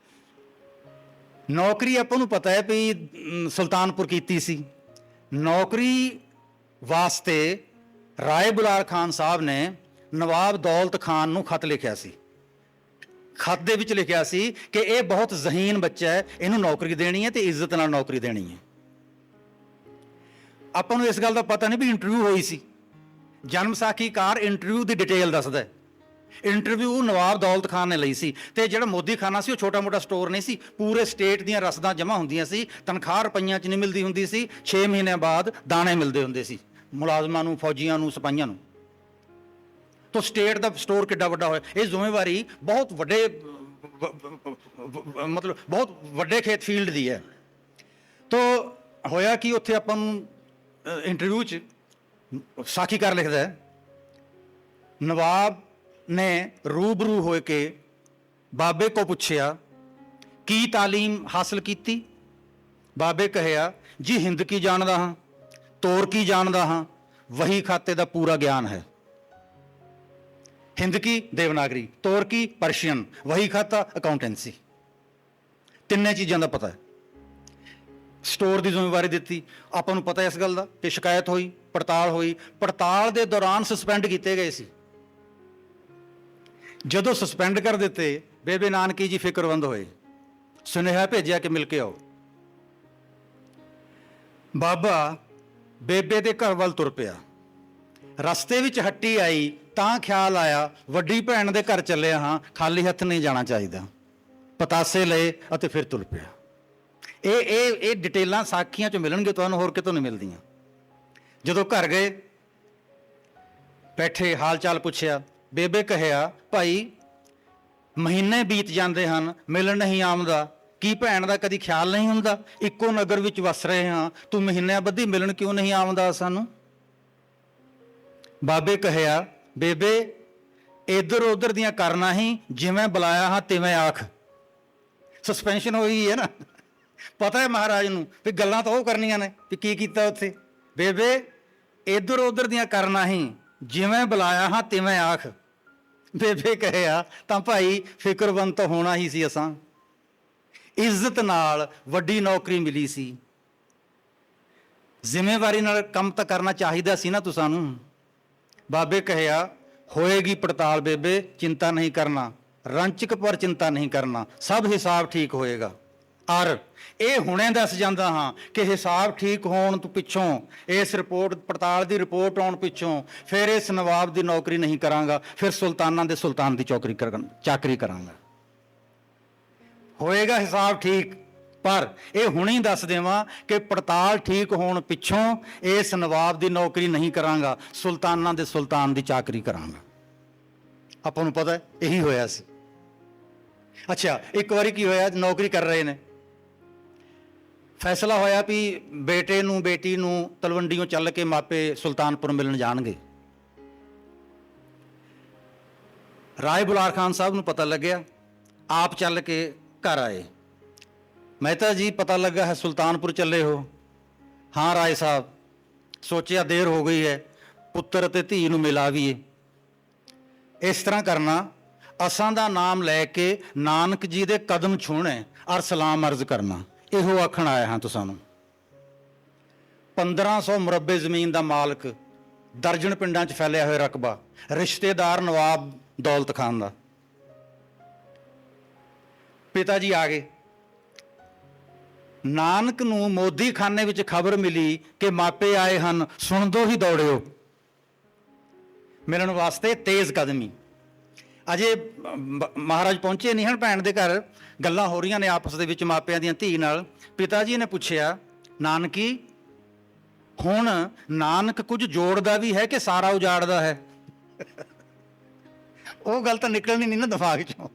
ਨੌਕਰੀ ਆਪਾਂ ਨੂੰ ਪਤਾ ਹੈ ਵੀ ਸੁਲਤਾਨਪੁਰ ਕੀਤੀ ਸੀ। ਨੌਕਰੀ ਵਾਸਤੇ ਰਾਏ ਬੁਲਾਰ ਖਾਨ ਸਾਹਿਬ ਨੇ ਨਵਾਬ ਦੌਲਤ ਖਾਨ ਨੂੰ ਖਤ ਲਿਖਿਆ ਸੀ। ਖਤ ਦੇ ਵਿੱਚ ਲਿਖਿਆ ਸੀ ਕਿ ਇਹ ਬਹੁਤ ਜ਼ਹੀਨ ਬੱਚਾ ਹੈ, ਇਹਨੂੰ ਨੌਕਰੀ ਦੇਣੀ ਹੈ ਤੇ ਇੱਜ਼ਤ ਨਾਲ ਨੌਕਰੀ ਦੇਣੀ ਹੈ। ਆਪਾਂ ਨੂੰ ਇਸ ਗੱਲ ਦਾ ਪਤਾ ਨਹੀਂ ਵੀ ਇੰਟਰਵਿਊ ਹੋਈ ਸੀ। ਜਨਮ ਸਾਖੀਕਾਰ ਇੰਟਰਵਿਊ ਦੀ ਡਿਟੇਲ ਦੱਸਦਾ। ਇੰਟਰਵਿਊ ਨਵਾਬ ਦੌਲਤ ਖਾਨ ਨੇ ਲਈ ਸੀ। ਤੇ ਜਿਹੜਾ ਮੋਦੀ ਖਾਨਾ ਸੀ ਉਹ ਛੋਟਾ ਮੋਟਾ ਸਟੋਰ ਨਹੀਂ ਸੀ, ਪੂਰੇ ਸਟੇਟ ਦੀਆਂ ਰਸਦਾਂ ਜਮ੍ਹਾਂ ਹੁੰਦੀਆਂ ਸੀ। ਤਨਖਾਹ ਰੁਪਈਆਂ 'ਚ ਨਹੀਂ ਮਿਲਦੀ ਹੁੰਦੀ ਸੀ, 6 ਮਹੀਨਿਆਂ ਬਾਅਦ ਦਾਣੇ ਮਿਲਦੇ ਹੁੰਦੇ ਸੀ ਮੁਲਾਜ਼ਮਾਂ ਨੂੰ, ਫੌਜੀਆਂ ਨੂੰ, ਸਿਪਾਹੀਆਂ ਨੂੰ। ਤੋ ਸਟੇਟ ਦਾ ਸਟੋਰ ਕਿੱਡਾ ਵੱਡਾ ਹੋਇਆ। ਇਹ ਜ਼ਿੰਮੇਵਾਰੀ ਬਹੁਤ ਵੱਡੇ, ਮਤਲਬ ਬਹੁਤ ਵੱਡੇ ਖੇਤ ਫੀਲਡ ਦੀ ਹੈ। ਤੋ ਹੋਇਆ ਕਿ ਉੱਥੇ ਆਪਾਂ ਨੂੰ ਇੰਟਰਵਿਊ 'ਚ ਸਾਖੀਕਾਰ ਲਿਖਦਾ ਹੈ, ਨਵਾਬ ਨੇ ਰੂਬਰੂ ਹੋ ਕੇ ਬਾਬੇ ਕੋ ਪੁੱਛਿਆ, ਕੀ ਤਾਲੀਮ ਹਾਸਲ ਕੀਤੀ? ਬਾਬੇ ਕਹਿਆ, ਜੀ ਹਿੰਦ ਕੀ ਜਾਣਦਾ ਹਾਂ, ਤੋਰ ਕੀ ਜਾਣਦਾ ਹਾਂ, ਵਹੀ ਖਾਤੇ ਦਾ ਪੂਰਾ ਗਿਆਨ ਹੈ। ਹਿੰਦ ਕੀ ਦੇਵਨਾਗਰੀ, ਤੋਰ ਕੀ ਪਰਸ਼ੀਅਨ, ਵਹੀ ਖਾਤਾ ਅਕਾਊਂਟੈਂਸੀ। ਤਿੰਨੇ ਚੀਜ਼ਾਂ ਦਾ ਪਤਾ ਹੈ। ਸਟੋਰ ਦੀ ਜ਼ਿੰਮੇਵਾਰੀ ਦਿੱਤੀ। ਆਪਾਂ ਨੂੰ ਪਤਾ ਇਸ ਗੱਲ ਦਾ ਕਿ ਸ਼ਿਕਾਇਤ ਹੋਈ, ਪੜਤਾਲ ਹੋਈ। ਪੜਤਾਲ ਦੇ ਦੌਰਾਨ ਸਸਪੈਂਡ ਕੀਤੇ ਗਏ ਸੀ। ਜਦੋਂ ਸਸਪੈਂਡ ਕਰ ਦਿੱਤੇ, ਬੇਬੇ ਨਾਨਕੀ ਜੀ ਫਿਕਰਮੰਦ ਹੋਏ, ਸੁਨੇਹਾ ਭੇਜਿਆ ਕਿ ਮਿਲ ਕੇ ਆਓ। ਬਾਬਾ ਬੇਬੇ ਦੇ ਘਰ ਵੱਲ ਤੁਰ ਪਿਆ। ਰਸਤੇ ਵਿੱਚ ਹੱਟੀ ਆਈ ਤਾਂ ਖਿਆਲ ਆਇਆ, ਵੱਡੀ ਭੈਣ ਦੇ ਘਰ ਚੱਲਿਆ ਹਾਂ, ਖਾਲੀ ਹੱਥ ਨਹੀਂ ਜਾਣਾ ਚਾਹੀਦਾ। ਪਤਾਸੇ ਲਏ ਅਤੇ ਫਿਰ ਤੁਰ ਪਿਆ। ਇਹ ਡਿਟੇਲਾਂ ਸਾਖੀਆਂ 'ਚ ਮਿਲਣਗੇ ਤੁਹਾਨੂੰ, ਹੋਰ ਕਿਤੋਂ ਨਹੀਂ ਮਿਲਦੀਆਂ। ਜਦੋਂ ਘਰ ਗਏ, ਬੈਠੇ, ਹਾਲ ਚਾਲ ਪੁੱਛਿਆ। ਬੇਬੇ ਕਹਿਆ, ਭਾਈ ਮਹੀਨੇ ਬੀਤ ਜਾਂਦੇ ਹਨ, ਮਿਲਣ ਨਹੀਂ ਆਉਂਦਾ। ਕੀ ਭੈਣ ਦਾ ਕਦੀ ਖਿਆਲ ਨਹੀਂ ਹੁੰਦਾ? ਇੱਕੋ ਨਗਰ ਵਿੱਚ ਵਸ ਰਹੇ ਹਾਂ, ਤੂੰ ਮਹੀਨਿਆਂ ਬੱਧੀ ਮਿਲਣ ਕਿਉਂ ਨਹੀਂ ਆਉਂਦਾ ਸਾਨੂੰ? ਬਾਬੇ ਕਹਿਆ, ਬੇਬੇ ਇੱਧਰ ਉੱਧਰ ਦੀਆਂ ਕਰਨਾ ਹੀ, ਜਿਵੇਂ ਬੁਲਾਇਆ ਹਾਂ ਤਿਵੇਂ ਆਖ। ਸਸਪੈਂਸ਼ਨ ਹੋਈ ਹੈ ਨਾ, ਪਤਾ ਹੈ ਮਹਾਰਾਜ ਨੂੰ ਵੀ ਗੱਲਾਂ ਤਾਂ ਉਹ ਕਰਨੀਆਂ ਨੇ ਵੀ ਕੀ ਕੀਤਾ ਉੱਥੇ। ਬੇਬੇ ਇੱਧਰ ਉੱਧਰ ਦੀਆਂ ਕਰਨਾ ਹੀ, ਜਿਵੇਂ ਬੁਲਾਇਆ ਹਾਂ ਤਿਵੇਂ ਆਖ। ਬੇਬੇ ਕਹਿਆ, ਤਾਂ ਭਾਈ ਫਿਕਰਮੰਦ ਤਾਂ ਹੋਣਾ ਹੀ ਸੀ ਅਸਾਂ। ਇੱਜ਼ਤ ਨਾਲ ਵੱਡੀ ਨੌਕਰੀ ਮਿਲੀ ਸੀ, ਜ਼ਿੰਮੇਵਾਰੀ ਨਾਲ ਕੰਮ ਤਾਂ ਕਰਨਾ ਚਾਹੀਦਾ ਸੀ ਨਾ ਤੁਸਾਂ ਨੂੰ। ਬਾਬੇ ਕਹਿਆ, ਹੋਏਗੀ ਪੜਤਾਲ ਬੇਬੇ, ਚਿੰਤਾ ਨਹੀਂ ਕਰਨਾ, ਰੰਚਕ ਪਰ ਚਿੰਤਾ ਨਹੀਂ ਕਰਨਾ, ਸਭ ਹਿਸਾਬ ਠੀਕ ਹੋਏਗਾ। ਔਰ ਇਹ ਹੁਣੇ ਦੱਸ ਜਾਂਦਾ ਹਾਂ ਕਿ ਹਿਸਾਬ ਠੀਕ ਹੋਣ ਤੋਂ ਪਿੱਛੋਂ, ਇਸ ਰਿਪੋਰਟ ਪੜਤਾਲ ਦੀ ਰਿਪੋਰਟ ਆਉਣ ਪਿੱਛੋਂ, ਫਿਰ ਇਸ ਨਵਾਬ ਦੀ ਨੌਕਰੀ ਨਹੀਂ ਕਰਾਂਗਾ, ਫਿਰ ਸੁਲਤਾਨਾਂ ਦੇ ਸੁਲਤਾਨ ਦੀ ਚਾਕਰੀ ਕਰਾਂਗਾ। ਹੋਏਗਾ ਹਿਸਾਬ ਠੀਕ, ਪਰ ਇਹ ਹੁਣੇ ਦੱਸ ਦੇਵਾਂ ਕਿ ਪੜਤਾਲ ਠੀਕ ਹੋਣ ਪਿੱਛੋਂ ਇਸ ਨਵਾਬ ਦੀ ਨੌਕਰੀ ਨਹੀਂ ਕਰਾਂਗਾ, ਸੁਲਤਾਨਾਂ ਦੇ ਸੁਲਤਾਨ ਦੀ ਚਾਕਰੀ ਕਰਾਂਗਾ। ਆਪਾਂ ਨੂੰ ਪਤਾ ਇਹੀ ਹੋਇਆ ਸੀ। ਅੱਛਾ, ਇੱਕ ਵਾਰੀ ਕੀ ਹੋਇਆ, ਨੌਕਰੀ ਕਰ ਰਹੇ ਨੇ, ਫੈਸਲਾ ਹੋਇਆ ਵੀ ਬੇਟੇ ਨੂੰ ਬੇਟੀ ਨੂੰ ਤਲਵੰਡੀਓਂ ਚੱਲ ਕੇ ਮਾਪੇ ਸੁਲਤਾਨਪੁਰ ਮਿਲਣ ਜਾਣਗੇ। ਰਾਏ ਬੁਲਾਰ ਖਾਨ ਸਾਹਿਬ ਨੂੰ ਪਤਾ ਲੱਗਿਆ, ਆਪ ਚੱਲ ਕੇ ਘਰ ਆਏ। ਮਹਿਤਾ ਜੀ ਪਤਾ ਲੱਗਾ ਹੈ ਸੁਲਤਾਨਪੁਰ ਚੱਲੇ ਹੋ? ਹਾਂ ਰਾਏ ਸਾਹਿਬ, ਸੋਚਿਆ ਦੇਰ ਹੋ ਗਈ ਹੈ, ਪੁੱਤਰ ਅਤੇ ਧੀ ਨੂੰ ਮਿਲਾਵੀਏ। ਇਸ ਤਰ੍ਹਾਂ ਕਰਨਾ, ਅਸਾਂ ਦਾ ਨਾਮ ਲੈ ਕੇ ਨਾਨਕ ਜੀ ਦੇ ਕਦਮ ਛੂਹਣੇ ਔਰ ਸਲਾਮ ਅਰਜ਼ ਕਰਨਾ, ਇਹੋ ਆਖਣ ਆਇਆ ਹਾਂ ਤੁਸਾਂ ਨੂੰ। 1500 ਮੁਰੱਬੇ ਜ਼ਮੀਨ ਦਾ ਮਾਲਕ, ਦਰਜਨ ਪਿੰਡਾਂ 'ਚ ਫੈਲਿਆ ਹੋਇਆ ਰਕਬਾ, ਰਿਸ਼ਤੇਦਾਰ ਨਵਾਬ ਦੌਲਤ ਖਾਨ ਦਾ। ਪਿਤਾ ਜੀ ਆ ਗਏ। ਨਾਨਕ ਨੂੰ ਮੋਦੀ ਖਾਨੇ ਵਿੱਚ ਖਬਰ ਮਿਲੀ ਕਿ ਮਾਪੇ ਆਏ ਹਨ, ਸੁਣਦੋ ਹੀ ਦੌੜਿਓ ਮਿਲਣ ਵਾਸਤੇ, ਤੇਜ਼ ਕਦਮੀ। ਅਜੇ ਮਹਾਰਾਜ ਪਹੁੰਚੇ ਨਹੀਂ ਹਨ ਭੈਣ ਦੇ ਘਰ, ਗੱਲਾਂ ਹੋ ਰਹੀਆਂ ਨੇ ਆਪਸ ਦੇ ਵਿੱਚ ਮਾਪਿਆਂ ਦੀਆਂ ਧੀ ਨਾਲ। ਪਿਤਾ ਜੀ ਨੇ ਪੁੱਛਿਆ, ਨਾਨਕੀ ਹੁਣ ਨਾਨਕ ਕੁਝ ਜੋੜਦਾ ਵੀ ਹੈ ਕਿ ਸਾਰਾ ਉਜਾੜਦਾ ਹੈ? ਉਹ ਗੱਲ ਤਾਂ ਨਿਕਲਣੀ ਨਹੀਂ ਨਾ ਦਿਮਾਗ ਚੋਂ।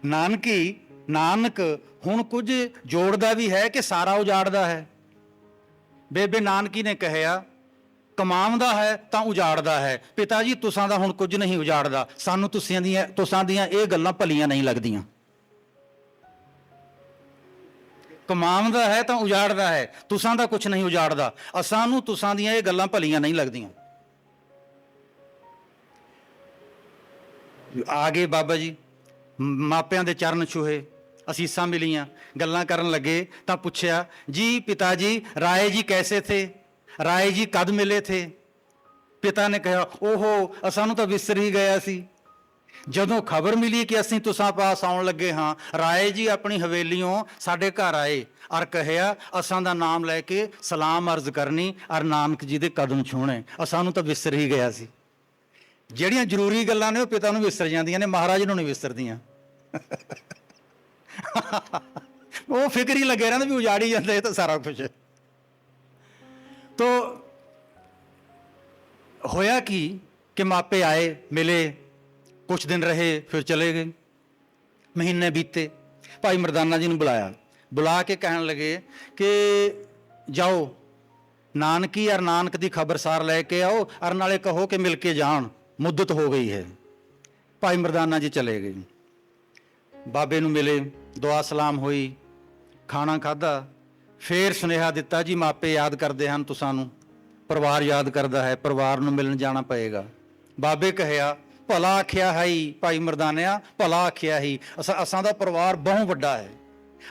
ਨਾਨਕੀ, ਨਾਨਕ ਹੁਣ ਕੁਝ ਜੋੜਦਾ ਵੀ ਹੈ ਕਿ ਸਾਰਾ ਉਜਾੜਦਾ ਹੈ? ਬੇਬੇ ਨਾਨਕੀ ਨੇ ਕਹਿਆ, ਕਮਾਉਂਦਾ ਹੈ ਤਾਂ ਉਜਾੜਦਾ ਹੈ। ਪਿਤਾ ਜੀ ਤੁਸਾਂ ਦਾ ਹੁਣ ਕੁਝ ਨਹੀਂ ਉਜਾੜਦਾ, ਸਾਨੂੰ ਤੁਸਾਂ ਦੀਆਂ ਇਹ ਗੱਲਾਂ ਭਲੀਆਂ ਨਹੀਂ ਲੱਗਦੀਆਂ। ਕਮਾਉਂਦਾ ਹੈ ਤਾਂ ਉਜਾੜਦਾ ਹੈ, ਤੁਸਾਂ ਦਾ ਕੁਝ ਨਹੀਂ ਉਜਾੜਦਾ, ਅਸਾਂ ਨੂੰ ਤੁਸਾਂ ਦੀਆਂ ਇਹ ਗੱਲਾਂ ਭਲੀਆਂ ਨਹੀਂ ਲੱਗਦੀਆਂ। ਆ ਗਏ ਬਾਬਾ ਜੀ, ਮਾਪਿਆਂ ਦੇ ਚਰਨ ਛੂਹੇ, ਅਸੀਸਾਂ ਮਿਲੀਆਂ, ਗੱਲਾਂ ਕਰਨ ਲੱਗੇ ਤਾਂ ਪੁੱਛਿਆ, ਜੀ ਪਿਤਾ ਜੀ ਰਾਏ ਜੀ ਕੈਸੇ ਥੇ, ਰਾਏ ਜੀ ਕਦ ਮਿਲੇ ਥੇ? ਪਿਤਾ ਨੇ ਕਿਹਾ, ਓਹੋ ਅਸਾਂ ਨੂੰ ਤਾਂ ਵਿਸਰ ਹੀ ਗਿਆ ਸੀ। ਜਦੋਂ ਖਬਰ ਮਿਲੀ ਕਿ ਅਸੀਂ ਤੁਸਾਂ ਪਾਸ ਆਉਣ ਲੱਗੇ ਹਾਂ, ਰਾਏ ਜੀ ਆਪਣੀ ਹਵੇਲੀਓਂ ਸਾਡੇ ਘਰ ਆਏ ਔਰ ਕਹਿਆ, ਅਸਾਂ ਦਾ ਨਾਮ ਲੈ ਕੇ ਸਲਾਮ ਅਰਜ਼ ਕਰਨੀ ਔਰ ਨਾਨਕ ਜੀ ਦੇ ਕਦਮ ਛੂਹਣੇ। ਅਸਾਂ ਨੂੰ ਤਾਂ ਵਿਸਰ ਹੀ ਗਿਆ ਸੀ। ਜਿਹੜੀਆਂ ਜ਼ਰੂਰੀ ਗੱਲਾਂ ਨੇ ਉਹ ਪਿਤਾ ਨੂੰ ਵਿਸਰ ਜਾਂਦੀਆਂ ਨੇ, ਮਹਾਰਾਜ ਨੂੰ ਨਹੀਂ ਵਿਸਰਦੀਆਂ। ਉਹ ਫਿਕਰ ਹੀ ਲੱਗੇ ਰਹਿੰਦਾ ਵੀ ਉਜਾੜੀ ਜਾਂਦਾ ਇਹ ਤਾਂ ਸਾਰਾ ਕੁਝ। ਤੋ ਹੋਇਆ ਕਿ ਮਾਪੇ ਆਏ, ਮਿਲੇ, ਕੁਛ ਦਿਨ ਰਹੇ, ਫਿਰ ਚਲੇ ਗਏ। ਮਹੀਨੇ ਬੀਤੇ। ਭਾਈ ਮਰਦਾਨਾ ਜੀ ਨੂੰ ਬੁਲਾਇਆ, ਬੁਲਾ ਕੇ ਕਹਿਣ ਲੱਗੇ ਕਿ ਜਾਓ ਨਾਨਕੀ ਔਰ ਨਾਨਕ ਦੀ ਖਬਰਸਾਰ ਲੈ ਕੇ ਆਓ ਔਰ ਨਾਲੇ ਕਹੋ ਕਿ ਮਿਲ ਕੇ ਜਾਣ, ਮੁੱਦਤ ਹੋ ਗਈ ਹੈ। ਭਾਈ ਮਰਦਾਨਾ ਜੀ ਚਲੇ ਗਏ, ਬਾਬੇ ਨੂੰ ਮਿਲੇ, ਦੁਆ ਸਲਾਮ ਹੋਈ, ਖਾਣਾ ਖਾਧਾ, ਫੇਰ ਸੁਨੇਹਾ ਦਿੱਤਾ, ਜੀ ਮਾਪੇ ਯਾਦ ਕਰਦੇ ਹਨ ਤੁਸਾਂ ਨੂੰ, ਪਰਿਵਾਰ ਯਾਦ ਕਰਦਾ ਹੈ, ਪਰਿਵਾਰ ਨੂੰ ਮਿਲਣ ਜਾਣਾ ਪਏਗਾ। ਬਾਬੇ ਕਹਿਆ, ਭਲਾ ਆਖਿਆ ਹੈ ਭਾਈ ਮਰਦਾਨਿਆ, ਭਲਾ ਆਖਿਆ ਹੀ, ਅਸਾਂ ਦਾ ਪਰਿਵਾਰ ਬਹੁਤ ਵੱਡਾ ਹੈ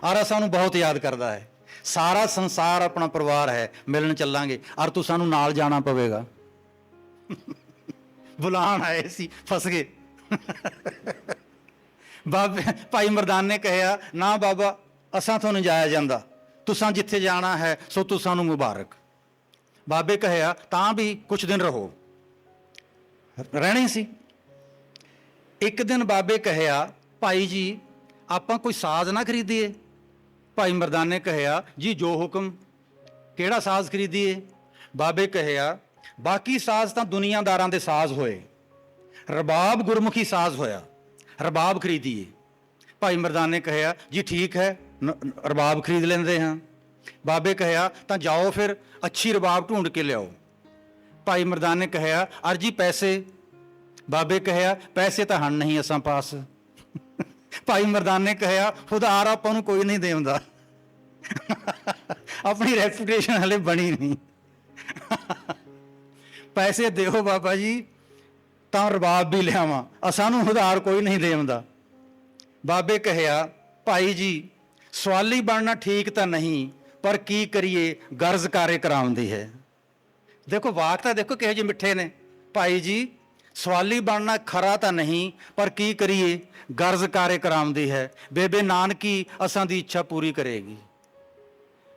ਔਰ ਅਸਾਂ ਨੂੰ ਬਹੁਤ ਯਾਦ ਕਰਦਾ ਹੈ। ਸਾਰਾ ਸੰਸਾਰ ਆਪਣਾ ਪਰਿਵਾਰ ਹੈ, ਮਿਲਣ ਚੱਲਾਂਗੇ ਔਰ ਤੁਸਾਂ ਨੂੰ ਨਾਲ ਜਾਣਾ ਪਵੇਗਾ। ਬੁਲਾਣ ਆਏ ਸੀ, ਫਸ ਗਏ। ਬਾਬੇ ਭਾਈ ਮਰਦਾਨੇ ਨੇ ਕਹਿਆ, ਨਾ ਬਾਬਾ ਅਸਾਂ ਤੋਂ ਨਹੀਂ ਜਾਇਆ ਜਾਂਦਾ, ਤੁਸਾਂ ਜਿੱਥੇ ਜਾਣਾ ਹੈ ਸੋ ਤੁਸਾਂ ਨੂੰ ਮੁਬਾਰਕ। ਬਾਬੇ ਕਹਿਆ, ਤਾਂ ਵੀ ਕੁਛ ਦਿਨ ਰਹੋ। ਰਹਿਣੀ ਸੀ। ਇੱਕ ਦਿਨ ਬਾਬੇ ਕਹਿਆ, ਭਾਈ ਜੀ ਆਪਾਂ ਕੋਈ ਸਾਜ਼ ਨਾ ਖਰੀਦੀਏ? ਭਾਈ ਮਰਦਾਨੇ ਨੇ ਕਹਿਆ, ਜੀ ਜੋ ਹੁਕਮ। ਕਿਹੜਾ ਸਾਜ਼ ਖਰੀਦੀਏ? ਬਾਬੇ ਕਹਿਆ, ਬਾਕੀ ਸਾਜ਼ ਤਾਂ ਦੁਨੀਆਦਾਰਾਂ ਦੇ ਸਾਜ਼ ਹੋਏ, ਰਬਾਬ ਗੁਰਮੁਖੀ ਸਾਜ਼ ਹੋਇਆ, ਰਬਾਬ ਖਰੀਦੀਏ। ਭਾਈ ਮਰਦਾਨੇ ਨੇ ਕਹਿਆ, ਜੀ ਠੀਕ ਹੈ, ਰਬਾਬ ਖਰੀਦ ਲੈਂਦੇ ਹਾਂ। ਬਾਬੇ ਕਹਿਆ, ਤਾਂ ਜਾਓ ਫਿਰ ਅੱਛੀ ਰਬਾਬ ਢੂੰਡ ਕੇ ਲਿਆਓ। ਭਾਈ ਮਰਦਾਨੇ ਨੇ ਕਹਿਆ, ਅਰਜੀ ਪੈਸੇ? ਬਾਬੇ ਕਹਿਆ, ਪੈਸੇ ਤਾਂ ਹਨ ਨਹੀਂ ਅਸਾਂ ਪਾਸ। ਭਾਈ ਮਰਦਾਨੇ ਨੇ ਕਹਿਆ, ਉਧਾਰ ਆਪਾਂ ਨੂੰ ਕੋਈ ਨਹੀਂ ਦੇਉਂਦਾ, ਆਪਣੀ ਰੈਪੂਟੇਸ਼ਨ ਹਲੇ ਬਣੀ ਨਹੀਂ। ਪੈਸੇ ਦਿਓ ਬਾਬਾ ਜੀ ਤਾਂ ਰਬਾਬ ਵੀ ਲਿਆਵਾਂ, ਅਸਾਂ ਨੂੰ ਉਧਾਰ ਕੋਈ ਨਹੀਂ ਦੇਉਂਦਾ। ਬਾਬੇ ਕਹਿਆ, ਭਾਈ ਜੀ ਸਵਾਲੀ ਬਣਨਾ ਠੀਕ ਤਾਂ ਨਹੀਂ, ਪਰ ਕੀ ਕਰੀਏ, ਗਰਜ਼ ਕਾਰੇ ਕਰਾਉਂਦੀ ਹੈ। ਦੇਖੋ ਵਾਕ ਤਾਂ ਦੇਖੋ ਕਿਹੋ ਜਿਹੇ ਮਿੱਠੇ ਨੇ। ਭਾਈ ਜੀ ਸਵਾਲੀ ਬਣਨਾ ਖਰਾ ਤਾਂ ਨਹੀਂ, ਪਰ ਕੀ ਕਰੀਏ, ਗਰਜ਼ ਕਾਰੇ ਕਰਾਉਂਦੀ ਹੈ। ਬੇਬੇ ਨਾਨਕੀ ਅਸਾਂ ਦੀ ਇੱਛਾ ਪੂਰੀ ਕਰੇਗੀ।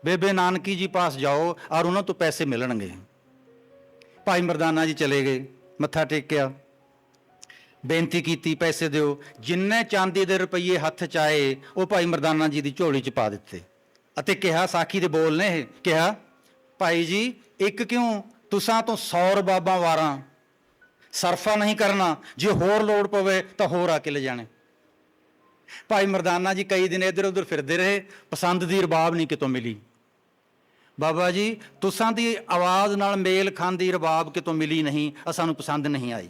ਬੇਬੇ ਨਾਨਕੀ ਜੀ ਪਾਸ ਜਾਓ ਔਰ ਉਹਨਾਂ ਤੋਂ ਪੈਸੇ ਮਿਲਣਗੇ। ਭਾਈ ਮਰਦਾਨਾ ਜੀ ਚਲੇ ਗਏ, ਮੱਥਾ ਟੇਕਿਆ, ਬੇਨਤੀ ਕੀਤੀ, ਪੈਸੇ ਦਿਓ। ਜਿੰਨੇ ਚਾਂਦੀ ਦੇ ਰੁਪਈਏ ਹੱਥ 'ਚ ਆਏ ਉਹ ਭਾਈ ਮਰਦਾਨਾ ਜੀ ਦੀ ਝੋਲੀ 'ਚ ਪਾ ਦਿੱਤੇ ਅਤੇ ਕਿਹਾ, ਸਾਖੀ ਦੇ ਬੋਲ ਨੇ ਇਹ, ਕਿਹਾ, ਭਾਈ ਜੀ ਇੱਕ ਕਿਉਂ, ਤੁਸਾਂ ਤੋਂ 100 ਰਬਾਬਾਂ ਵਾਰਾਂ, ਸਰਫਾ ਨਹੀਂ ਕਰਨਾ, ਜੇ ਹੋਰ ਲੋੜ ਪਵੇ ਤਾਂ ਹੋਰ ਆ ਕੇ ਲੈ ਜਾਣੇ। ਭਾਈ ਮਰਦਾਨਾ ਜੀ ਕਈ ਦਿਨ ਇੱਧਰ ਉੱਧਰ ਫਿਰਦੇ ਰਹੇ, ਪਸੰਦ ਦੀ ਰਬਾਬ ਨਹੀਂ ਕਿਤੋਂ ਮਿਲੀ। ਬਾਬਾ ਜੀ ਤੁਸਾਂ ਦੀ ਆਵਾਜ਼ ਨਾਲ ਮੇਲ ਖਾਂਦੀ ਰਬਾਬ ਕਿਤੋਂ ਮਿਲੀ ਨਹੀਂ, ਸਾਨੂੰ ਪਸੰਦ ਨਹੀਂ ਆਈ।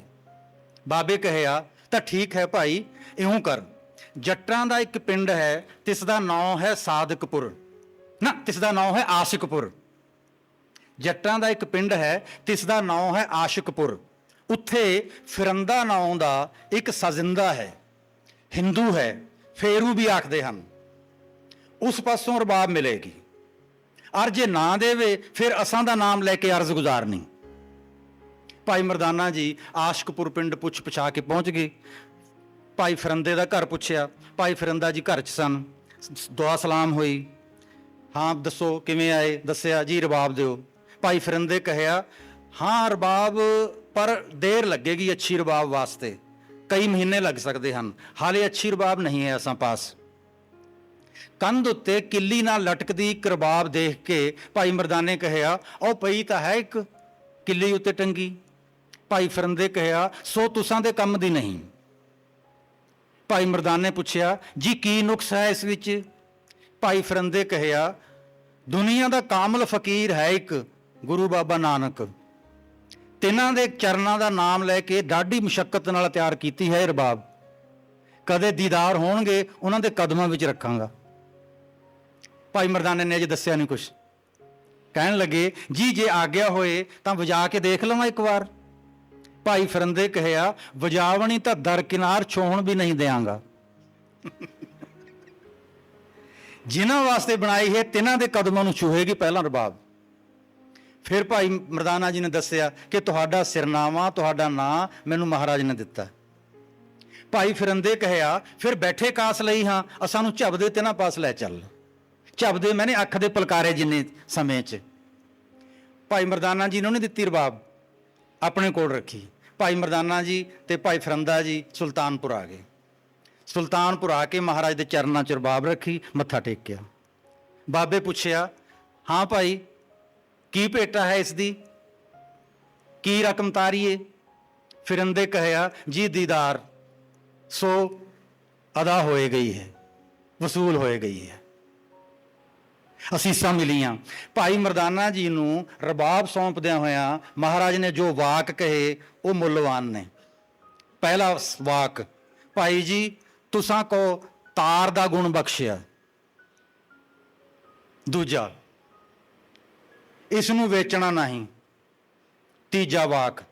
ਬਾਬੇ ਕਹਿਆ, ਤਾਂ ਠੀਕ ਹੈ ਭਾਈ, ਇਉਂ ਕਰ, ਜੱਟਾਂ ਦਾ ਇੱਕ ਪਿੰਡ ਹੈ, ਤਿਸ ਦਾ ਨਾਂ ਹੈ ਸਾਦਕਪੁਰ, ਨਾ ਤਿਸ ਦਾ ਨਾਂ ਹੈ ਆਸ਼ਿਕਪੁਰ। ਜੱਟਾਂ ਦਾ ਇੱਕ ਪਿੰਡ ਹੈ, ਤਿਸ ਦਾ ਨਾਂ ਹੈ ਆਸ਼ਿਕਪੁਰ। ਉੱਥੇ ਫਿਰੰਦਾ ਨਾਂ ਦਾ ਇੱਕ ਸਾਜ਼ਿੰਦਾ ਹੈ, ਹਿੰਦੂ ਹੈ, ਫੇਰੂ ਵੀ ਆਖਦੇ ਹਨ। ਉਸ ਪਾਸੋਂ ਰਬਾਬ ਮਿਲੇਗੀ ਅਰ ਜੇ ਨਾ ਦੇਵੇ ਫਿਰ ਅਸਾਂ ਦਾ ਨਾਮ ਲੈ ਕੇ ਅਰਜ਼ ਗੁਜ਼ਾਰਨੀ। ਭਾਈ ਮਰਦਾਨਾ ਜੀ ਆਸ਼ਕਪੁਰ ਪਿੰਡ ਪੁੱਛ ਪਛਾ ਕੇ ਪਹੁੰਚ ਗਏ। ਭਾਈ ਫਿਰੰਦੇ ਦਾ ਘਰ ਪੁੱਛਿਆ। ਭਾਈ ਫਿਰੰਦਾ ਜੀ ਘਰ 'ਚ ਸਨ। ਦੁਆ ਸਲਾਮ ਹੋਈ। ਹਾਂ ਦੱਸੋ ਕਿਵੇਂ ਆਏ? ਦੱਸਿਆ ਜੀ ਰਬਾਬ ਦਿਓ। ਭਾਈ ਫਿਰੰਦੇ ਕਹਿਆ ਹਾਂ ਰਬਾਬ, ਪਰ ਦੇਰ ਲੱਗੇਗੀ ਅੱਛੀ ਰਬਾਬ ਵਾਸਤੇ, ਕਈ ਮਹੀਨੇ ਲੱਗ ਸਕਦੇ ਹਨ, ਹਾਲੇ ਅੱਛੀ ਰਬਾਬ ਨਹੀਂ ਹੈ ਅਸਾਂ ਪਾਸ। ਕੰਧ ਉੱਤੇ ਕਿੱਲੀ ਨਾਲ ਲਟਕਦੀ ਇੱਕ ਰਬਾਬ ਦੇਖ ਕੇ ਭਾਈ ਮਰਦਾਨੇ ਕਹਿਆ ਉਹ ਪਈ ਤਾਂ ਹੈ ਇੱਕ ਕਿੱਲੀ ਉੱਤੇ ਟੰਗੀ। ਭਾਈ ਫਿਰੰਦੇ ਕਹਿਆ ਸੋ ਤੁਸਾਂ ਦੇ ਕੰਮ ਦੀ ਨਹੀਂ। ਭਾਈ ਮਰਦਾਨੇ ਪੁੱਛਿਆ ਜੀ ਕੀ ਨੁਕਸ ਹੈ ਇਸ ਵਿੱਚ? ਭਾਈ ਫਿਰੰਦੇ ਕਹਿਆ ਦੁਨੀਆ ਦਾ ਕਾਮਲ ਫਕੀਰ ਹੈ ਇੱਕ ਗੁਰੂ ਬਾਬਾ ਨਾਨਕ, ਤਿੰਨਾਂ ਦੇ ਚਰਨਾਂ ਦਾ ਨਾਮ ਲੈ ਕੇ ਡਾਢੀ ਮੁਸ਼ੱਕਤ ਨਾਲ ਤਿਆਰ ਕੀਤੀ ਹੈ ਇਹ ਰਬਾਬ, ਕਦੇ ਦੀਦਾਰ ਹੋਣਗੇ ਉਹਨਾਂ ਦੇ ਕਦਮਾਂ ਵਿੱਚ ਰੱਖਾਂਗਾ। ਭਾਈ ਮਰਦਾਨੇ ਨੇ ਅਜੇ ਦੱਸਿਆ ਨਹੀਂ ਕੁਛ। ਕਹਿਣ ਲੱਗੇ ਜੀ ਜੇ ਆਗਿਆ ਹੋਏ ਤਾਂ ਵਜਾ ਕੇ ਦੇਖ ਲਵਾਂ ਇੱਕ ਵਾਰ। ਭਾਈ ਫਿਰੰਦੇ ਕਹਿਆ ਵਜਾਵਣੀ ਤਾਂ ਦਰਕਿਨਾਰ ਛੋਹਣ ਵੀ ਨਹੀਂ ਦਿਆਂਗਾ। ਜਿਨ੍ਹਾਂ ਵਾਸਤੇ ਬਣਾਈ ਹੈ ਤਿੰਨਾਂ ਦੇ ਕਦਮਾਂ ਨੂੰ ਛੂਹੇਗੀ ਪਹਿਲਾਂ ਰਬਾਬ। ਫਿਰ ਭਾਈ ਮਰਦਾਨਾ ਜੀ ਨੇ ਦੱਸਿਆ ਕਿ ਤੁਹਾਡਾ ਸਿਰਨਾਵਾ, ਤੁਹਾਡਾ ਨਾਂ ਮੈਨੂੰ ਮਹਾਰਾਜ ਨੇ ਦਿੱਤਾ। ਭਾਈ ਫਿਰੰਦੇ ਕਹਿਆ ਫਿਰ ਬੈਠੇ ਕਾਸ ਲਈ ਹਾਂ, ਅਸਾਂ ਨੂੰ ਝਬਦੇ ਤਿੰਨਾਂ ਪਾਸ ਲੈ ਚੱਲ। ਝਬਦੇ ਮੈਨੇ ਅੱਖ ਦੇ ਪਲਕਾਰੇ ਜਿੰਨੇ ਸਮੇਂ 'ਚ। ਭਾਈ ਮਰਦਾਨਾ ਜੀ ਨੇ ਉਹਨੇ ਦਿੱਤੀ ਰਬਾਬ, ਆਪਣੇ ਕੋਲ ਰੱਖੀ। ਭਾਈ ਮਰਦਾਨਾ ਜੀ ਤੇ ਭਾਈ ਫਿਰੰਦਾ ਜੀ ਸੁਲਤਾਨਪੁਰ ਆ ਗਏ। ਸੁਲਤਾਨਪੁਰ ਆ ਕੇ ਮਹਾਰਾਜ ਦੇ ਚਰਨਾਂ 'ਚ ਰਬਾਬ ਰੱਖੀ, ਮੱਥਾ ਟੇਕਿਆ। ਬਾਬੇ ਪੁੱਛਿਆ ਹਾਂ ਭਾਈ ਕੀ ਭੇਟਾ ਹੈ ਇਸ ਦੀ, ਕੀ ਰਕਮ ਤਾਰੀਏ? ਫਿਰੰਦੇ ਕਹਿਆ ਜੀ ਦੀਦਾਰ, ਸੋ ਅਦਾ ਹੋਏ ਗਈ ਹੈ, ਵਸੂਲ ਹੋਏ ਗਈ ਹੈ, ਅਸੀਸਾਂ ਮਿਲੀਆਂ। ਭਾਈ ਮਰਦਾਨਾ ਜੀ ਨੂੰ ਰਬਾਬ ਸੌਂਪਦਿਆਂ ਹੋਇਆਂ ਮਹਾਰਾਜ ਨੇ ਜੋ ਵਾਕ ਕਹੇ ਉਹ ਮੁੱਲਵਾਨ ਨੇ। ਪਹਿਲਾ ਵਾਕ, ਭਾਈ ਜੀ ਤੁਸਾਂ ਕੋ ਤਾਰ ਦਾ ਗੁਣ ਬਖਸ਼ਿਆ। ਦੂਜਾ, ਇਸ ਨੂੰ ਵੇਚਣਾ ਨਹੀਂ। ਤੀਜਾ ਵਾਕ,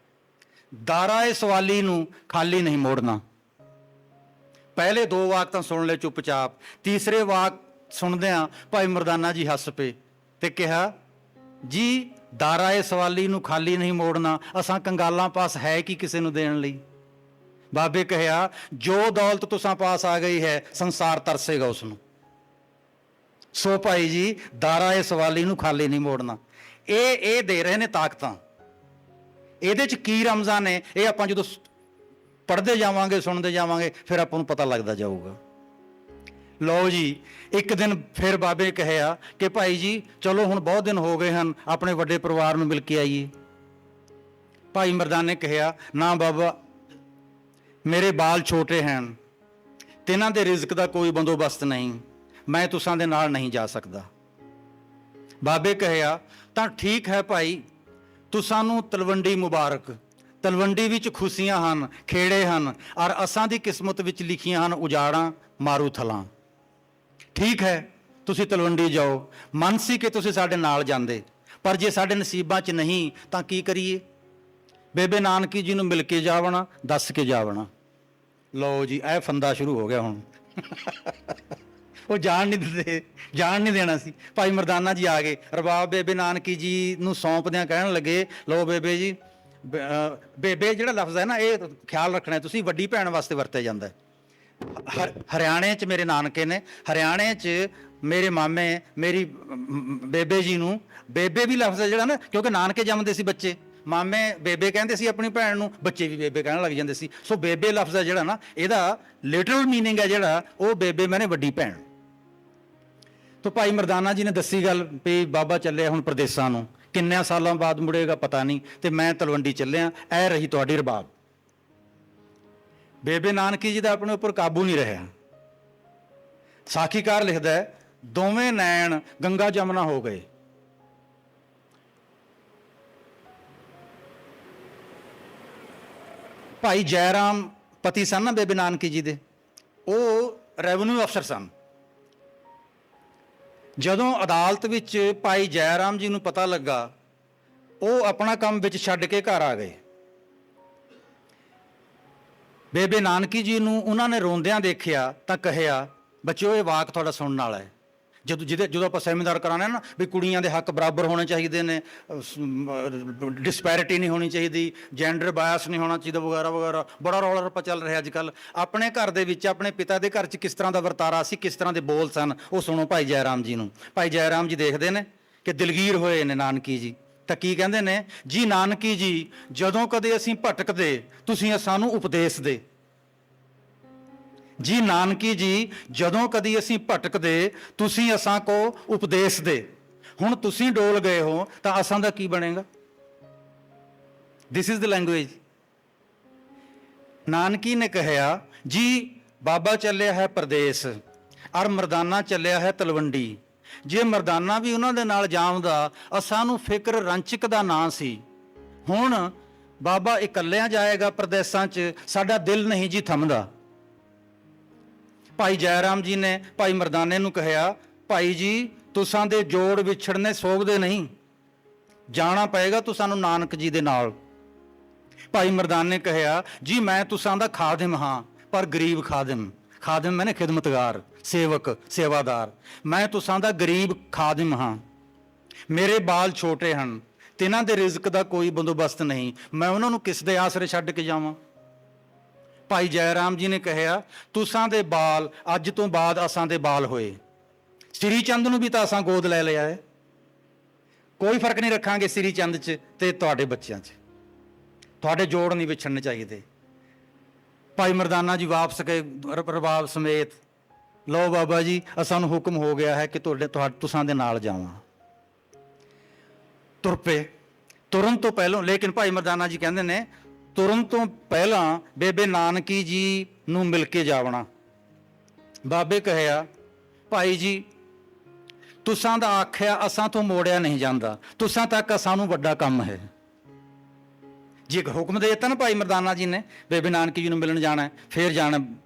ਦਾਰਾ ਸਵਾਲੀ ਨੂੰ ਖਾਲੀ ਨਹੀਂ ਮੋੜਨਾ। ਪਹਿਲੇ ਦੋ ਵਾਕ ਤਾਂ ਸੁਣ ਲਏ ਚੁੱਪਚਾਪ। ਤੀਸਰੇ ਵਾਕ ਸੁਣਦਿਆਂ ਭਾਈ ਮਰਦਾਨਾ ਜੀ ਹੱਸ ਪਏ ਤੇ ਕਿਹਾ ਜੀ ਦਾਰਾ ਸਵਾਲੀ ਨੂੰ ਖਾਲੀ ਨਹੀਂ ਮੋੜਨਾ, ਅਸਾਂ ਕੰਗਾਲਾਂ ਪਾਸ ਹੈ ਕਿ ਕਿਸੇ ਨੂੰ ਦੇਣ ਲਈ? ਬਾਬੇ ਕਹਿਆ ਜੋ ਦੌਲਤ ਤੁਸਾਂ ਪਾਸ ਆ ਗਈ ਹੈ ਸੰਸਾਰ ਤਰਸੇਗਾ ਉਸ ਨੂੰ। ਸੋ ਭਾਈ ਜੀ ਦਾਰਾ ਸਵਾਲੀ ਨੂੰ ਖਾਲੀ ਨਹੀਂ ਮੋੜਨਾ। ਇਹ ਦੇ ਰਹੇ ਨੇ ਤਾਕਤਾਂ। ਇਹਦੇ 'ਚ ਕੀ ਰਮਜ਼ਾਂ ਨੇ ਇਹ ਆਪਾਂ ਜਦੋਂ ਪੜ੍ਹਦੇ ਜਾਵਾਂਗੇ, ਸੁਣਦੇ ਜਾਵਾਂਗੇ, ਫਿਰ ਆਪਾਂ ਨੂੰ ਪਤਾ ਲੱਗਦਾ ਜਾਊਗਾ। ਲਓ ਜੀ, ਇੱਕ ਦਿਨ ਫਿਰ ਬਾਬੇ ਕਹਿਆ ਕਿ ਭਾਈ ਜੀ ਚਲੋ ਹੁਣ ਬਹੁਤ ਦਿਨ ਹੋ ਗਏ ਹਨ, ਆਪਣੇ ਵੱਡੇ ਪਰਿਵਾਰ ਨੂੰ ਮਿਲ ਕੇ ਆਈਏ। ਭਾਈ ਮਰਦਾਨੇ ਕਹਿਆ ਨਾ ਬਾਬਾ, ਮੇਰੇ ਬਾਲ ਛੋਟੇ ਹਨ ਤੇ ਇਹਨਾਂ ਦੇ ਰਿਜ਼ਕ ਦਾ ਕੋਈ ਬੰਦੋਬਸਤ ਨਹੀਂ, ਮੈਂ ਤੁਸਾਂ ਦੇ ਨਾਲ ਨਹੀਂ ਜਾ ਸਕਦਾ। ਬਾਬੇ ਕਹਿਆ ਤਾਂ ਠੀਕ ਹੈ ਭਾਈ, ਤੁਸਾਂ ਨੂੰ ਤਲਵੰਡੀ ਮੁਬਾਰਕ। ਤਲਵੰਡੀ ਵਿੱਚ ਖੁਸ਼ੀਆਂ ਹਨ, ਖੇੜੇ ਹਨ, ਔਰ ਅਸਾਂ ਦੀ ਕਿਸਮਤ ਵਿੱਚ ਲਿਖੀਆਂ ਹਨ ਉਜਾੜਾਂ ਮਾਰੂ ਥਲਾਂ। ਠੀਕ ਹੈ ਤੁਸੀਂ ਤਲਵੰਡੀ ਜਾਓ, ਮਨ ਸੀ ਕਿ ਤੁਸੀਂ ਸਾਡੇ ਨਾਲ ਜਾਂਦੇ, ਪਰ ਜੇ ਸਾਡੇ ਨਸੀਬਾਂ 'ਚ ਨਹੀਂ ਤਾਂ ਕੀ ਕਰੀਏ? ਬੇਬੇ ਨਾਨਕੀ ਜੀ ਨੂੰ ਮਿਲ ਕੇ ਜਾਵਣਾ, ਦੱਸ ਕੇ ਜਾਵਣਾ। ਲਓ ਜੀ, ਇਹ ਫੰਦਾ ਸ਼ੁਰੂ ਹੋ ਗਿਆ ਹੁਣ। ਉਹ ਜਾਣ ਨਹੀਂ ਦਿੰਦੇ, ਜਾਣ ਨਹੀਂ ਦੇਣਾ ਸੀ। ਭਾਈ ਮਰਦਾਨਾ ਜੀ ਆ ਗਏ, ਰਬਾਬ ਬੇਬੇ ਨਾਨਕੀ ਜੀ ਨੂੰ ਸੌਂਪਦਿਆਂ ਕਹਿਣ ਲੱਗੇ ਲਓ ਬੇਬੇ ਜੀ, ਬੇਬੇ ਜਿਹੜਾ ਲਫ਼ਜ਼ ਹੈ ਨਾ ਇਹ ਖਿਆਲ ਰੱਖਣਾ, ਤੁਸੀਂ ਵੱਡੀ ਭੈਣ ਵਾਸਤੇ ਵਰਤਿਆ ਜਾਂਦਾ ਹੈ। ਹਰਿਆਣੇ 'ਚ ਮੇਰੇ ਨਾਨਕੇ ਨੇ, ਹਰਿਆਣੇ 'ਚ ਮੇਰੇ ਮਾਮੇ ਮੇਰੀ ਬੇਬੇ ਜੀ ਨੂੰ ਬੇਬੇ ਵੀ ਲਫ਼ਜ਼ ਹੈ ਜਿਹੜਾ ਨਾ, ਕਿਉਂਕਿ ਨਾਨਕੇ ਜੰਮਦੇ ਸੀ ਬੱਚੇ, ਮਾਮੇ ਬੇਬੇ ਕਹਿੰਦੇ ਸੀ ਆਪਣੀ ਭੈਣ ਨੂੰ, ਬੱਚੇ ਵੀ ਬੇਬੇ ਕਹਿਣ ਲੱਗ ਜਾਂਦੇ ਸੀ। ਸੋ ਬੇਬੇ ਲਫ਼ਜ਼ ਹੈ ਜਿਹੜਾ ਨਾ, ਇਹਦਾ ਲਿਟਰਲ ਮੀਨਿੰਗ ਹੈ ਜਿਹੜਾ ਉਹ ਬੇਬੇ ਮੈਨੇ ਵੱਡੀ ਭੈਣ। ਤਾਂ ਭਾਈ ਮਰਦਾਨਾ ਜੀ ਨੇ ਦੱਸੀ ਗੱਲ ਵੀ ਬਾਬਾ ਚੱਲਿਆ ਹੁਣ ਪ੍ਰਦੇਸਾਂ ਨੂੰ, ਕਿੰਨਿਆਂ ਸਾਲਾਂ ਬਾਅਦ ਮੁੜੇਗਾ ਪਤਾ ਨਹੀਂ, ਤੇ ਮੈਂ ਤਲਵੰਡੀ ਚੱਲਿਆ, ਇਹ ਰਹੀ ਤੁਹਾਡੀ ਰਬਾਬ। ਬੇਬੇ ਨਾਨਕੀ ਜੀ ਦਾ ਆਪਣੇ ਉੱਪਰ ਕਾਬੂ ਨਹੀਂ ਰਿਹਾ। ਸਾਖੀਕਾਰ ਲਿਖਦਾ ਹੈ ਦੋਵੇਂ ਨੈਣ ਗੰਗਾ ਜਮਨਾ ਹੋ ਗਏ। ਭਾਈ ਜੈ ਰਾਮ ਪਤੀ ਸਨ ਨਾ ਬੇਬੇ ਨਾਨਕੀ ਜੀ ਦੇ, ਉਹ ਰੈਵਨਿਊ ਅਫਸਰ ਸਨ। ਜਦੋਂ ਅਦਾਲਤ ਵਿੱਚ ਭਾਈ ਜੈ ਰਾਮ ਜੀ ਨੂੰ ਪਤਾ ਲੱਗਾ, ਉਹ ਆਪਣਾ ਕੰਮ ਵਿੱਚ ਛੱਡ ਕੇ ਘਰ ਆ ਗਏ। ਬੇਬੇ ਨਾਨਕੀ ਜੀ ਨੂੰ ਉਹਨਾਂ ਨੇ ਰੋਂਦਿਆਂ ਦੇਖਿਆ ਤਾਂ ਕਹਿਆ ਬੱਚਿਓ ਇਹ ਵਾਕ ਤੁਹਾਡਾ ਸੁਣਨ ਵਾਲਾ ਹੈ। ਜਦੋਂ ਆਪਾਂ ਸੈਮੀਨਾਰ ਕਰਾਉਣਾ ਨਾ ਵੀ ਕੁੜੀਆਂ ਦੇ ਹੱਕ ਬਰਾਬਰ ਹੋਣੇ ਚਾਹੀਦੇ ਨੇ, ਡਿਸਪੈਰਿਟੀ ਨਹੀਂ ਹੋਣੀ ਚਾਹੀਦੀ, ਜੈਂਡਰ ਬਾਇਸ ਨਹੀਂ ਹੋਣਾ ਚਾਹੀਦਾ, ਵਗੈਰਾ ਵਗੈਰਾ, ਬੜਾ ਰੌਲਾ ਰੱਪਾ ਚੱਲ ਰਿਹਾ ਅੱਜ ਕੱਲ੍ਹ। ਆਪਣੇ ਘਰ ਦੇ ਵਿੱਚ, ਆਪਣੇ ਪਿਤਾ ਦੇ ਘਰ 'ਚ ਕਿਸ ਤਰ੍ਹਾਂ ਦਾ ਵਰਤਾਰਾ ਸੀ, ਕਿਸ ਤਰ੍ਹਾਂ ਦੇ ਬੋਲ ਸਨ, ਉਹ ਸੁਣੋ ਭਾਈ ਜੈ ਰਾਮ ਜੀ ਨੂੰ। ਭਾਈ ਜੈ ਰਾਮ ਜੀ ਦੇਖਦੇ ਨੇ ਕਿ ਦਿਲਗੀਰ ਹੋਏ ਨੇ ਨਾਨਕੀ ਜੀ, ਤਾਂ ਕੀ ਕਹਿੰਦੇ ਨੇ ਜੀ, ਨਾਨਕੀ ਜੀ ਜਦੋਂ ਕਦੇ ਅਸੀਂ ਭਟਕਦੇ ਤੁਸੀਂ ਸਾਨੂੰ ਉਪਦੇਸ਼ ਦੇ। ਜੀ ਨਾਨਕੀ ਜੀ ਜਦੋਂ ਕਦੀ ਅਸੀਂ ਭਟਕਦੇ ਤੁਸੀਂ ਅਸਾਂ ਕੋ ਉਪਦੇਸ਼ ਦੇ। ਹੁਣ ਤੁਸੀਂ ਡੋਲ ਗਏ ਹੋ ਤਾਂ ਅਸਾਂ ਦਾ ਕੀ ਬਣੇਗਾ? This is the language. Nanaki ਨੇ ਕਿਹਾ ਜੀ ਬਾਬਾ ਚੱਲਿਆ ਹੈ ਪ੍ਰਦੇਸ਼ ਔਰ ਮਰਦਾਨਾ ਚੱਲਿਆ ਹੈ ਤਲਵੰਡੀ। ਜੇ ਮਰਦਾਨਾ ਵੀ ਉਹਨਾਂ ਦੇ ਨਾਲ ਜਾਵਦਾ ਅਸਾਂ ਨੂੰ ਫਿਕਰ ਰੰਚਕ ਦਾ ਨਾਂ ਸੀ। ਹੁਣ ਬਾਬਾ ਇਕੱਲਿਆਂ ਜਾਏਗਾ ਪ੍ਰਦੇਸ਼ਾਂ 'ਚ, ਸਾਡਾ ਦਿਲ ਨਹੀਂ ਜੀ ਥੰਮਦਾ। ਭਾਈ ਜੈ ਰਾਮ ਜੀ ਨੇ ਭਾਈ ਮਰਦਾਨੇ ਨੂੰ ਕਿਹਾ ਭਾਈ ਜੀ ਤੁਸਾਂ ਦੇ ਜੋੜ ਵਿਛੜਨੇ ਸੋਭਦੇ ਨਹੀਂ, ਜਾਣਾ ਪਏਗਾ ਤੁਸਾਂ ਨੂੰ ਨਾਨਕ ਜੀ ਦੇ ਨਾਲ। ਭਾਈ ਮਰਦਾਨੇ ਨੇ ਕਿਹਾ ਜੀ ਮੈਂ ਤੁਸਾਂ ਦਾ ਖਾਦਮ ਹਾਂ, ਪਰ ਗਰੀਬ ਖਾਦਮ। ਖਾਦਮ ਮੈਨੇ ਖਿਦਮਤਗਾਰ, ਸੇਵਕ, ਸੇਵਾਦਾਰ। ਮੈਂ ਤੁਸਾਂ ਦਾ ਗਰੀਬ ਖਾਦਮ ਹਾਂ, ਮੇਰੇ ਬਾਲ ਛੋਟੇ ਹਨ, ਤਿਨਾਂ ਦੇ ਰਿਜ਼ਕ ਦਾ ਕੋਈ ਬੰਦੋਬਸਤ ਨਹੀਂ, ਮੈਂ ਉਹਨਾਂ ਨੂੰ ਕਿਸ ਦੇ ਆਸਰੇ ਛੱਡ ਕੇ ਜਾਵਾਂ? ਭਾਈ ਜੈ ਰਾਮ ਜੀ ਨੇ ਕਿਹਾ ਤੁਸਾਂ ਦੇ ਬਾਲ ਅੱਜ ਤੋਂ ਬਾਅਦ ਅਸਾਂ ਦੇ ਬਾਲ ਹੋਏ। ਸ੍ਰੀ ਚੰਦ ਨੂੰ ਵੀ ਤਾਂ ਅਸਾਂ ਗੋਦ ਲੈ ਲਿਆ ਹੈ, ਕੋਈ ਫਰਕ ਨਹੀਂ ਰੱਖਾਂਗੇ ਸ੍ਰੀ ਚੰਦ 'ਚ ਤੇ ਤੁਹਾਡੇ ਬੱਚਿਆਂ 'ਚ। ਤੁਹਾਡੇ ਜੋੜ ਨਹੀਂ ਵਿਛੜਨੇ ਚਾਹੀਦੇ। ਭਾਈ ਮਰਦਾਨਾ ਜੀ ਵਾਪਸ ਗਏ ਰਬਾਬ ਸਮੇਤ। ਲਓ ਬਾਬਾ ਜੀ ਅਸਾਂ ਨੂੰ ਹੁਕਮ ਹੋ ਗਿਆ ਹੈ ਕਿ ਤੁਸਾਂ ਦੇ ਨਾਲ ਜਾਵਾਂ। ਤੁਰ ਪਏ। ਤੁਰਨ ਤੋਂ ਪਹਿਲਾਂ ਲੇਕਿਨ ਭਾਈ ਮਰਦਾਨਾ ਜੀ ਕਹਿੰਦੇ ਨੇ ਤੁਰਨ ਤੋਂ ਪਹਿਲਾਂ ਬੇਬੇ ਨਾਨਕੀ ਜੀ ਨੂੰ ਮਿਲ ਕੇ ਜਾਵਣਾ। ਬਾਬੇ ਕਹਿਆ ਭਾਈ ਜੀ ਤੁਸਾਂ ਦਾ ਆਖਿਆ ਅਸਾਂ ਤੋਂ ਮੋੜਿਆ ਨਹੀਂ ਜਾਂਦਾ, ਤੁਸਾਂ ਤੱਕ ਸਾਨੂੰ ਵੱਡਾ ਕੰਮ ਹੈ। ਜੇ ਇੱਕ ਹੁਕਮ ਦੇ ਦਿੱਤਾ ਨਾ ਭਾਈ ਮਰਦਾਨਾ ਜੀ ਨੇ ਬੇਬੇ ਨਾਨਕੀ ਜੀ ਨੂੰ ਮਿਲਣ ਜਾਣਾ, ਫਿਰ ਜਾਣਾ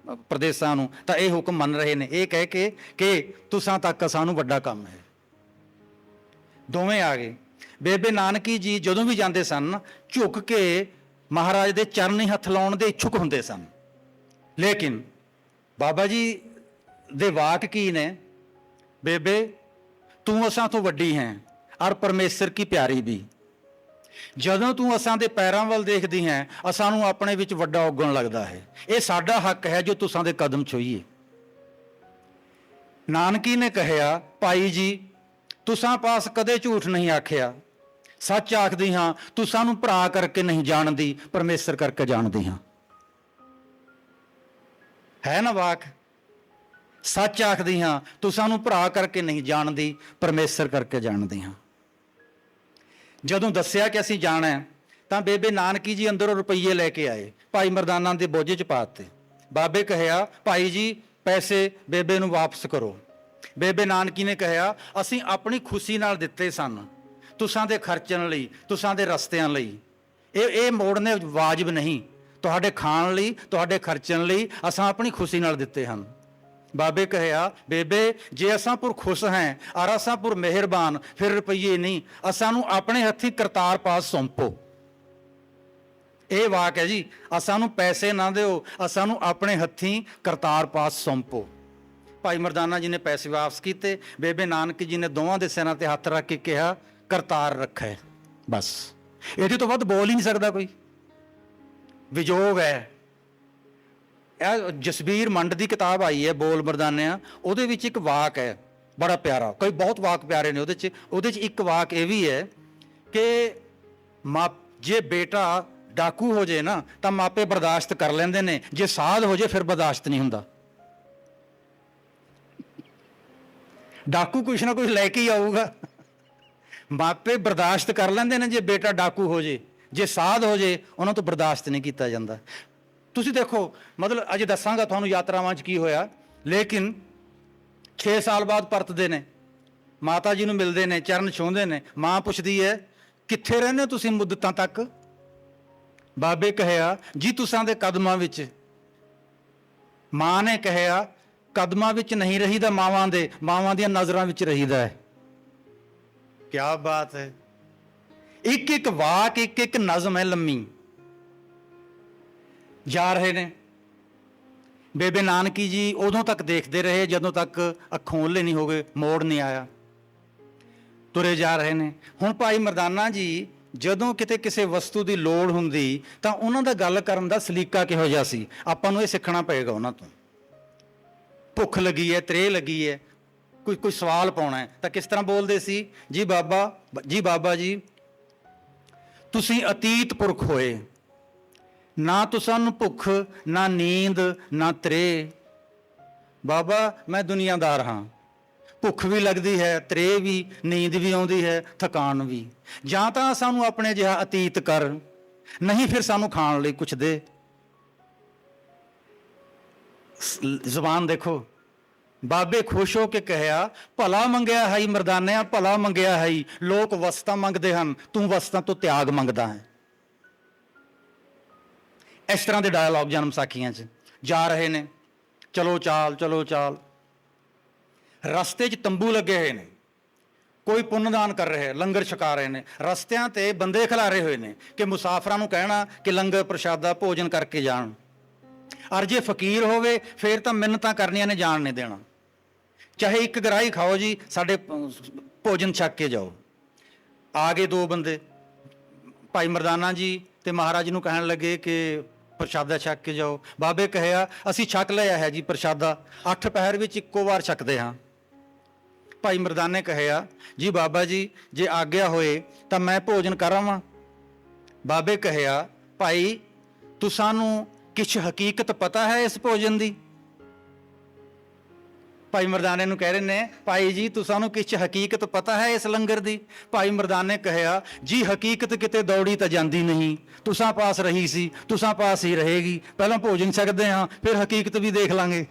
ਪ੍ਰਦੇਸ਼ਾਂ ਨੂੰ, ਤਾਂ ਇਹ ਹੁਕਮ ਮੰਨ ਰਹੇ ਨੇ, ਇਹ ਕਹਿ ਕੇ ਕਿ ਤੁਸਾਂ ਤੱਕ ਸਾਨੂੰ ਵੱਡਾ ਕੰਮ ਹੈ। ਦੋਵੇਂ ਆ ਗਏ। ਬੇਬੇ ਨਾਨਕੀ ਜੀ ਜਦੋਂ ਵੀ ਜਾਂਦੇ ਸਨ ਝੁਕ ਕੇ ਮਹਾਰਾਜ ਦੇ ਚਰਨੀ ਹੱਥ ਲਾਉਣ ਦੇ ਇੱਛੁਕ ਹੁੰਦੇ ਸਨ। ਲੇਕਿਨ ਬਾਬਾ ਜੀ ਦੇ ਵਾਕ ਕੀ ਨੇ? ਬੇਬੇ ਤੂੰ ਅਸਾਂ ਤੋਂ ਵੱਡੀ ਹੈ ਔਰ ਪਰਮੇਸ਼ਰ ਕੀ ਪਿਆਰੀ ਵੀ। ਜਦੋਂ ਤੂੰ ਅਸਾਂ ਦੇ ਪੈਰਾਂ ਵੱਲ ਦੇਖਦੀ ਹੈ ਅਸਾਂ ਨੂੰ ਆਪਣੇ ਵਿੱਚ ਵੱਡਾ ਉੱਗਣ ਲੱਗਦਾ ਹੈ। ਇਹ ਸਾਡਾ ਹੱਕ ਹੈ ਜੋ ਤੁਸਾਂ ਦੇ ਕਦਮ ਛੋਈਏ। ਨਾਨਕੀ ਨੇ ਕਿਹਾ ਭਾਈ ਜੀ ਤੁਸਾਂ ਪਾਸ ਕਦੇ ਝੂਠ ਨਹੀਂ ਆਖਿਆ, ਸੱਚ ਆਖਦੀ ਹਾਂ, ਤੁਸਾਂ ਨੂੰ ਭਰਾ ਕਰਕੇ ਨਹੀਂ ਜਾਣਦੀ, ਪਰਮੇਸ਼ਰ ਕਰਕੇ ਜਾਣਦੀ ਹਾਂ। ਹੈ ਨਾ ਵਾਕ? ਸੱਚ ਆਖਦੀ ਹਾਂ, ਤੁਸਾਂ ਨੂੰ ਭਰਾ ਕਰਕੇ ਨਹੀਂ ਜਾਣਦੀ, ਪਰਮੇਸ਼ਰ ਕਰਕੇ ਜਾਣਦੀ ਹਾਂ। ਜਦੋਂ ਦੱਸਿਆ ਕਿ ਅਸੀਂ ਜਾਣਾ ਹੈ ਤਾਂ ਬੇਬੇ ਨਾਨਕੀ ਜੀ ਅੰਦਰੋਂ ਰੁਪਈਏ ਲੈ ਕੇ ਆਏ, ਭਾਈ ਮਰਦਾਨਾ ਦੇ ਬੋਝੇ 'ਚ ਪਾ ਦਿੱਤੇ। ਬਾਬੇ ਕਹਿਆ ਭਾਈ ਜੀ ਪੈਸੇ ਬੇਬੇ ਨੂੰ ਵਾਪਸ ਕਰੋ। ਬੇਬੇ ਨਾਨਕੀ ਨੇ ਕਿਹਾ ਅਸੀਂ ਆਪਣੀ ਖੁਸ਼ੀ ਨਾਲ ਦਿੱਤੇ ਸਨ, ਤੁਸਾਂ ਦੇ ਖਰਚਣ ਲਈ, ਤੁਸਾਂ ਦੇ ਰਸਤਿਆਂ ਲਈ। ਇਹ ਮੋੜਨੇ ਵਾਜਬ ਨਹੀਂ। ਤੁਹਾਡੇ ਖਾਣ ਲਈ, ਤੁਹਾਡੇ ਖਰਚਣ ਲਈ ਅਸਾਂ ਆਪਣੀ ਖੁਸ਼ੀ ਨਾਲ ਦਿੱਤੇ ਹਨ। ਬਾਬੇ ਕਹਿਆ ਬੇਬੇ ਜੇ ਅਸਾਂ ਪੁਰ ਖੁਸ਼ ਹੈ ਔਰ ਅਸਾਂ ਪੁਰ ਮਿਹਰਬਾਨ, ਫਿਰ ਰੁਪਈਏ ਨਹੀਂ, ਅਸਾਂ ਨੂੰ ਆਪਣੇ ਹੱਥੀਂ ਕਰਤਾਰ ਪਾਸ ਸੌਂਪੋ। ਇਹ ਵਾਕ ਹੈ ਜੀ, ਅਸਾਂ ਨੂੰ ਪੈਸੇ ਨਾ ਦਿਓ, ਅਸਾਂ ਨੂੰ ਆਪਣੇ ਹੱਥੀਂ ਕਰਤਾਰ ਪਾਸ ਸੌਂਪੋ। ਭਾਈ ਮਰਦਾਨਾ ਜੀ ਨੇ ਪੈਸੇ ਵਾਪਸ ਕੀਤੇ। ਬੇਬੇ ਨਾਨਕੀ ਜੀ ਨੇ ਦੋਵਾਂ ਦੇ ਸਿਰਾਂ ਤੇ ਹੱਥ ਰੱਖ ਕੇ ਕਿਹਾ ਕਰਤਾਰ ਰੱਖੇ। ਬਸ ਇਹਦੇ ਤੋਂ ਵੱਧ ਬੋਲ ਹੀ ਨਹੀਂ ਸਕਦਾ ਕੋਈ। ਵਿਜੋਗ ਹੈ। ਇਹ ਜਸਬੀਰ ਮੰਡ ਦੀ ਕਿਤਾਬ ਆਈ ਹੈ ਬੋਲ ਮਰਦਾਨਿਆਂ, ਉਹਦੇ ਵਿੱਚ ਇੱਕ ਵਾਕ ਹੈ ਬੜਾ ਪਿਆਰਾ। ਕਈ ਬਹੁਤ ਵਾਕ ਪਿਆਰੇ ਨੇ ਉਹਦੇ 'ਚ ਇੱਕ ਵਾਕ ਇਹ ਵੀ ਹੈ ਕਿ ਜੇ ਬੇਟਾ ਡਾਕੂ ਹੋ ਜੇ ਨਾ ਤਾਂ ਮਾਪੇ ਬਰਦਾਸ਼ਤ ਕਰ ਲੈਂਦੇ ਨੇ, ਜੇ ਸਾਧ ਹੋ ਜੇ ਫਿਰ ਬਰਦਾਸ਼ਤ ਨਹੀਂ ਹੁੰਦਾ। ਡਾਕੂ ਕੁਛ ਨਾ ਕੁਛ ਲੈ ਕੇ ਹੀ ਆਊਗਾ। ਮਾਪੇ ਬਰਦਾਸ਼ਤ ਕਰ ਲੈਂਦੇ ਨੇ ਜੇ ਬੇਟਾ ਡਾਕੂ ਹੋ ਜੇ, ਜੇ ਸਾਧ ਹੋ ਜੇ ਉਹਨਾਂ ਤੋਂ ਬਰਦਾਸ਼ਤ ਨਹੀਂ ਕੀਤਾ ਜਾਂਦਾ। ਤੁਸੀਂ ਦੇਖੋ, ਮਤਲਬ ਅਜੇ ਦੱਸਾਂਗਾ ਤੁਹਾਨੂੰ ਯਾਤਰਾਵਾਂ 'ਚ ਕੀ ਹੋਇਆ। ਲੇਕਿਨ 6 ਸਾਲ ਬਾਅਦ ਪਰਤਦੇ ਨੇ, ਮਾਤਾ ਜੀ ਨੂੰ ਮਿਲਦੇ ਨੇ, ਚਰਨ ਛੂੰਹਦੇ ਨੇ। ਮਾਂ ਪੁੱਛਦੀ ਹੈ ਕਿੱਥੇ ਰਹਿੰਦੇ ਹੋ ਤੁਸੀਂ ਮੁੱਦਤਾਂ ਤੱਕ? ਬਾਬੇ ਕਹਿਆ ਜੀ ਤੁਸਾਂ ਦੇ ਕਦਮਾਂ ਵਿੱਚ। ਮਾਂ ਨੇ ਕਹਿਆ ਕਦਮਾਂ ਵਿੱਚ ਨਹੀਂ ਰਹੀਦਾ, ਮਾਵਾਂ ਦੀਆਂ ਨਜ਼ਰਾਂ ਵਿੱਚ ਰਹੀਦਾ ਹੈ। ਕਿਆ ਬਾਤ ਹੈ। ਇੱਕ ਇੱਕ ਵਾਕ, ਇੱਕ ਇੱਕ ਨਜ਼ਮ ਹੈ ਲੰਮੀ। ਜਾ ਰਹੇ ਨੇ। ਬੇਬੇ ਨਾਨਕੀ ਜੀ ਉਦੋਂ ਤੱਕ ਦੇਖਦੇ ਰਹੇ ਜਦੋਂ ਤੱਕ ਅੱਖੋਂ ਓਹਲੇ ਨਹੀਂ ਹੋ ਗਏ, ਮੋੜ ਨਹੀਂ ਆਇਆ, ਤੁਰੇ ਜਾ ਰਹੇ ਨੇ। ਹੁਣ ਭਾਈ ਮਰਦਾਨਾ ਜੀ ਜਦੋਂ ਕਿਤੇ ਕਿਸੇ ਵਸਤੂ ਦੀ ਲੋੜ ਹੁੰਦੀ ਤਾਂ ਉਹਨਾਂ ਦਾ ਗੱਲ ਕਰਨ ਦਾ ਸਲੀਕਾ ਕਿਹੋ ਜਿਹਾ ਸੀ, ਆਪਾਂ ਨੂੰ ਇਹ ਸਿੱਖਣਾ ਪਏਗਾ ਉਹਨਾਂ ਤੋਂ। ਭੁੱਖ ਲੱਗੀ ਹੈ, ਤ੍ਰੇਹ ਲੱਗੀ ਹੈ, ਕੋਈ ਸਵਾਲ ਪਾਉਣਾ ਹੈ ਤਾਂ ਕਿਸ ਤਰ੍ਹਾਂ ਬੋਲਦੇ ਸੀ? ਜੀ ਬਾਬਾ ਜੀ ਤੁਸੀਂ ਅਤੀਤ ਪੁਰਖ ਹੋਏ, ਨਾ ਤੁਸਾਂ ਨੂੰ ਭੁੱਖ, ਨਾ ਨੀਂਦ, ਨਾ ਤ੍ਰੇਹ। ਬਾਬਾ ਮੈਂ ਦੁਨੀਆਦਾਰ ਹਾਂ, ਭੁੱਖ ਵੀ ਲੱਗਦੀ ਹੈ, ਤ੍ਰੇਹ ਵੀ, ਨੀਂਦ ਵੀ ਆਉਂਦੀ ਹੈ, ਥਕਾਨ ਵੀ। ਜਾਂ ਤਾਂ ਸਾਨੂੰ ਆਪਣੇ ਜਿਹਾ ਅਤੀਤ ਕਰ, ਨਹੀਂ ਫਿਰ ਸਾਨੂੰ ਖਾਣ ਲਈ ਕੁਛ ਦੇ। ਜ਼ੁਬਾਨ ਦੇਖੋ, ਬਾਬੇ ਖੁਸ਼ ਹੋ ਕੇ ਕਹਿਆ ਭਲਾ ਮੰਗਿਆ ਹੈ ਮਰਦਾਨਿਆ, ਭਲਾ ਮੰਗਿਆ ਹੈ। ਲੋਕ ਵਸਤਾਂ ਮੰਗਦੇ ਹਨ, ਤੂੰ ਵਸਤਾਂ ਤੋਂ ਤਿਆਗ ਮੰਗਦਾ ਹੈ। ਇਸ ਤਰ੍ਹਾਂ ਦੇ ਡਾਇਲੌਗ ਜਨਮ ਸਾਖੀਆਂ 'ਚ ਜਾ ਰਹੇ ਨੇ। ਚਲੋ ਚਾਲ, ਚਲੋ ਚਾਲ। ਰਸਤੇ 'ਚ ਤੰਬੂ ਲੱਗੇ ਹੋਏ ਨੇ, ਕੋਈ ਪੁੰਨਦਾਨ ਕਰ ਰਿਹਾ, ਲੰਗਰ ਛਕਾ ਰਹੇ ਨੇ। ਰਸਤਿਆਂ ਤੇ ਬੰਦੇ ਖਿਲਾਰੇ ਹੋਏ ਨੇ ਕਿ ਮੁਸਾਫਰਾਂ ਨੂੰ ਕਹਿਣਾ ਕਿ ਲੰਗਰ ਪ੍ਰਸ਼ਾਦਾ ਭੋਜਨ ਕਰਕੇ ਜਾਣ। ਅਰ ਜੇ ਫਕੀਰ ਹੋਵੇ ਫਿਰ ਤਾਂ ਮਿੰਨਤਾਂ ਕਰਨੀਆਂ ਨੇ, ਜਾਣ ਨਹੀਂ ਦੇਣਾ। ਚਾਹੇ ਇੱਕ ਗਰਾਹੀ ਖਾਓ ਜੀ, ਸਾਡੇ ਭੋਜਨ ਛਕ ਕੇ ਜਾਓ। ਆ ਗਏ ਦੋ ਬੰਦੇ, ਭਾਈ ਮਰਦਾਨਾ ਜੀ ਤੇ ਮਹਾਰਾਜ ਨੂੰ ਕਹਿਣ ਲੱਗੇ ਕਿ ਪ੍ਰਸ਼ਾਦਾ ਛਕ ਕੇ ਜਾਓ। ਬਾਬੇ ਕਹਿਆ ਅਸੀਂ ਛਕ ਲਿਆ ਹੈ ਜੀ ਪ੍ਰਸ਼ਾਦਾ, 8 ਪਹਿਰ ਵਿੱਚ ਇੱਕੋ ਵਾਰ ਛਕਦੇ ਹਾਂ। ਭਾਈ ਮਰਦਾਨੇ ਕਹਿਆ ਜੀ ਬਾਬਾ ਜੀ ਜੇ ਆਗਿਆ ਹੋਏ ਤਾਂ ਮੈਂ ਭੋਜਨ ਕਰਾਵਾਂ। ਬਾਬੇ ਕਹਿਆ ਭਾਈ ਤੁਸਾਂ ਨੂੰ ਕਿਛ ਹਕੀਕਤ ਪਤਾ ਹੈ ਇਸ ਭੋਜਨ ਦੀ? ਭਾਈ ਮਰਦਾਨੇ ਨੂੰ ਕਹਿ ਰਹੇ ਨੇ ਭਾਈ ਜੀ ਤੁਸਾਂ ਨੂੰ ਕਿਛ ਹਕੀਕਤ ਪਤਾ ਹੈ ਇਸ ਲੰਗਰ ਦੀ? ਭਾਈ ਮਰਦਾਨੇ ਕਹਿਆ ਜੀ ਹਕੀਕਤ ਕਿਤੇ ਦੌੜੀ ਤਾਂ ਜਾਂਦੀ ਨਹੀਂ, ਤੁਸਾਂ ਪਾਸ ਰਹੀ ਸੀ, ਤੁਸਾਂ ਪਾਸ ਹੀ ਰਹੇਗੀ। ਪਹਿਲਾਂ ਭੋਜਨ ਛਕਦੇ ਹਾਂ, ਫਿਰ ਹਕੀਕਤ ਵੀ ਦੇਖ ਲਾਂਗੇ।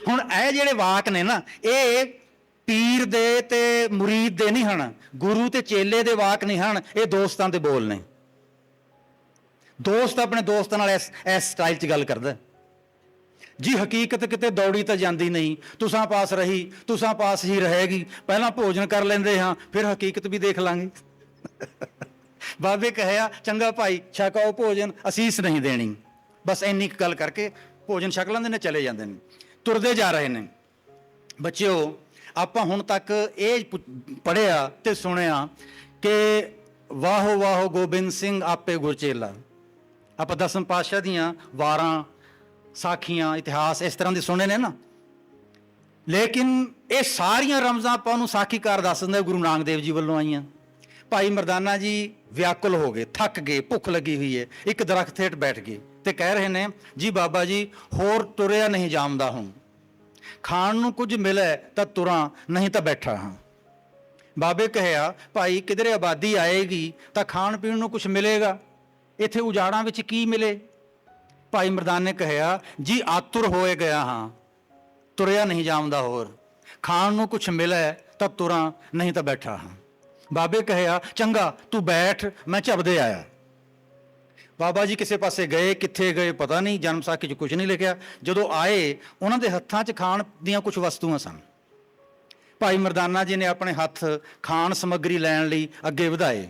ਹੁਣ ਇਹ ਜਿਹੜੇ ਵਾਕ ਨੇ ਨਾ, ਇਹ ਪੀਰ ਦੇ ਤੇ ਮੁਰੀਦ ਦੇ ਨਹੀਂ ਹਨ, ਗੁਰੂ ਤੇ ਚੇਲੇ ਦੇ ਵਾਕ ਨਹੀਂ ਹਨ, ਇਹ ਦੋਸਤਾਂ ਦੇ ਬੋਲ ਨੇ। ਦੋਸਤ ਆਪਣੇ ਦੋਸਤਾਂ ਨਾਲ ਇਸ ਸਟਾਈਲ 'ਚ ਗੱਲ ਕਰਦਾ ਜੀ ਹਕੀਕਤ ਕਿਤੇ ਦੌੜੀ ਤਾਂ ਜਾਂਦੀ ਨਹੀਂ, ਤੁਸਾਂ ਪਾਸ ਰਹੀ, ਤੁਸਾਂ ਪਾਸ ਹੀ ਰਹੇਗੀ। ਪਹਿਲਾਂ ਭੋਜਨ ਕਰ ਲੈਂਦੇ ਹਾਂ, ਫਿਰ ਹਕੀਕਤ ਵੀ ਦੇਖ ਲਾਂਗੇ। ਬਾਬੇ ਕਹਿਆ ਚੰਗਾ ਭਾਈ ਛਕਾਓ ਭੋਜਨ, ਅਸੀਸ ਨਹੀਂ ਦੇਣੀ। ਬਸ ਇੰਨੀ ਕੁ ਗੱਲ ਕਰਕੇ ਭੋਜਨ ਛਕ ਲੈਂਦੇ ਨੇ, ਚਲੇ ਜਾਂਦੇ ਨੇ, ਤੁਰਦੇ ਜਾ ਰਹੇ ਨੇ। ਬੱਚਿਓ ਆਪਾਂ ਹੁਣ ਤੱਕ ਇਹ ਪੜ੍ਹਿਆ ਤੇ ਸੁਣਿਆ ਕਿ ਵਾਹੋ ਵਾਹੋ ਗੋਬਿੰਦ ਸਿੰਘ ਆਪੇ ਗੁਰਚੇਲਾ। ਆਪਾਂ ਦਸਮ ਪਾਤਸ਼ਾਹ ਦੀਆਂ ਵਾਰਾਂ, ਸਾਖੀਆਂ, ਇਤਿਹਾਸ ਇਸ ਤਰ੍ਹਾਂ ਦੇ ਸੁਣੇ ਨੇ ਨਾ। ਲੇਕਿਨ ਇਹ ਸਾਰੀਆਂ ਰਮਜ਼ਾਂ ਆਪਾਂ ਨੂੰ ਸਾਖੀਕਾਰ ਦੱਸ ਦਿੰਦੇ ਗੁਰੂ ਨਾਨਕ ਦੇਵ ਜੀ ਵੱਲੋਂ ਆਈਆਂ। ਭਾਈ ਮਰਦਾਨਾ ਜੀ ਵਿਆਕੁਲ ਹੋ ਗਏ, ਥੱਕ ਗਏ, ਭੁੱਖ ਲੱਗੀ ਹੋਈ ਹੈ, ਇੱਕ ਦਰਖਤ ਹੇਠ ਬੈਠ ਗਏ ਤੇ ਕਹਿ ਰਹੇ ਨੇ ਜੀ ਬਾਬਾ ਜੀ ਹੋਰ ਤੁਰਿਆ ਨਹੀਂ ਜਾਮਦਾ, ਹੁਣ ਖਾਣ ਨੂੰ ਕੁਝ ਮਿਲੇ ਤਾਂ ਤੁਰਾਂ, ਨਹੀਂ ਤਾਂ ਬੈਠਾ ਹਾਂ। ਬਾਬੇ ਕਹਿਆ ਭਾਈ ਕਿਧਰੇ ਆਬਾਦੀ ਆਏਗੀ ਤਾਂ ਖਾਣ ਪੀਣ ਨੂੰ ਕੁਝ ਮਿਲੇਗਾ, ਇੱਥੇ ਉਜਾੜਾਂ ਵਿੱਚ ਕੀ ਮਿਲੇ? ਭਾਈ ਮਰਦਾਨੇ ਨੇ ਕਹਿਆ ਜੀ ਆਤੁਰ ਹੋਏ ਗਿਆ ਹਾਂ, ਤੁਰਿਆ ਨਹੀਂ ਜਾਮਦਾ, ਹੋਰ ਖਾਣ ਨੂੰ ਕੁਝ ਮਿਲੇ ਤਾਂ ਤੁਰਾਂ, ਨਹੀਂ ਤਾਂ ਬੈਠਾ ਹਾਂ। ਬਾਬੇ ਕਹਿਆ ਚੰਗਾ ਤੂੰ ਬੈਠ, ਮੈਂ ਝਪਦੇ ਆਇਆ। ਬਾਬਾ ਜੀ ਕਿਸੇ ਪਾਸੇ ਗਏ, ਕਿੱਥੇ ਗਏ ਪਤਾ ਨਹੀਂ, ਜਨਮ ਸਾਖੀ 'ਚ ਕੁਝ ਨਹੀਂ ਲਿਖਿਆ। ਜਦੋਂ ਆਏ ਉਹਨਾਂ ਦੇ ਹੱਥਾਂ 'ਚ ਖਾਣ ਦੀਆਂ ਕੁਝ ਵਸਤੂਆਂ ਸਨ। ਭਾਈ ਮਰਦਾਨਾ ਜੀ ਨੇ ਆਪਣੇ ਹੱਥ ਖਾਣ ਸਮੱਗਰੀ ਲੈਣ ਲਈ ਅੱਗੇ ਵਧਾਏ।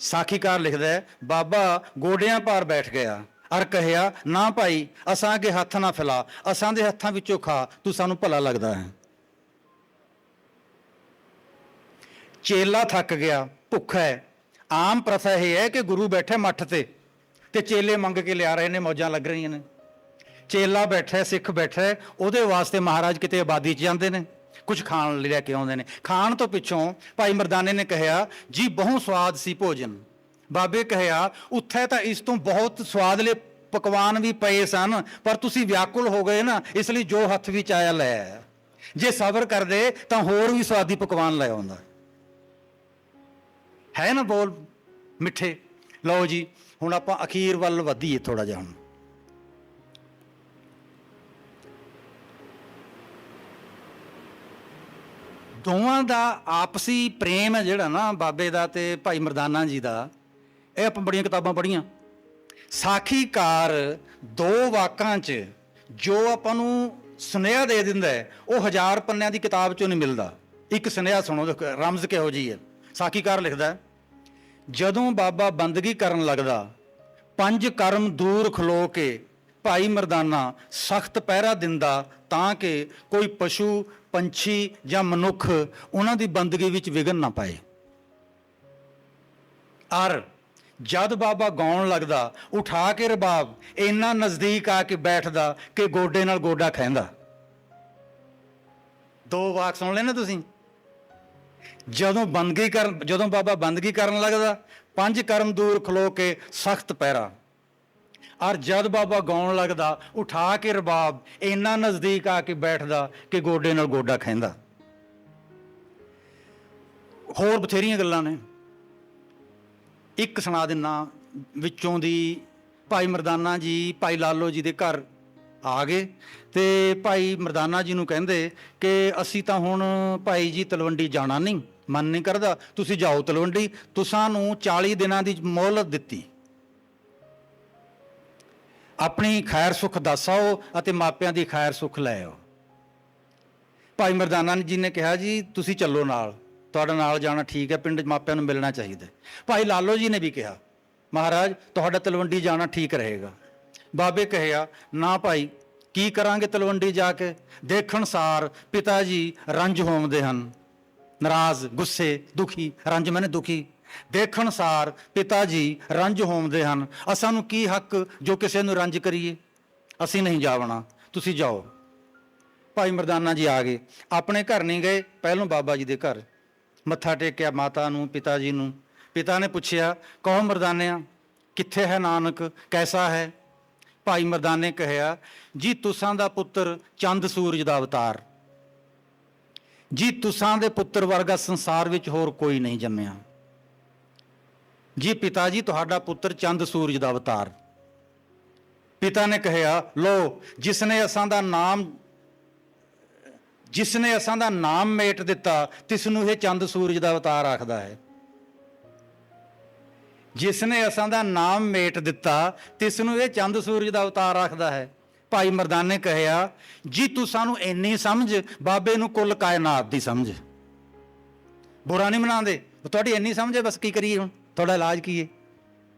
ਸਾਖੀਕਾਰ ਲਿਖਦਾ ਹੈ ਬਾਬਾ ਗੋਡਿਆਂ ਭਾਰ ਬੈਠ ਗਿਆ ਅਰ ਕਹਿਆ ਨਾ ਭਾਈ ਅਸਾਂ ਅੱਗੇ ਹੱਥ ਨਾ ਫੈਲਾ, ਅਸਾਂ ਦੇ ਹੱਥਾਂ ਵਿੱਚੋਂ ਖਾ, ਤੂੰ ਸਾਨੂੰ ਭਲਾ ਲੱਗਦਾ ਹੈ। ਚੇਲਾ ਥੱਕ ਗਿਆ, ਭੁੱਖ ਹੈ। ਆਮ ਪ੍ਰਥਾ ਇਹ ਹੈ ਕਿ ਗੁਰੂ ਬੈਠੇ ਮੱਠ ਤੇ ਚੇਲੇ ਮੰਗ ਕੇ ਲਿਆ ਰਹੇ ਨੇ, ਮੌਜਾਂ ਲੱਗ ਰਹੀਆਂ ਨੇ। ਚੇਲਾ ਬੈਠਾ, ਸਿੱਖ ਬੈਠਾ, ਉਹਦੇ ਵਾਸਤੇ ਮਹਾਰਾਜ ਕਿਤੇ ਆਬਾਦੀ 'ਚ ਜਾਂਦੇ ਨੇ, ਕੁਝ ਖਾਣ ਲਈ ਲੈ ਕੇ ਆਉਂਦੇ ਨੇ। ਖਾਣ ਤੋਂ ਪਿੱਛੋਂ ਭਾਈ ਮਰਦਾਨੇ ਨੇ ਕਹਿਆ ਜੀ ਬਹੁਤ ਸਵਾਦ ਸੀ ਭੋਜਨ। ਬਾਬੇ ਕਹਿਆ ਉੱਥੇ ਤਾਂ ਇਸ ਤੋਂ ਬਹੁਤ ਸਵਾਦਲੇ ਪਕਵਾਨ ਵੀ ਪਏ ਸਨ, ਪਰ ਤੁਸੀਂ ਵਿਆਕੁਲ ਹੋ ਗਏ ਨਾ, ਇਸ ਲਈ ਜੋ ਹੱਥ ਵਿੱਚ ਆਇਆ ਲੈ ਆਇਆ। ਜੇ ਸਬਰ ਕਰਦੇ ਤਾਂ ਹੋਰ ਵੀ ਸਵਾਦੀ ਪਕਵਾਨ ਲੈ ਆਉਂਦਾ। ਹੈ ਨਾ ਬੋਲ ਮਿੱਠੇ। ਲਓ ਜੀ ਹੁਣ ਆਪਾਂ ਅਖੀਰ ਵੱਲ ਵਧੀਏ ਥੋੜਾ ਜਿਹਾ। ਹੁਣ ਦੋਵਾਂ ਦਾ ਆਪਸੀ ਪ੍ਰੇਮ ਹੈ ਜਿਹੜਾ ਨਾ, ਬਾਬੇ ਦਾ ਤੇ ਭਾਈ ਮਰਦਾਨਾ ਜੀ ਦਾ, ਇਹ ਆਪਾਂ ਬੜੀਆਂ ਕਿਤਾਬਾਂ ਪੜ੍ਹੀਆਂ। ਸਾਖੀਕਾਰ ਦੋ ਵਾਕਾਂ 'ਚ ਜੋ ਆਪਾਂ ਨੂੰ ਸੁਨੇਹਾ ਦੇ ਦਿੰਦਾ ਹੈ ਉਹ 1000 ਪੰਨਿਆਂ ਦੀ ਕਿਤਾਬ 'ਚੋਂ ਨਹੀਂ ਮਿਲਦਾ। ਇੱਕ ਸੁਨੇਹਾ ਸੁਣੋ, ਰਮਜ਼ ਕਿਹੋ ਜਿਹੀ ਹੈ। ਸਾਖੀਕਾਰ ਲਿਖਦਾ ਜਦੋਂ ਬਾਬਾ ਬੰਦਗੀ ਕਰਨ ਲੱਗਦਾ, ਪੰਜ ਕਰਮ ਦੂਰ ਖਲੋ ਕੇ ਭਾਈ ਮਰਦਾਨਾ ਸਖਤ ਪਹਿਰਾ ਦਿੰਦਾ ਤਾਂ ਕਿ ਕੋਈ ਪਸ਼ੂ ਪੰਛੀ ਜਾਂ ਮਨੁੱਖ ਉਹਨਾਂ ਦੀ ਬੰਦਗੀ ਵਿੱਚ ਵਿਘਨ ਨਾ ਪਾਏ। ਔਰ ਜਦ ਬਾਬਾ ਗਾਉਣ ਲੱਗਦਾ ਉਠਾ ਕੇ ਰਬਾਬ ਇੰਨਾ ਨਜ਼ਦੀਕ ਆ ਕੇ ਬੈਠਦਾ ਕਿ ਗੋਡੇ ਨਾਲ ਗੋਡਾ ਖਹਿੰਦਾ। ਦੋ ਵਾਕ ਸੁਣ ਲੈ ਨਾ ਤੁਸੀਂ। ਜਦੋਂ ਬਾਬਾ ਬੰਦਗੀ ਕਰਨ ਲੱਗਦਾ ਪੰਜ ਕਰਮ ਦੂਰ ਖਲੋ ਕੇ ਸਖਤ ਪਹਿਰਾ, ਔਰ ਜਦ ਬਾਬਾ ਗਾਉਣ ਲੱਗਦਾ ਉਠਾ ਕੇ ਰਬਾਬ ਇੰਨਾ ਨਜ਼ਦੀਕ ਆ ਕੇ ਬੈਠਦਾ ਕਿ ਗੋਡੇ ਨਾਲ ਗੋਡਾ ਖਹਿੰਦਾ। ਹੋਰ ਬਥੇਰੀਆਂ ਗੱਲਾਂ ਨੇ, ਇੱਕ ਸੁਣਾ ਦਿੰਨਾ ਵਿੱਚੋਂ ਦੀ। ਭਾਈ ਮਰਦਾਨਾ ਜੀ ਭਾਈ ਲਾਲੋ ਜੀ ਦੇ ਘਰ ਆ ਗਏ ਤੇ ਭਾਈ ਮਰਦਾਨਾ ਜੀ ਨੂੰ ਕਹਿੰਦੇ ਕਿ ਅਸੀਂ ਤਾਂ ਹੁਣ ਭਾਈ ਜੀ ਤਲਵੰਡੀ ਜਾਣਾ ਨਹੀਂ, ਮਨ ਨਹੀਂ ਕਰਦਾ, ਤੁਸੀਂ ਜਾਓ ਤਲਵੰਡੀ, ਤੁਸਾਂ ਨੂੰ 40 ਦਿਨਾਂ ਦੀ ਮੋਹਲਤ ਦਿੱਤੀ, ਆਪਣੀ ਖੈਰ ਸੁੱਖ ਦੱਸ ਆਓ ਅਤੇ ਮਾਪਿਆਂ ਦੀ ਖੈਰ ਸੁੱਖ ਲੈ ਆਓ। ਭਾਈ ਮਰਦਾਨਾ ਜੀ ਨੇ ਕਿਹਾ ਜੀ ਤੁਸੀਂ ਚੱਲੋ ਨਾਲ, ਤੁਹਾਡਾ ਨਾਲ ਜਾਣਾ ਠੀਕ ਹੈ, ਪਿੰਡ ਮਾਪਿਆਂ ਨੂੰ ਮਿਲਣਾ ਚਾਹੀਦਾ। ਭਾਈ ਲਾਲੋ ਜੀ ਨੇ ਵੀ ਕਿਹਾ ਮਹਾਰਾਜ ਤੁਹਾਡਾ ਤਲਵੰਡੀ ਜਾਣਾ ਠੀਕ ਰਹੇਗਾ। ਬਾਬੇ ਕਹਿਆ ਨਾ ਭਾਈ, ਕੀ ਕਰਾਂਗੇ ਤਲਵੰਡੀ ਜਾ ਕੇ, ਦੇਖਣ ਸਾਰ ਪਿਤਾ ਜੀ ਰੰਜ ਹੋਮਦੇ ਹਨ, ਨਾਰਾਜ਼, ਗੁੱਸੇ, ਦੁਖੀ, ਰੰਜ ਮੈਨੇ ਦੁਖੀ, ਦੇਖਣ ਸਾਰ ਪਿਤਾ ਜੀ ਰੰਜ ਹੋਮਦੇ ਹਨ, ਅਸਾਂ ਨੂੰ ਕੀ ਹੱਕ ਜੋ ਕਿਸੇ ਨੂੰ ਰੰਜ ਕਰੀਏ, ਅਸੀਂ ਨਹੀਂ ਜਾਵਣਾ, ਤੁਸੀਂ ਜਾਓ। ਭਾਈ ਮਰਦਾਨਾ ਜੀ ਆ ਗਏ, ਆਪਣੇ ਘਰ ਨਹੀਂ ਗਏ, ਪਹਿਲੋਂ ਬਾਬਾ ਜੀ ਦੇ ਘਰ ਮੱਥਾ ਟੇਕਿਆ ਮਾਤਾ ਨੂੰ, ਪਿਤਾ ਜੀ ਨੂੰ। ਪਿਤਾ ਨੇ ਪੁੱਛਿਆ ਕਹੋ ਮਰਦਾਨਿਆ ਕਿੱਥੇ ਹੈ ਨਾਨਕ, ਕੈਸਾ ਹੈ? ਭਾਈ ਮਰਦਾਨੇ ਕਹਿਆ ਜੀ ਤੁਸਾਂ ਦਾ ਪੁੱਤਰ ਚੰਦ ਸੂਰਜ ਦਾ ਅਵਤਾਰ, ਜੀ ਤੁਸਾਂ ਦੇ ਪੁੱਤਰ ਵਰਗਾ ਸੰਸਾਰ ਵਿੱਚ ਹੋਰ ਕੋਈ ਨਹੀਂ ਜੰਮਿਆ। ਜੀ ਪਿਤਾ ਜੀ ਤੁਹਾਡਾ ਪੁੱਤਰ ਚੰਦ ਸੂਰਜ ਦਾ ਅਵਤਾਰ। ਪਿਤਾ ਨੇ ਕਹਿਆ ਲੋ ਜਿਸਨੇ ਅਸਾਂ ਦਾ ਨਾਮ ਮੇਟ ਦਿੱਤਾ ਤਿਸ ਨੂੰ ਇਹ ਚੰਦ ਸੂਰਜ ਦਾ ਅਵਤਾਰ ਆਖਦਾ ਹੈ। ਜਿਸਨੇ ਅਸਾਂ ਦਾ ਨਾਮ ਮੇਟ ਦਿੱਤਾ ਤਿਸ ਨੂੰ ਇਹ ਚੰਦ ਸੂਰਜ ਦਾ ਅਵਤਾਰ ਆਖਦਾ ਹੈ। ਭਾਈ ਮਰਦਾਨੇ ਕਹਿਆ ਜੀ ਤੂੰ ਸਾਨੂੰ ਇੰਨੀ ਸਮਝ, ਬਾਬੇ ਨੂੰ ਕੁੱਲ ਕਾਇਨਾਤ ਦੀ ਸਮਝ, ਬੁਰਾ ਨਹੀਂ ਮਨਾਉਂਦੇ, ਤੁਹਾਡੀ ਇੰਨੀ ਸਮਝ ਹੈ, ਬਸ ਕੀ ਕਰੀਏ ਹੁਣ, ਤੁਹਾਡਾ ਇਲਾਜ ਕੀ ਹੈ?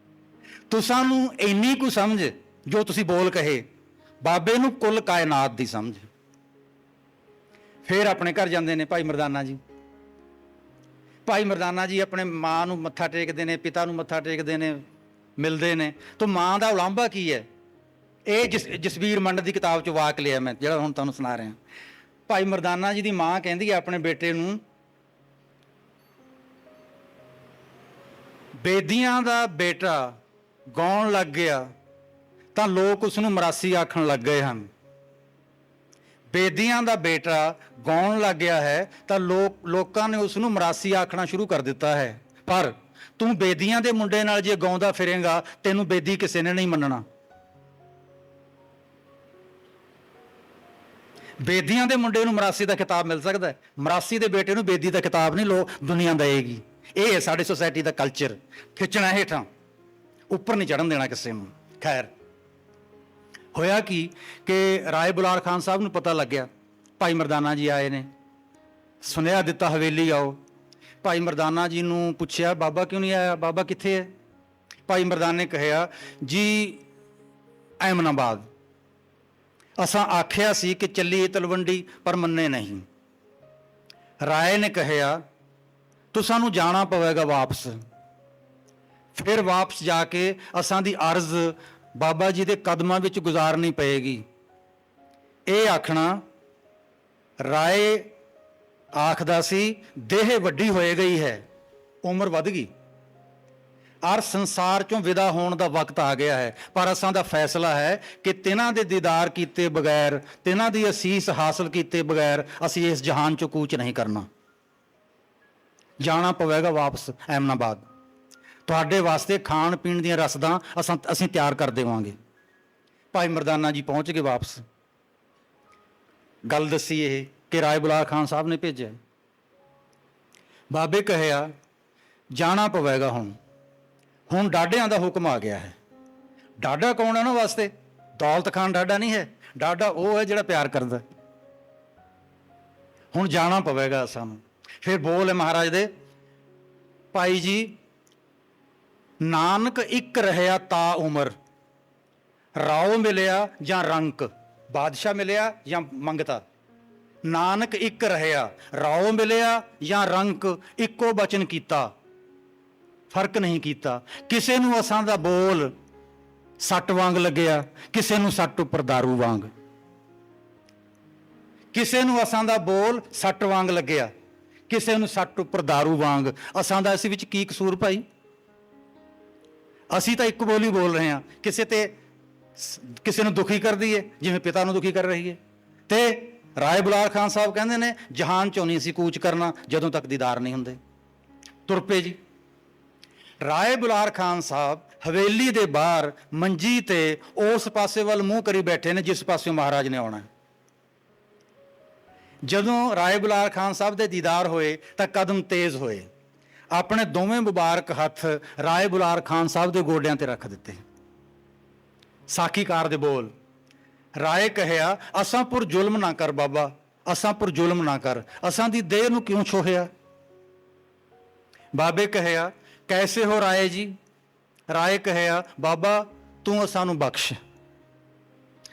ਤੂੰ ਸਾਨੂੰ ਇੰਨੀ ਕੁ ਸਮਝ ਜੋ ਤੁਸੀਂ ਬੋਲ ਕਹੇ, ਬਾਬੇ ਨੂੰ ਕੁੱਲ ਕਾਇਨਾਤ ਦੀ ਸਮਝ। ਫਿਰ ਆਪਣੇ ਘਰ ਜਾਂਦੇ ਨੇ ਭਾਈ ਮਰਦਾਨਾ ਜੀ। ਭਾਈ ਮਰਦਾਨਾ ਜੀ ਆਪਣੇ ਮਾਂ ਨੂੰ ਮੱਥਾ ਟੇਕਦੇ ਨੇ, ਪਿਤਾ ਨੂੰ ਮੱਥਾ ਟੇਕਦੇ ਨੇ, ਮਿਲਦੇ ਨੇ। ਤਾਂ ਮਾਂ ਦਾ ਉਲਾਂਭਾ ਕੀ ਹੈ? ਇਹ ਜਸਵੀਰ ਮੰਡ ਦੀ ਕਿਤਾਬ 'ਚ ਵਾਕ ਲਿਆ ਮੈਂ, ਜਿਹੜਾ ਹੁਣ ਤੁਹਾਨੂੰ ਸੁਣਾ ਰਿਹਾ। ਭਾਈ ਮਰਦਾਨਾ ਜੀ ਦੀ ਮਾਂ ਕਹਿੰਦੀ ਹੈ ਆਪਣੇ ਬੇਟੇ ਨੂੰ, ਬੇਦੀਆਂ ਦਾ ਬੇਟਾ ਗਾਉਣ ਲੱਗ ਗਿਆ ਤਾਂ ਲੋਕ ਉਸ ਨੂੰ ਮਰਾਸੀ ਆਖਣ ਲੱਗ ਗਏ ਹਨ। ਬੇਦੀਆਂ ਦਾ ਬੇਟਾ ਗਾਉਣ ਲੱਗ ਗਿਆ ਹੈ ਤਾਂ ਲੋਕਾਂ ਨੇ ਉਸ ਨੂੰ ਮਰਾਸੀ ਆਖਣਾ ਸ਼ੁਰੂ ਕਰ ਦਿੱਤਾ ਹੈ। ਪਰ ਤੂੰ ਬੇਦੀਆਂ ਦੇ ਮੁੰਡੇ ਨਾਲ ਜੇ ਗਾਉਂਦਾ ਫਿਰੇਂਗਾ ਤੈਨੂੰ ਬੇਦੀ ਕਿਸੇ ਨੇ ਨਹੀਂ ਮੰਨਣਾ। ਬੇਦੀਆਂ ਦੇ ਮੁੰਡੇ ਨੂੰ ਮਰਾਸੀ ਦਾ ਖਿਤਾਬ ਮਿਲ ਸਕਦਾ ਹੈ, ਮਰਾਸੀ ਦੇ ਬੇਟੇ ਨੂੰ ਬੇਦੀ ਦਾ ਖਿਤਾਬ ਨਹੀਂ ਦੁਨੀਆ ਦੇਏਗੀ। ਇਹ ਹੈ ਸਾਡੀ ਸੋਸਾਇਟੀ ਦਾ ਕਲਚਰ, ਖਿੱਚਣਾ ਹੇਠਾਂ, ਉੱਪਰ ਨਹੀਂ ਚੜ੍ਹਨ ਦੇਣਾ ਕਿਸੇ ਨੂੰ। ਖੈਰ ਹੋਇਆ ਕਿ ਰਾਏ ਬੁਲਾਰ ਖਾਨ ਸਾਹਿਬ ਨੂੰ ਪਤਾ ਲੱਗਿਆ ਭਾਈ ਮਰਦਾਨਾ ਜੀ ਆਏ ਨੇ, ਸੁਨੇਹਾ ਦਿੱਤਾ ਹਵੇਲੀ ਆਓ। ਭਾਈ ਮਰਦਾਨਾ ਜੀ ਨੂੰ ਪੁੱਛਿਆ ਬਾਬਾ ਕਿਉਂ ਨਹੀਂ ਆਇਆ, ਬਾਬਾ ਕਿੱਥੇ ਹੈ? ਭਾਈ ਮਰਦਾਨੇ ਕਹਿਆ ਜੀ ਐਮਨਾਬਾਦ, ਅਸਾਂ ਆਖਿਆ ਸੀ ਕਿ ਚੱਲੀਏ ਤਲਵੰਡੀ ਪਰ ਮੰਨੇ ਨਹੀਂ। ਰਾਏ ਨੇ ਕਹਿਆ ਤੂੰ ਸਾਨੂੰ ਜਾਣਾ ਪਵੇਗਾ ਵਾਪਸ। ਫਿਰ ਵਾਪਸ ਜਾ ਕੇ ਅਸਾਂ ਦੀ ਅਰਜ਼ ਬਾਬਾ ਜੀ ਦੇ ਕਦਮਾਂ ਵਿੱਚ ਗੁਜ਼ਾਰਨੀ ਪਏਗੀ। ਇਹ ਆਖਣਾ ਰਾਏ ਆਖਦਾ ਸੀ ਦੇਹ ਵੱਡੀ ਹੋਏ ਗਈ ਹੈ, ਉਮਰ ਵੱਧ ਗਈ, ਔਰ ਸੰਸਾਰ ਚੋਂ ਵਿਦਾ ਹੋਣ ਦਾ ਵਕਤ ਆ ਗਿਆ ਹੈ। ਪਰ ਅਸਾਂ ਦਾ ਫੈਸਲਾ ਹੈ ਕਿ ਤਿਨਾਂ ਦੇ ਦੀਦਾਰ ਕੀਤੇ ਬਗੈਰ, ਤਿਨਾਂ ਦੀ ਅਸੀਸ ਹਾਸਲ ਕੀਤੇ ਬਗੈਰ ਅਸੀਂ ਇਸ ਜਹਾਨ ਚੋਂ ਕੂਚ ਨਹੀਂ ਕਰਨਾ। ਜਾਣਾ ਪਵੇਗਾ ਵਾਪਸ ਐਮਨਾਬਾਦ, ਤੁਹਾਡੇ ਵਾਸਤੇ ਖਾਣ ਪੀਣ ਦੀਆਂ ਰਸਦਾਂ ਅਸੀਂ ਤਿਆਰ ਕਰ ਦੇਵਾਂਗੇ। ਭਾਈ ਮਰਦਾਨਾ ਜੀ ਪਹੁੰਚ ਗਏ ਵਾਪਸ। ਗੱਲ ਦੱਸੀ ਇਹ ਕਿ ਰਾਏ ਬੁਲਾਰ ਖਾਨ ਸਾਹਿਬ ਨੇ ਭੇਜਿਆ। ਬਾਬੇ ਕਹਿਆ ਜਾਣਾ ਪਵੇਗਾ ਹੁਣ ਡਾਢਿਆਂ ਦਾ ਹੁਕਮ ਆ ਗਿਆ ਹੈ। ਡਾਢਾ ਕੌਣ ਹੈ ਉਹਨਾਂ ਵਾਸਤੇ? ਦੌਲਤ ਖਾਨ ਡਾਢਾ ਨਹੀਂ ਹੈ, ਡਾਢਾ ਉਹ ਹੈ ਜਿਹੜਾ ਪਿਆਰ ਕਰਦਾ। ਹੁਣ ਜਾਣਾ ਪਵੇਗਾ ਸਾਨੂੰ। ਫਿਰ ਬੋਲ ਹੈ ਮਹਾਰਾਜ ਦੇ, ਭਾਈ ਜੀ ਨਾਨਕ ਇੱਕ ਰਹਿਆ ਤਾ ਉਮਰ, ਰਾਓ ਮਿਲਿਆ ਜਾਂ ਰੰਕ, ਬਾਦਸ਼ਾਹ ਮਿਲਿਆ ਜਾਂ ਮੰਗਤਾ। ਨਾਨਕ ਇੱਕ ਰਹਿਆ, ਰਾਓ ਮਿਲਿਆ ਜਾਂ ਰੰਕ, ਇੱਕੋ ਬਚਨ ਕੀਤਾ, ਫਰਕ ਨਹੀਂ ਕੀਤਾ। ਕਿਸੇ ਨੂੰ ਅਸਾਂ ਦਾ ਬੋਲ ਸੱਟ ਵਾਂਗ ਲੱਗਿਆ, ਕਿਸੇ ਨੂੰ ਸੱਟ ਉੱਪਰ ਦਾਰੂ ਵਾਂਗ। ਕਿਸੇ ਨੂੰ ਅਸਾਂ ਦਾ ਬੋਲ ਸੱਟ ਵਾਂਗ ਲੱਗਿਆ, ਕਿਸੇ ਨੂੰ ਸੱਟ ਉੱਪਰ ਦਾਰੂ ਵਾਂਗ। ਅਸਾਂ ਦਾ ਇਸ ਵਿੱਚ ਕੀ ਕਸੂਰ ਭਾਈ? ਅਸੀਂ ਤਾਂ ਇੱਕ ਬੋਲੀ ਬੋਲ ਰਹੇ ਹਾਂ, ਕਿਸੇ ਨੂੰ ਦੁਖੀ ਕਰਦੀ ਹੈ ਜਿਵੇਂ ਪਿਤਾ ਨੂੰ ਦੁਖੀ ਕਰ ਰਹੀ ਹੈ। ਤੇ ਰਾਏ ਬੁਲਾਰ ਖਾਨ ਸਾਹਿਬ ਕਹਿੰਦੇ ਨੇ ਜਹਾਨ ਚੋਂ ਨਹੀਂ ਅਸੀਂ ਕੂਚ ਕਰਨਾ ਜਦੋਂ ਤੱਕ ਦੀਦਾਰ ਨਹੀਂ ਹੁੰਦੇ। ਤੁਰ ਪਏ ਜੀ। ਰਾਏ ਬੁਲਾਰ ਖਾਨ ਸਾਹਿਬ ਹਵੇਲੀ ਦੇ ਬਾਹਰ ਮੰਜੀ ਤੇ ਉਸ ਪਾਸੇ ਵੱਲ ਮੂੰਹ ਕਰੀ ਬੈਠੇ ਨੇ ਜਿਸ ਪਾਸੇ ਮਹਾਰਾਜ ਨੇ ਆਉਣਾ। ਜਦੋਂ ਰਾਏ ਬੁਲਾਰ ਖਾਨ ਸਾਹਿਬ ਦੇ ਦੀਦਾਰ ਹੋਏ ਤਾਂ ਕਦਮ ਤੇਜ਼ ਹੋਏ, ਆਪਣੇ ਦੋਵੇਂ ਮੁਬਾਰਕ ਹੱਥ ਰਾਏ ਬੁਲਾਰ ਖਾਨ ਸਾਹਿਬ ਦੇ ਗੋਡਿਆਂ ਤੇ ਰੱਖ ਦਿੱਤੇ। ਸਾਖੀਕਾਰ ਦੇ ਬੋਲ, ਰਾਏ ਕਹਿਆ ਅਸਾਂ ਪੁਰ ਜ਼ੁਲਮ ਨਾ ਕਰ ਬਾਬਾ, ਅਸਾਂ ਪੁਰ ਜ਼ੁਲਮ ਨਾ ਕਰ, ਅਸਾਂ ਦੀ ਦੇਹ ਨੂੰ ਕਿਉਂ ਛੋਹਿਆ। ਬਾਬੇ ਕਹਿਆ ਕੈਸੇ ਹੋ ਰਾਏ ਜੀ। ਰਾਏ ਕਹਿਆ ਬਾਬਾ ਤੂੰ ਅਸਾਂ ਨੂੰ ਬਖਸ਼।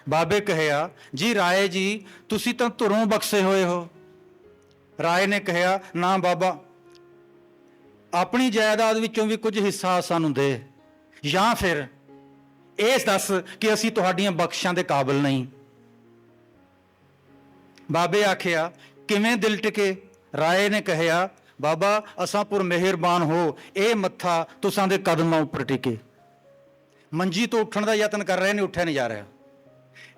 ਬਾਬੇ ਕਹਿਆ ਜੀ ਰਾਏ ਜੀ ਤੁਸੀਂ ਤਾਂ ਧੁਰੋਂ ਬਖਸ਼ੇ ਹੋਏ ਹੋ। ਰਾਏ ਨੇ ਕਹਿਆ ਨਾ ਬਾਬਾ, ਆਪਣੀ ਜਾਇਦਾਦ ਵਿੱਚੋਂ ਵੀ ਕੁਝ ਹਿੱਸਾ ਸਾਨੂੰ ਦੇ, ਜਾਂ ਫਿਰ ਇਹ ਦੱਸ ਕਿ ਅਸੀਂ ਤੁਹਾਡੀਆਂ ਬਖਸ਼ਾਂ ਦੇ ਕਾਬਿਲ ਨਹੀਂ। ਬਾਬੇ ਆਖਿਆ ਕਿਵੇਂ ਦਿਲ ਟਿਕੇ। ਰਾਏ ਨੇ ਕਹਿਆ ਬਾਬਾ ਅਸਾਂ ਪੁਰ ਮਿਹਰਬਾਨ ਹੋ, ਇਹ ਮੱਥਾ ਤੁਸਾਂ ਦੇ ਕਦਮਾਂ ਉੱਪਰ ਟਿਕੇ। ਮੰਜੀ ਤੋਂ ਉੱਠਣ ਦਾ ਯਤਨ ਕਰ ਰਹੇ ਨੇ, ਉੱਠਿਆ ਨਹੀਂ ਜਾ ਰਿਹਾ।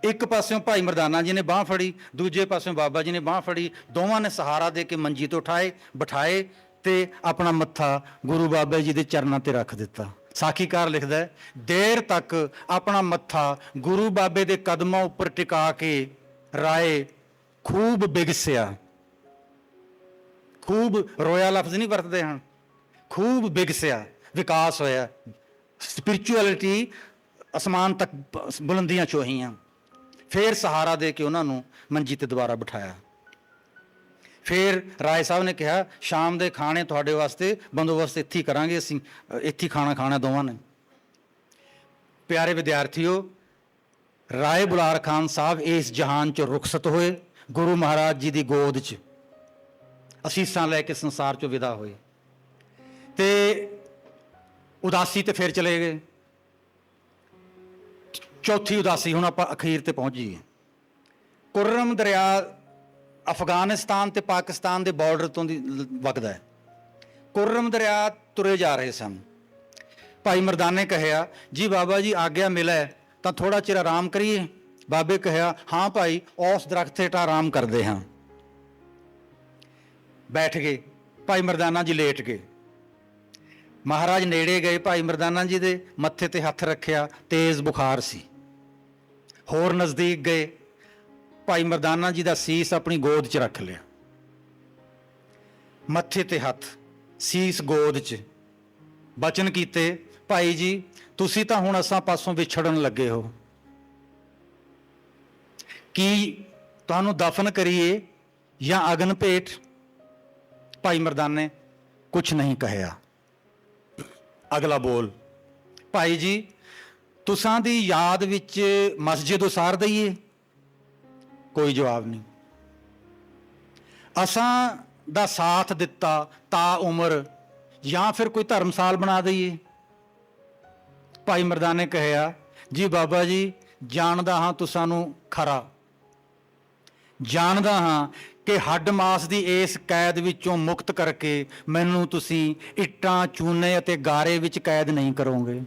ਇੱਕ ਪਾਸਿਓਂ ਭਾਈ ਮਰਦਾਨਾ ਜੀ ਨੇ ਬਾਂਹ ਫੜੀ, ਦੂਜੇ ਪਾਸਿਓਂ ਬਾਬਾ ਜੀ ਨੇ ਬਾਂਹ ਫੜੀ, ਦੋਵਾਂ ਨੇ ਸਹਾਰਾ ਦੇ ਕੇ ਮੰਜੀ ਤੋਂ ਬਿਠਾਏ ਤੇ ਆਪਣਾ ਮੱਥਾ ਗੁਰੂ ਬਾਬਾ ਜੀ ਦੇ ਚਰਨਾਂ ਤੇ ਰੱਖ ਦਿੱਤਾ। ਸਾਖੀਕਾਰ ਲਿਖਦਾ ਹੈ ਦੇਰ ਤੱਕ ਆਪਣਾ ਮੱਥਾ ਗੁਰੂ ਬਾਬੇ ਦੇ ਕਦਮਾਂ ਉੱਪਰ ਟਿਕਾ ਕੇ ਰਾਏ ਖੂਬ ਬਿਗਸਿਆ। ਖੂਬ ਰੋਇਆ ਲਫ਼ਜ਼ ਨਹੀਂ ਵਰਤਦੇ ਹਨ, ਖੂਬ ਬਿਗਸਿਆ, ਵਿਕਾਸ ਹੋਇਆ, ਸਪਿਰਿਚੁਅਲਿਟੀ ਅਸਮਾਨ ਤੱਕ ਬੁਲੰਦੀਆਂ ਛੋਹੀਆਂ। ਫਿਰ ਸਹਾਰਾ ਦੇ ਕੇ ਉਹਨਾਂ ਨੂੰ ਮੰਜੀ ਤੇ ਦੁਬਾਰਾ ਬਿਠਾਇਆ। ਫਿਰ ਰਾਏ ਸਾਹਿਬ ਨੇ ਕਿਹਾ ਸ਼ਾਮ ਦੇ ਖਾਣੇ ਤੁਹਾਡੇ ਵਾਸਤੇ ਬੰਦੋਬਸਤ ਇੱਥੇ ਹੀ ਕਰਾਂਗੇ, ਅਸੀਂ ਇੱਥੇ ਖਾਣਾ ਖਾਣਾ ਦੋਵਾਂ ਨੇ। ਪਿਆਰੇ ਵਿਦਿਆਰਥੀਓ, ਰਾਏ ਬੁਲਾਰ ਖਾਨ ਸਾਹਿਬ ਇਸ ਜਹਾਨ 'ਚੋਂ ਰੁਖਸਤ ਹੋਏ, ਗੁਰੂ ਮਹਾਰਾਜ ਜੀ ਦੀ ਗੋਦ 'ਚ ਅਸੀਸਾਂ ਲੈ ਕੇ ਸੰਸਾਰ 'ਚੋਂ ਵਿਦਾ ਹੋਏ ਤੇ ਉਦਾਸੀ ਤੇ ਫਿਰ ਚਲੇ ਗਏ। ਚੌਥੀ ਉਦਾਸੀ, ਹੁਣ ਆਪਾਂ ਅਖੀਰ ਤੇ ਪਹੁੰਚ ਜਾਈਏ। ਕੁਰਮ ਦਰਿਆ ਅਫਗਾਨਿਸਤਾਨ ਤੇ ਪਾਕਿਸਤਾਨ ਦੇ ਬਾਰਡਰ ਤੋਂ ਦੀ ਵਗਦਾ ਹੈ। ਕੁਰਮ ਦਰਿਆ ਤੁਰੇ ਜਾ ਰਹੇ ਸਨ। ਭਾਈ ਮਰਦਾਨੇ ਕਹਿਆ ਜੀ ਬਾਬਾ ਜੀ ਆਗਿਆ ਮਿਲੇ ਤਾਂ ਥੋੜਾ ਚਿਰ ਆਰਾਮ ਕਰੀਏ। ਬਾਬੇ ਕਹਿਆ ਹਾਂ ਭਾਈ ਉਸ ਦਰਖਤ ਹੇਠ ਆਰਾਮ ਕਰਦੇ ਹਾਂ। ਬੈਠ ਗਏ। ਭਾਈ ਮਰਦਾਨਾ ਜੀ ਲੇਟ ਗਏ। ਮਹਾਰਾਜ ਨੇੜੇ ਗਏ, ਭਾਈ ਮਰਦਾਨਾ ਜੀ ਦੇ ਮੱਥੇ ਤੇ ਹੱਥ ਰੱਖਿਆ, ਤੇਜ਼ ਬੁਖਾਰ ਸੀ। ਹੋਰ ਨਜ਼ਦੀਕ ਗਏ, ਭਾਈ ਮਰਦਾਨਾ ਜੀ ਦਾ ਸੀਸ ਆਪਣੀ ਗੋਦ 'ਚ ਰੱਖ ਲਿਆ। ਮੱਥੇ ਤੇ ਹੱਥ, ਸੀਸ ਗੋਦ 'ਚ। ਬਚਨ ਕੀਤੇ ਭਾਈ ਜੀ ਤੁਸੀਂ ਤਾਂ ਹੁਣ ਅਸਾਂ ਪਾਸੋਂ ਵਿਛੜਨ ਲੱਗੇ ਹੋ, ਕੀ ਤੁਹਾਨੂੰ ਦਫਨ ਕਰੀਏ ਜਾਂ ਅਗਨ ਭੇਟ। ਭਾਈ ਮਰਦਾਨੇ ਕੁਛ ਨਹੀਂ ਕਹਿਆ। ਅਗਲਾ ਬੋਲ, ਭਾਈ ਜੀ ਤੁਸਾਂ ਦੀ ਯਾਦ ਵਿੱਚ ਮਸਜਿਦ ਉਸਾਰ ਦਈਏ। ਕੋਈ ਜਵਾਬ ਨਹੀਂ। ਅਸਾਂ ਦਾ ਸਾਥ ਦਿੱਤਾ ਤਾ ਉਮਰ, ਜਾਂ ਫਿਰ ਕੋਈ ਧਰਮਸਾਲ ਬਣਾ ਦਈਏ। ਭਾਈ ਮਰਦਾਨੇ ਕਹਿਆ ਜੀ ਬਾਬਾ ਜੀ ਜਾਣਦਾ ਹਾਂ ਤੁਸਾਂ ਨੂੰ ਖਰਾ, ਜਾਣਦਾ ਹਾਂ ਕਿ ਹੱਡ ਮਾਸ ਦੀ ਇਸ ਕੈਦ ਵਿੱਚੋਂ ਮੁਕਤ ਕਰਕੇ ਮੈਨੂੰ ਤੁਸੀਂ ਇੱਟਾਂ ਚੂਨੇ ਅਤੇ ਗਾਰੇ ਵਿੱਚ ਕੈਦ ਨਹੀਂ ਕਰੋਗੇ।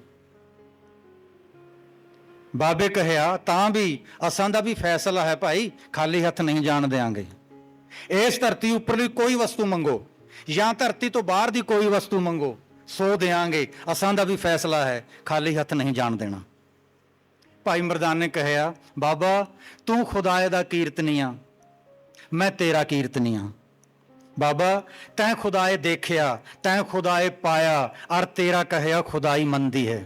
ਬਾਬੇ ਕਹਿਆ ਤਾਂ ਵੀ ਅਸਾਂ ਦਾ ਵੀ ਫੈਸਲਾ ਹੈ ਭਾਈ, ਖਾਲੀ ਹੱਥ ਨਹੀਂ ਜਾਣ ਦਿਆਂਗੇ। ਇਸ ਧਰਤੀ ਉੱਪਰਲੀ ਕੋਈ ਵਸਤੂ ਮੰਗੋ ਜਾਂ ਧਰਤੀ ਤੋਂ ਬਾਹਰ ਦੀ ਕੋਈ ਵਸਤੂ ਮੰਗੋ, ਸੋ ਦਿਆਂਗੇ। ਅਸਾਂ ਦਾ ਵੀ ਫੈਸਲਾ ਹੈ, ਖਾਲੀ ਹੱਥ ਨਹੀਂ ਜਾਣ ਦੇਣਾ। ਭਾਈ ਮਰਦਾਨੇ ਕਹਿਆ ਬਾਬਾ ਤੂੰ ਖੁਦਾਏ ਦਾ ਕੀਰਤਨੀਆ, ਮੈਂ ਤੇਰਾ ਕੀਰਤਨੀਆ। ਬਾਬਾ ਤੈਂ ਖੁਦਾਏ ਦੇਖਿਆ, ਤੈਂ ਖੁਦਾਏ ਪਾਇਆ, ਅਰ ਤੇਰਾ ਕਹਿਆ ਖੁਦਾਈ ਮੰਨਦੀ ਹੈ।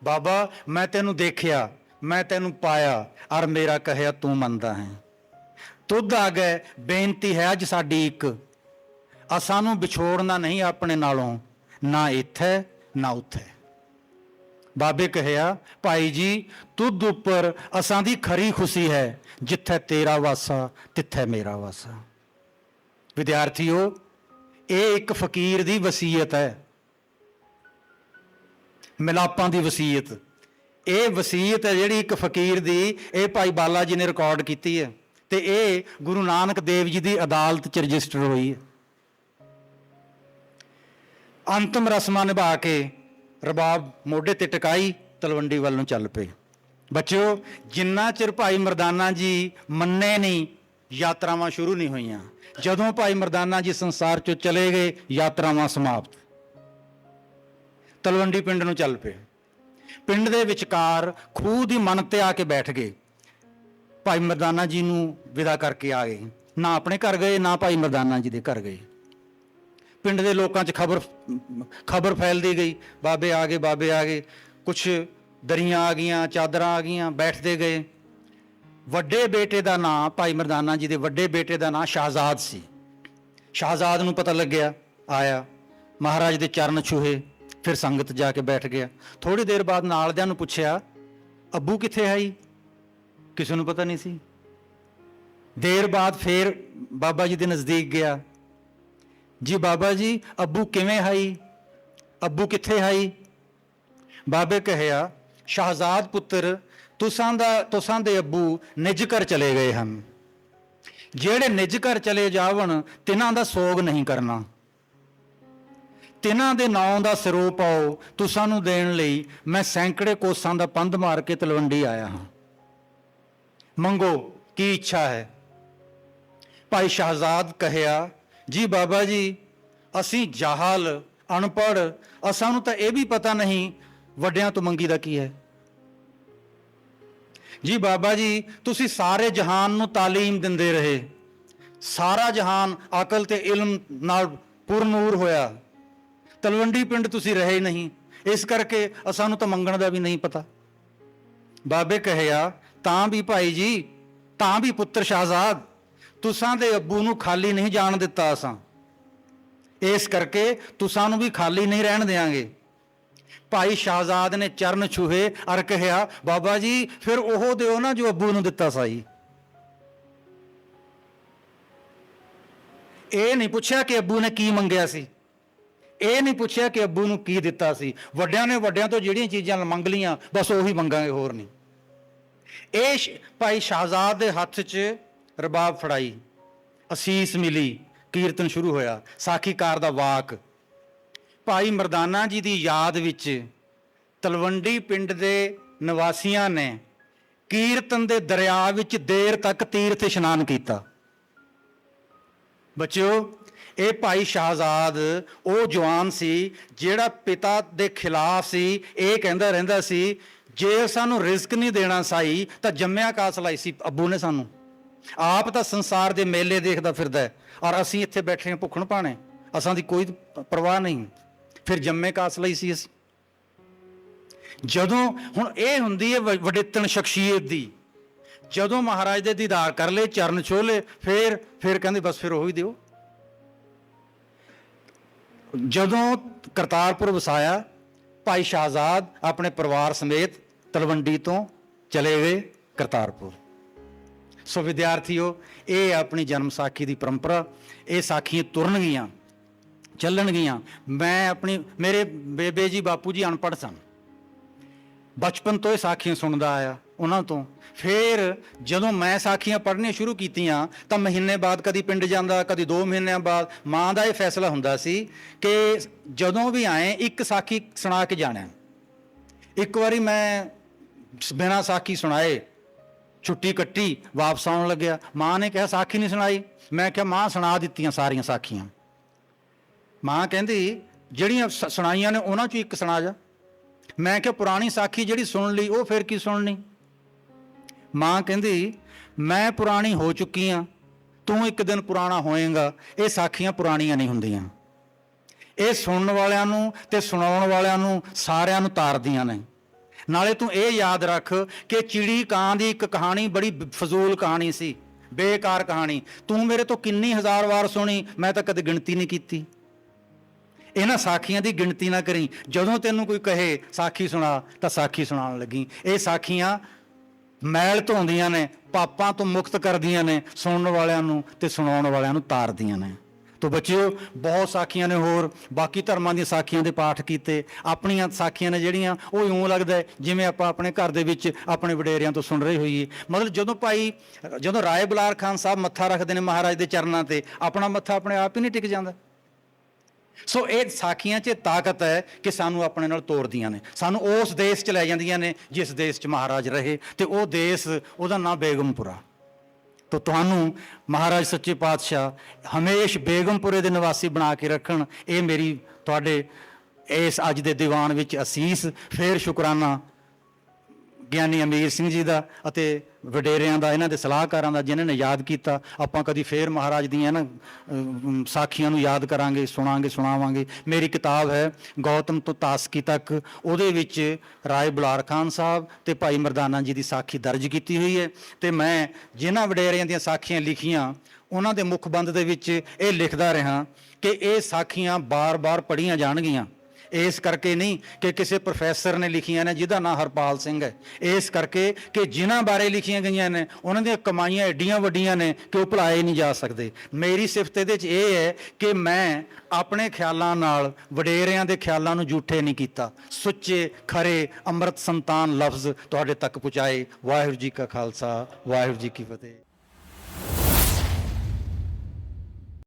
ਬਾਬਾ ਮੈਂ ਤੈਨੂੰ ਦੇਖਿਆ, ਮੈਂ ਤੈਨੂੰ ਪਾਇਆ, ਅਰ ਮੇਰਾ ਕਹਿਆ ਤੂੰ ਮੰਨਦਾ ਹੈ। ਤੁਧ ਆ ਗਏ ਬੇਨਤੀ ਹੈ ਅੱਜ ਸਾਡੀ ਇੱਕ, ਅਸਾਂ ਨੂੰ ਵਿਛੋੜਨਾ ਨਹੀਂ ਆਪਣੇ ਨਾਲੋਂ, ਨਾ ਇੱਥੇ ਨਾ ਉੱਥੇ। ਬਾਬੇ ਕਹਿਆ ਭਾਈ ਜੀ ਤੁਧ ਉੱਪਰ ਅਸਾਂ ਦੀ ਖਰੀ ਖੁਸ਼ੀ ਹੈ, ਜਿੱਥੇ ਤੇਰਾ ਵਾਸਾ ਤਿੱਥੇ ਮੇਰਾ ਵਾਸਾ। ਵਿਦਿਆਰਥੀਓ, ਇਹ ਇੱਕ ਫਕੀਰ ਦੀ ਵਸੀਅਤ ਹੈ, ਮਿਲਾਪਾਂ ਦੀ ਵਸੀਅਤ। ਇਹ ਵਸੀਅਤ ਹੈ ਜਿਹੜੀ ਇੱਕ ਫਕੀਰ ਦੀ, ਇਹ ਭਾਈ ਬਾਲਾ ਜੀ ਨੇ ਰਿਕਾਰਡ ਕੀਤੀ ਹੈ ਤੇ ਇਹ ਗੁਰੂ ਨਾਨਕ ਦੇਵ ਜੀ ਦੀ ਅਦਾਲਤ 'ਚ ਰਜਿਸਟਰ ਹੋਈ ਹੈ। ਅੰਤਮ ਰਸਮਾਂ ਨਿਭਾ ਕੇ ਰਬਾਬ ਮੋਢੇ ਤੇ ਟਿਕਾਈ, ਤਲਵੰਡੀ ਵੱਲ ਨੂੰ ਚੱਲ ਪਏ। ਬੱਚਿਓ, ਜਿੰਨਾ ਚਿਰ ਭਾਈ ਮਰਦਾਨਾ ਜੀ ਮੰਨੇ ਨਹੀਂ, ਯਾਤਰਾਵਾਂ ਸ਼ੁਰੂ ਨਹੀਂ ਹੋਈਆਂ। ਜਦੋਂ ਭਾਈ ਮਰਦਾਨਾ ਜੀ ਸੰਸਾਰ 'ਚੋਂ ਚਲੇ ਗਏ, ਯਾਤਰਾਵਾਂ ਸਮਾਪਤ। ਤਲਵੰਡੀ ਪਿੰਡ ਨੂੰ ਚੱਲ ਪਏ। ਪਿੰਡ ਦੇ ਵਿਚਕਾਰ ਖੂਹ ਦੀ ਮੰਨ ਤੇ ਆ ਕੇ ਬੈਠ ਗਏ। ਭਾਈ ਮਰਦਾਨਾ ਜੀ ਨੂੰ ਵਿਦਾ ਕਰਕੇ ਆ ਗਏ। ਨਾ ਆਪਣੇ ਘਰ ਗਏ, ਨਾ ਭਾਈ ਮਰਦਾਨਾ ਜੀ ਦੇ ਘਰ ਗਏ। ਪਿੰਡ ਦੇ ਲੋਕਾਂ 'ਚ ਖਬਰ ਫੈਲਦੀ ਗਈ, ਬਾਬੇ ਆ ਗਏ, ਬਾਬੇ ਆ ਗਏ। ਕੁਛ ਦਰੀਆਂ ਆ ਗਈਆਂ, ਚਾਦਰਾਂ ਆ ਗਈਆਂ, ਬੈਠਦੇ ਗਏ। ਵੱਡੇ ਬੇਟੇ ਦਾ ਨਾਂ, ਭਾਈ ਮਰਦਾਨਾ ਜੀ ਦੇ ਵੱਡੇ ਬੇਟੇ ਦਾ ਨਾਂ ਸ਼ਾਹਜ਼ਾਦ ਸੀ। ਸ਼ਾਹਜ਼ਾਦ ਨੂੰ ਪਤਾ ਲੱਗਿਆ, ਆਇਆ, ਮਹਾਰਾਜ ਦੇ ਚਰਨ ਛੂਹੇ, ਫਿਰ ਸੰਗਤ ਜਾ ਕੇ ਬੈਠ ਗਿਆ। ਥੋੜੀ ਦੇਰ ਬਾਅਦ ਨਾਲਦਿਆਂ ਨੂੰ ਪੁੱਛਿਆ, ਅੱਬੂ ਕਿੱਥੇ ਹੈ? ਕਿਸੇ ਨੂੰ ਪਤਾ ਨਹੀਂ ਸੀ। ਦੇਰ ਬਾਅਦ ਫਿਰ ਬਾਬਾ ਜੀ ਦੇ ਨਜ਼ਦੀਕ ਗਿਆ। ਜੀ ਬਾਬਾ ਜੀ, ਅੱਬੂ ਕਿਵੇਂ ਹਾਈ? ਅੱਬੂ ਕਿੱਥੇ ਹਾਈ? ਬਾਬੇ ਕਹਿਆ, ਸ਼ਾਹਜ਼ਾਦ ਪੁੱਤਰ, ਤੁਸਾਂ ਦੇ ਅੱਬੂ ਨਿਜ ਘਰ ਚਲੇ ਗਏ ਹਨ। ਜਿਹੜੇ ਨਿਜ ਘਰ ਚਲੇ ਜਾਵਣ, ਤਿਨਾਂ ਦਾ ਸੋਗ ਨਹੀਂ ਕਰਨਾ। ਤਿਨਾਂ ਦੇ ਨਾਂ ਦਾ ਸਿਰੋਂ ਪਾਓ, ਤੁਸਾਂ ਨੂੰ ਦੇਣ ਲਈ ਮੈਂ ਸੈਂਕੜੇ ਕੋਸਾਂ ਦਾ ਪੰਧ ਮਾਰ ਕੇ ਤਲਵੰਡੀ ਆਇਆ ਹਾਂ। ਮੰਗੋ, ਕੀ ਇੱਛਾ ਹੈ? ਭਾਈ ਸ਼ਾਹਜ਼ਾਦ ਕਹਿਆ, ਜੀ ਬਾਬਾ ਜੀ, ਅਸੀਂ ਜਾਹਲ, ਅਨਪੜ੍ਹ, ਅਸਾਂ ਨੂੰ ਤਾਂ ਇਹ ਵੀ ਪਤਾ ਨਹੀਂ ਵੱਡਿਆਂ ਤੋਂ ਮੰਗੀ ਦਾ ਕੀ ਹੈ। ਜੀ ਬਾਬਾ ਜੀ, ਤੁਸੀਂ ਸਾਰੇ ਜਹਾਨ ਨੂੰ ਤਾਲੀਮ ਦਿੰਦੇ ਰਹੇ, ਸਾਰਾ ਜਹਾਨ ਅਕਲ ਤੇ ਇਲਮ ਨਾਲ ਪੁਰਨੂਰ ਹੋਇਆ। ਤਲਵੰਡੀ ਪਿੰਡ ਤੁਸੀਂ ਰਹੇ ਨਹੀਂ, ਇਸ ਕਰਕੇ ਅਸਾਂ ਨੂੰ ਤਾਂ ਮੰਗਣ ਦਾ ਵੀ ਨਹੀਂ ਪਤਾ। ਬਾਬੇ ਕਹਿਆ, ਤਾਂ ਵੀ ਭਾਈ ਜੀ, ਤਾਂ ਵੀ ਪੁੱਤਰ ਸ਼ਾਹਜ਼ਾਦ, ਤੁਸਾਂ ਦੇ ਅੱਬੂ ਨੂੰ ਖਾਲੀ ਨਹੀਂ ਜਾਣ ਦਿੱਤਾ ਅਸਾਂ, ਇਸ ਕਰਕੇ ਤੁਸਾਂ ਨੂੰ ਵੀ ਖਾਲੀ ਨਹੀਂ ਰਹਿਣ ਦਿਆਂਗੇ। ਭਾਈ ਸ਼ਾਹਜ਼ਾਦ ਨੇ ਚਰਨ ਛੂਹੇ ਅਰ ਕਹਿਆ, ਬਾਬਾ ਜੀ ਫਿਰ ਉਹ ਦਿਓ ਨਾ ਜੋ ਅੱਬੂ ਨੂੰ ਦਿੱਤਾ ਸਾਈ। ਇਹ ਨਹੀਂ ਪੁੱਛਿਆ ਕਿ ਅੱਬੂ ਨੇ ਕੀ ਮੰਗਿਆ ਸੀ, ਇਹ ਨਹੀਂ ਪੁੱਛਿਆ ਕਿ ਅੱਬੂ ਨੂੰ ਕੀ ਦਿੱਤਾ ਸੀ। ਵੱਡਿਆਂ ਨੇ ਵੱਡਿਆਂ ਤੋਂ ਜਿਹੜੀਆਂ ਚੀਜ਼ਾਂ ਮੰਗ ਲੀਆਂ, ਬਸ ਉਹੀ ਮੰਗਾਂਗੇ, ਹੋਰ ਨਹੀਂ। ਇਹ ਭਾਈ ਸ਼ਾਹਜ਼ਾਦ ਦੇ ਹੱਥ 'ਚ ਰਬਾਬ ਫੜਾਈ, ਅਸੀਸ ਮਿਲੀ, ਕੀਰਤਨ ਸ਼ੁਰੂ ਹੋਇਆ, ਸਾਖੀਕਾਰ ਦਾ ਵਾਕ। ਭਾਈ ਮਰਦਾਨਾ ਜੀ ਦੀ ਯਾਦ ਵਿੱਚ ਤਲਵੰਡੀ ਪਿੰਡ ਦੇ ਨਿਵਾਸੀਆਂ ਨੇ ਕੀਰਤਨ ਦੇ ਦਰਿਆ ਵਿੱਚ ਦੇਰ ਤੱਕ ਤੀਰਥ ਇਸ਼ਨਾਨ ਕੀਤਾ। ਬੱਚਿਓ, ਇਹ ਭਾਈ ਸ਼ਾਹਜ਼ਾਦ ਉਹ ਜਵਾਨ ਸੀ ਜਿਹੜਾ ਪਿਤਾ ਦੇ ਖਿਲਾਫ ਸੀ। ਇਹ ਕਹਿੰਦਾ ਰਹਿੰਦਾ ਸੀ, ਜੇ ਸਾਨੂੰ ਰਿਜ਼ਕ ਨਹੀਂ ਦੇਣਾ ਸਾਈ ਤਾਂ ਜੰਮਿਆ ਕਾਸ ਲਾਈ ਸੀ ਅੱਬੂ ਨੇ ਸਾਨੂੰ। ਆਪ ਤਾਂ ਸੰਸਾਰ ਦੇ ਮੇਲੇ ਦੇਖਦਾ ਫਿਰਦਾ, ਔਰ ਅਸੀਂ ਇੱਥੇ ਬੈਠੇ ਹਾਂ ਭੁੱਖਣ ਭਾਣੇ, ਅਸਾਂ ਦੀ ਕੋਈ ਪਰਵਾਹ ਨਹੀਂ, ਫਿਰ ਜੰਮੇ ਕਾਸ ਲਈ ਸੀ ਅਸੀਂ। ਜਦੋਂ ਹੁਣ ਇਹ ਹੁੰਦੀ ਹੈ ਵਡੇਤਣ ਸ਼ਖਸੀਅਤ ਦੀ, ਜਦੋਂ ਮਹਾਰਾਜ ਦੇ ਦੀਦਾਰ ਕਰ ਲਏ, ਚਰਨ ਛੋਹ ਲਏ, ਫਿਰ ਕਹਿੰਦੇ ਬਸ ਫਿਰ ਉਹੀ ਦਿਓ। ਜਦੋਂ ਕਰਤਾਰਪੁਰ ਵਸਾਇਆ, ਭਾਈ ਸ਼ਾਹਜ਼ਾਦ ਆਪਣੇ ਪਰਿਵਾਰ ਸਮੇਤ ਤਲਵੰਡੀ ਤੋਂ ਚਲੇ ਗਏ ਕਰਤਾਰਪੁਰ। ਸੋ ਵਿਦਿਆਰਥੀਓ, ਇਹ ਆਪਣੀ ਜਨਮ ਸਾਖੀ ਦੀ ਪਰੰਪਰਾ, ਇਹ ਸਾਖੀਆਂ ਤੁਰਨਗੀਆਂ, ਚੱਲਣਗੀਆਂ। ਮੇਰੇ ਬੇਬੇ ਜੀ, ਬਾਪੂ ਜੀ ਅਨਪੜ੍ਹ ਸਨ, ਬਚਪਨ ਤੋਂ ਇਹ ਸਾਖੀਆਂ ਸੁਣਦਾ ਆਇਆ ਉਹਨਾਂ ਤੋਂ। ਫਿਰ ਜਦੋਂ ਮੈਂ ਸਾਖੀਆਂ ਪੜ੍ਹਨੀਆਂ ਸ਼ੁਰੂ ਕੀਤੀਆਂ ਤਾਂ ਮਹੀਨੇ ਬਾਅਦ ਕਦੀ ਪਿੰਡ ਜਾਂਦਾ, ਕਦੀ 2 ਮਹੀਨਿਆਂ ਬਾਅਦ। ਮਾਂ ਦਾ ਇਹ ਫੈਸਲਾ ਹੁੰਦਾ ਸੀ ਕਿ ਜਦੋਂ ਵੀ ਆਏ ਇੱਕ ਸਾਖੀ ਸੁਣਾ ਕੇ ਜਾਣਾ। ਇੱਕ ਵਾਰੀ ਮੈਂ ਬਿਨਾਂ ਸਾਖੀ ਸੁਣਾਏ ਛੁੱਟੀ ਕੱਟੀ, ਵਾਪਸ ਆਉਣ ਲੱਗਿਆ। ਮਾਂ ਨੇ ਕਿਹਾ ਸਾਖੀ ਨਹੀਂ ਸੁਣਾਈ। ਮੈਂ ਕਿਹਾ ਮਾਂ ਸੁਣਾ ਦਿੱਤੀਆਂ ਸਾਰੀਆਂ ਸਾਖੀਆਂ। ਮਾਂ ਕਹਿੰਦੀ ਜਿਹੜੀਆਂ ਸੁਣਾਈਆਂ ਨੇ ਉਹਨਾਂ 'ਚੋਂ ਇੱਕ ਸੁਣਾ ਜਾ। ਮੈਂ ਕਿਹਾ ਪੁਰਾਣੀ ਸਾਖੀ ਜਿਹੜੀ ਸੁਣ ਲਈ ਉਹ ਫਿਰ ਕੀ ਸੁਣਨੀ। ਮਾਂ ਕਹਿੰਦੀ ਮੈਂ ਪੁਰਾਣੀ ਹੋ ਚੁੱਕੀ ਹਾਂ, ਤੂੰ ਇੱਕ ਦਿਨ ਪੁਰਾਣਾ ਹੋਏਗਾ। ਇਹ ਸਾਖੀਆਂ ਪੁਰਾਣੀਆਂ ਨਹੀਂ ਹੁੰਦੀਆਂ, ਇਹ ਸੁਣਨ ਵਾਲਿਆਂ ਨੂੰ ਤੇ ਸੁਣਾਉਣ ਵਾਲਿਆਂ ਨੂੰ ਸਾਰਿਆਂ ਨੂੰ ਤਾਰਦੀਆਂ ਨੇ। ਨਾਲੇ ਤੂੰ ਇਹ ਯਾਦ ਰੱਖ ਕਿ ਚਿੜੀ ਕਾਂ ਦੀ ਇੱਕ ਕਹਾਣੀ ਬੜੀ ਫਜ਼ੂਲ ਕਹਾਣੀ ਸੀ, ਬੇਕਾਰ ਕਹਾਣੀ। ਤੂੰ ਮੇਰੇ ਤੋਂ ਕਿੰਨੀ 1000 ਵਾਰ ਸੁਣੀ, ਮੈਂ ਤਾਂ ਕਦੇ ਗਿਣਤੀ ਨਹੀਂ ਕੀਤੀ। ਇਹਨਾਂ ਸਾਖੀਆਂ ਦੀ ਗਿਣਤੀ ਨਾ ਕਰੀ। ਜਦੋਂ ਤੈਨੂੰ ਕੋਈ ਕਹੇ ਸਾਖੀ ਸੁਣਾ ਤਾਂ ਸਾਖੀ ਸੁਣਾਉਣ ਲੱਗੀ। ਇਹ ਸਾਖੀਆਂ ਮੈਲ ਧੋਂਦੀਆਂ ਨੇ, ਪਾਪਾਂ ਤੋਂ ਮੁਕਤ ਕਰਦੀਆਂ ਨੇ, ਸੁਣਨ ਵਾਲਿਆਂ ਨੂੰ ਤੇ ਸੁਣਾਉਣ ਵਾਲਿਆਂ ਨੂੰ ਤਾਰਦੀਆਂ ਨੇ। ਤੋ ਬੱਚਿਓ, ਬਹੁਤ ਸਾਖੀਆਂ ਨੇ ਹੋਰ, ਬਾਕੀ ਧਰਮਾਂ ਦੀਆਂ ਸਾਖੀਆਂ ਦੇ ਪਾਠ ਕੀਤੇ। ਆਪਣੀਆਂ ਸਾਖੀਆਂ ਨੇ ਜਿਹੜੀਆਂ, ਉਹ ਇਉਂ ਲੱਗਦਾ ਜਿਵੇਂ ਆਪਾਂ ਆਪਣੇ ਘਰ ਦੇ ਵਿੱਚ ਆਪਣੇ ਵਡੇਰਿਆਂ ਤੋਂ ਸੁਣ ਰਹੇ ਹੋਈਏ। ਮਤਲਬ ਜਦੋਂ ਰਾਏ ਬੁਲਾਰ ਖਾਨ ਸਾਹਿਬ ਮੱਥਾ ਰੱਖਦੇ ਨੇ ਮਹਾਰਾਜ ਦੇ ਚਰਨਾਂ ਤੇ, ਆਪਣਾ ਮੱਥਾ ਆਪਣੇ ਆਪ ਹੀ ਨਹੀਂ ਟਿਕ ਜਾਂਦਾ। ਸੋ ਇਹ ਸਾਖੀਆਂ 'ਚ ਤਾਕਤ ਹੈ ਕਿ ਸਾਨੂੰ ਆਪਣੇ ਨਾਲ ਤੋਰਦੀਆਂ ਨੇ, ਸਾਨੂੰ ਉਸ ਦੇਸ਼ 'ਚ ਲੈ ਜਾਂਦੀਆਂ ਨੇ ਜਿਸ ਦੇਸ਼ 'ਚ ਮਹਾਰਾਜ ਰਹੇ, ਤੇ ਉਹ ਦੇਸ਼, ਉਹਦਾ ਨਾਂ ਬੇਗਮਪੁਰਾ। ਤੋ ਤੁਹਾਨੂੰ ਮਹਾਰਾਜ ਸੱਚੇ ਪਾਤਸ਼ਾਹ ਹਮੇਸ਼ ਬੇਗਮਪੁਰੇ ਦੇ ਨਿਵਾਸੀ ਬਣਾ ਕੇ ਰੱਖਣ। ਇਹ ਮੇਰੀ ਤੁਹਾਡੇ ਇਸ ਅੱਜ ਦੇ ਦੀਵਾਨ ਵਿੱਚ ਅਸੀਸ। ਫਿਰ ਸ਼ੁਕਰਾਨਾ ਗਿਆਨੀ ਅਮੀਰ ਸਿੰਘ ਜੀ ਦਾ ਅਤੇ ਵਡੇਰਿਆਂ ਦਾ, ਇਹਨਾਂ ਦੇ ਸਲਾਹਕਾਰਾਂ ਦਾ, ਜਿਨ੍ਹਾਂ ਨੇ ਯਾਦ ਕੀਤਾ। ਆਪਾਂ ਕਦੀ ਫੇਰ ਮਹਾਰਾਜ ਦੀਆਂ ਨਾ ਸਾਖੀਆਂ ਨੂੰ ਯਾਦ ਕਰਾਂਗੇ, ਸੁਣਾਂਗੇ, ਸੁਣਾਵਾਂਗੇ। ਮੇਰੀ ਕਿਤਾਬ ਹੈ ਗੌਤਮ ਤੋਂ ਤਾਸਕੀ ਤੱਕ, ਉਹਦੇ ਵਿੱਚ ਰਾਏ ਬੁਲਾਰ ਖਾਨ ਸਾਹਿਬ ਤੇ ਭਾਈ ਮਰਦਾਨਾ ਜੀ ਦੀ ਸਾਖੀ ਦਰਜ ਕੀਤੀ ਹੋਈ ਹੈ। ਤੇ ਮੈਂ ਜਿਨ੍ਹਾਂ ਵਡੇਰਿਆਂ ਦੀਆਂ ਸਾਖੀਆਂ ਲਿਖੀਆਂ, ਉਹਨਾਂ ਦੇ ਮੁਖਬੰਦ ਦੇ ਵਿੱਚ ਇਹ ਲਿਖਦਾ ਰਿਹਾ ਕਿ ਇਹ ਸਾਖੀਆਂ ਬਾਰ-ਬਾਰ ਪੜ੍ਹੀਆਂ ਜਾਣਗੀਆਂ। ਇਸ ਕਰਕੇ ਨਹੀਂ ਕਿ ਕਿਸੇ ਪ੍ਰੋਫੈਸਰ ਨੇ ਲਿਖੀਆਂ ਨੇ ਜਿਹਦਾ ਨਾਂ ਹਰਪਾਲ ਸਿੰਘ ਹੈ, ਇਸ ਕਰਕੇ ਕਿ ਜਿਨ੍ਹਾਂ ਬਾਰੇ ਲਿਖੀਆਂ ਗਈਆਂ ਨੇ ਉਹਨਾਂ ਦੀਆਂ ਕਮਾਈਆਂ ਐਡੀਆਂ ਵੱਡੀਆਂ ਨੇ ਕਿ ਉਹ ਭੁਲਾਏ ਨਹੀਂ ਜਾ ਸਕਦੇ। ਮੇਰੀ ਸਿਫਤ ਇਹਦੇ 'ਚ ਇਹ ਹੈ ਕਿ ਮੈਂ ਆਪਣੇ ਖਿਆਲਾਂ ਨਾਲ ਵਡੇਰਿਆਂ ਦੇ ਖਿਆਲਾਂ ਨੂੰ ਝੂਠੇ ਨਹੀਂ ਕੀਤਾ। ਸੁੱਚੇ ਖਰੇ ਅੰਮ੍ਰਿਤ ਸੰਤਾਨ ਲਫ਼ਜ਼ ਤੁਹਾਡੇ ਤੱਕ ਪਹੁੰਚਾਏ। ਵਾਹਿਗੁਰੂ ਜੀ ਕਾ ਖਾਲਸਾ, ਵਾਹਿਗੁਰੂ ਜੀ ਕੀ ਫਤਿਹ।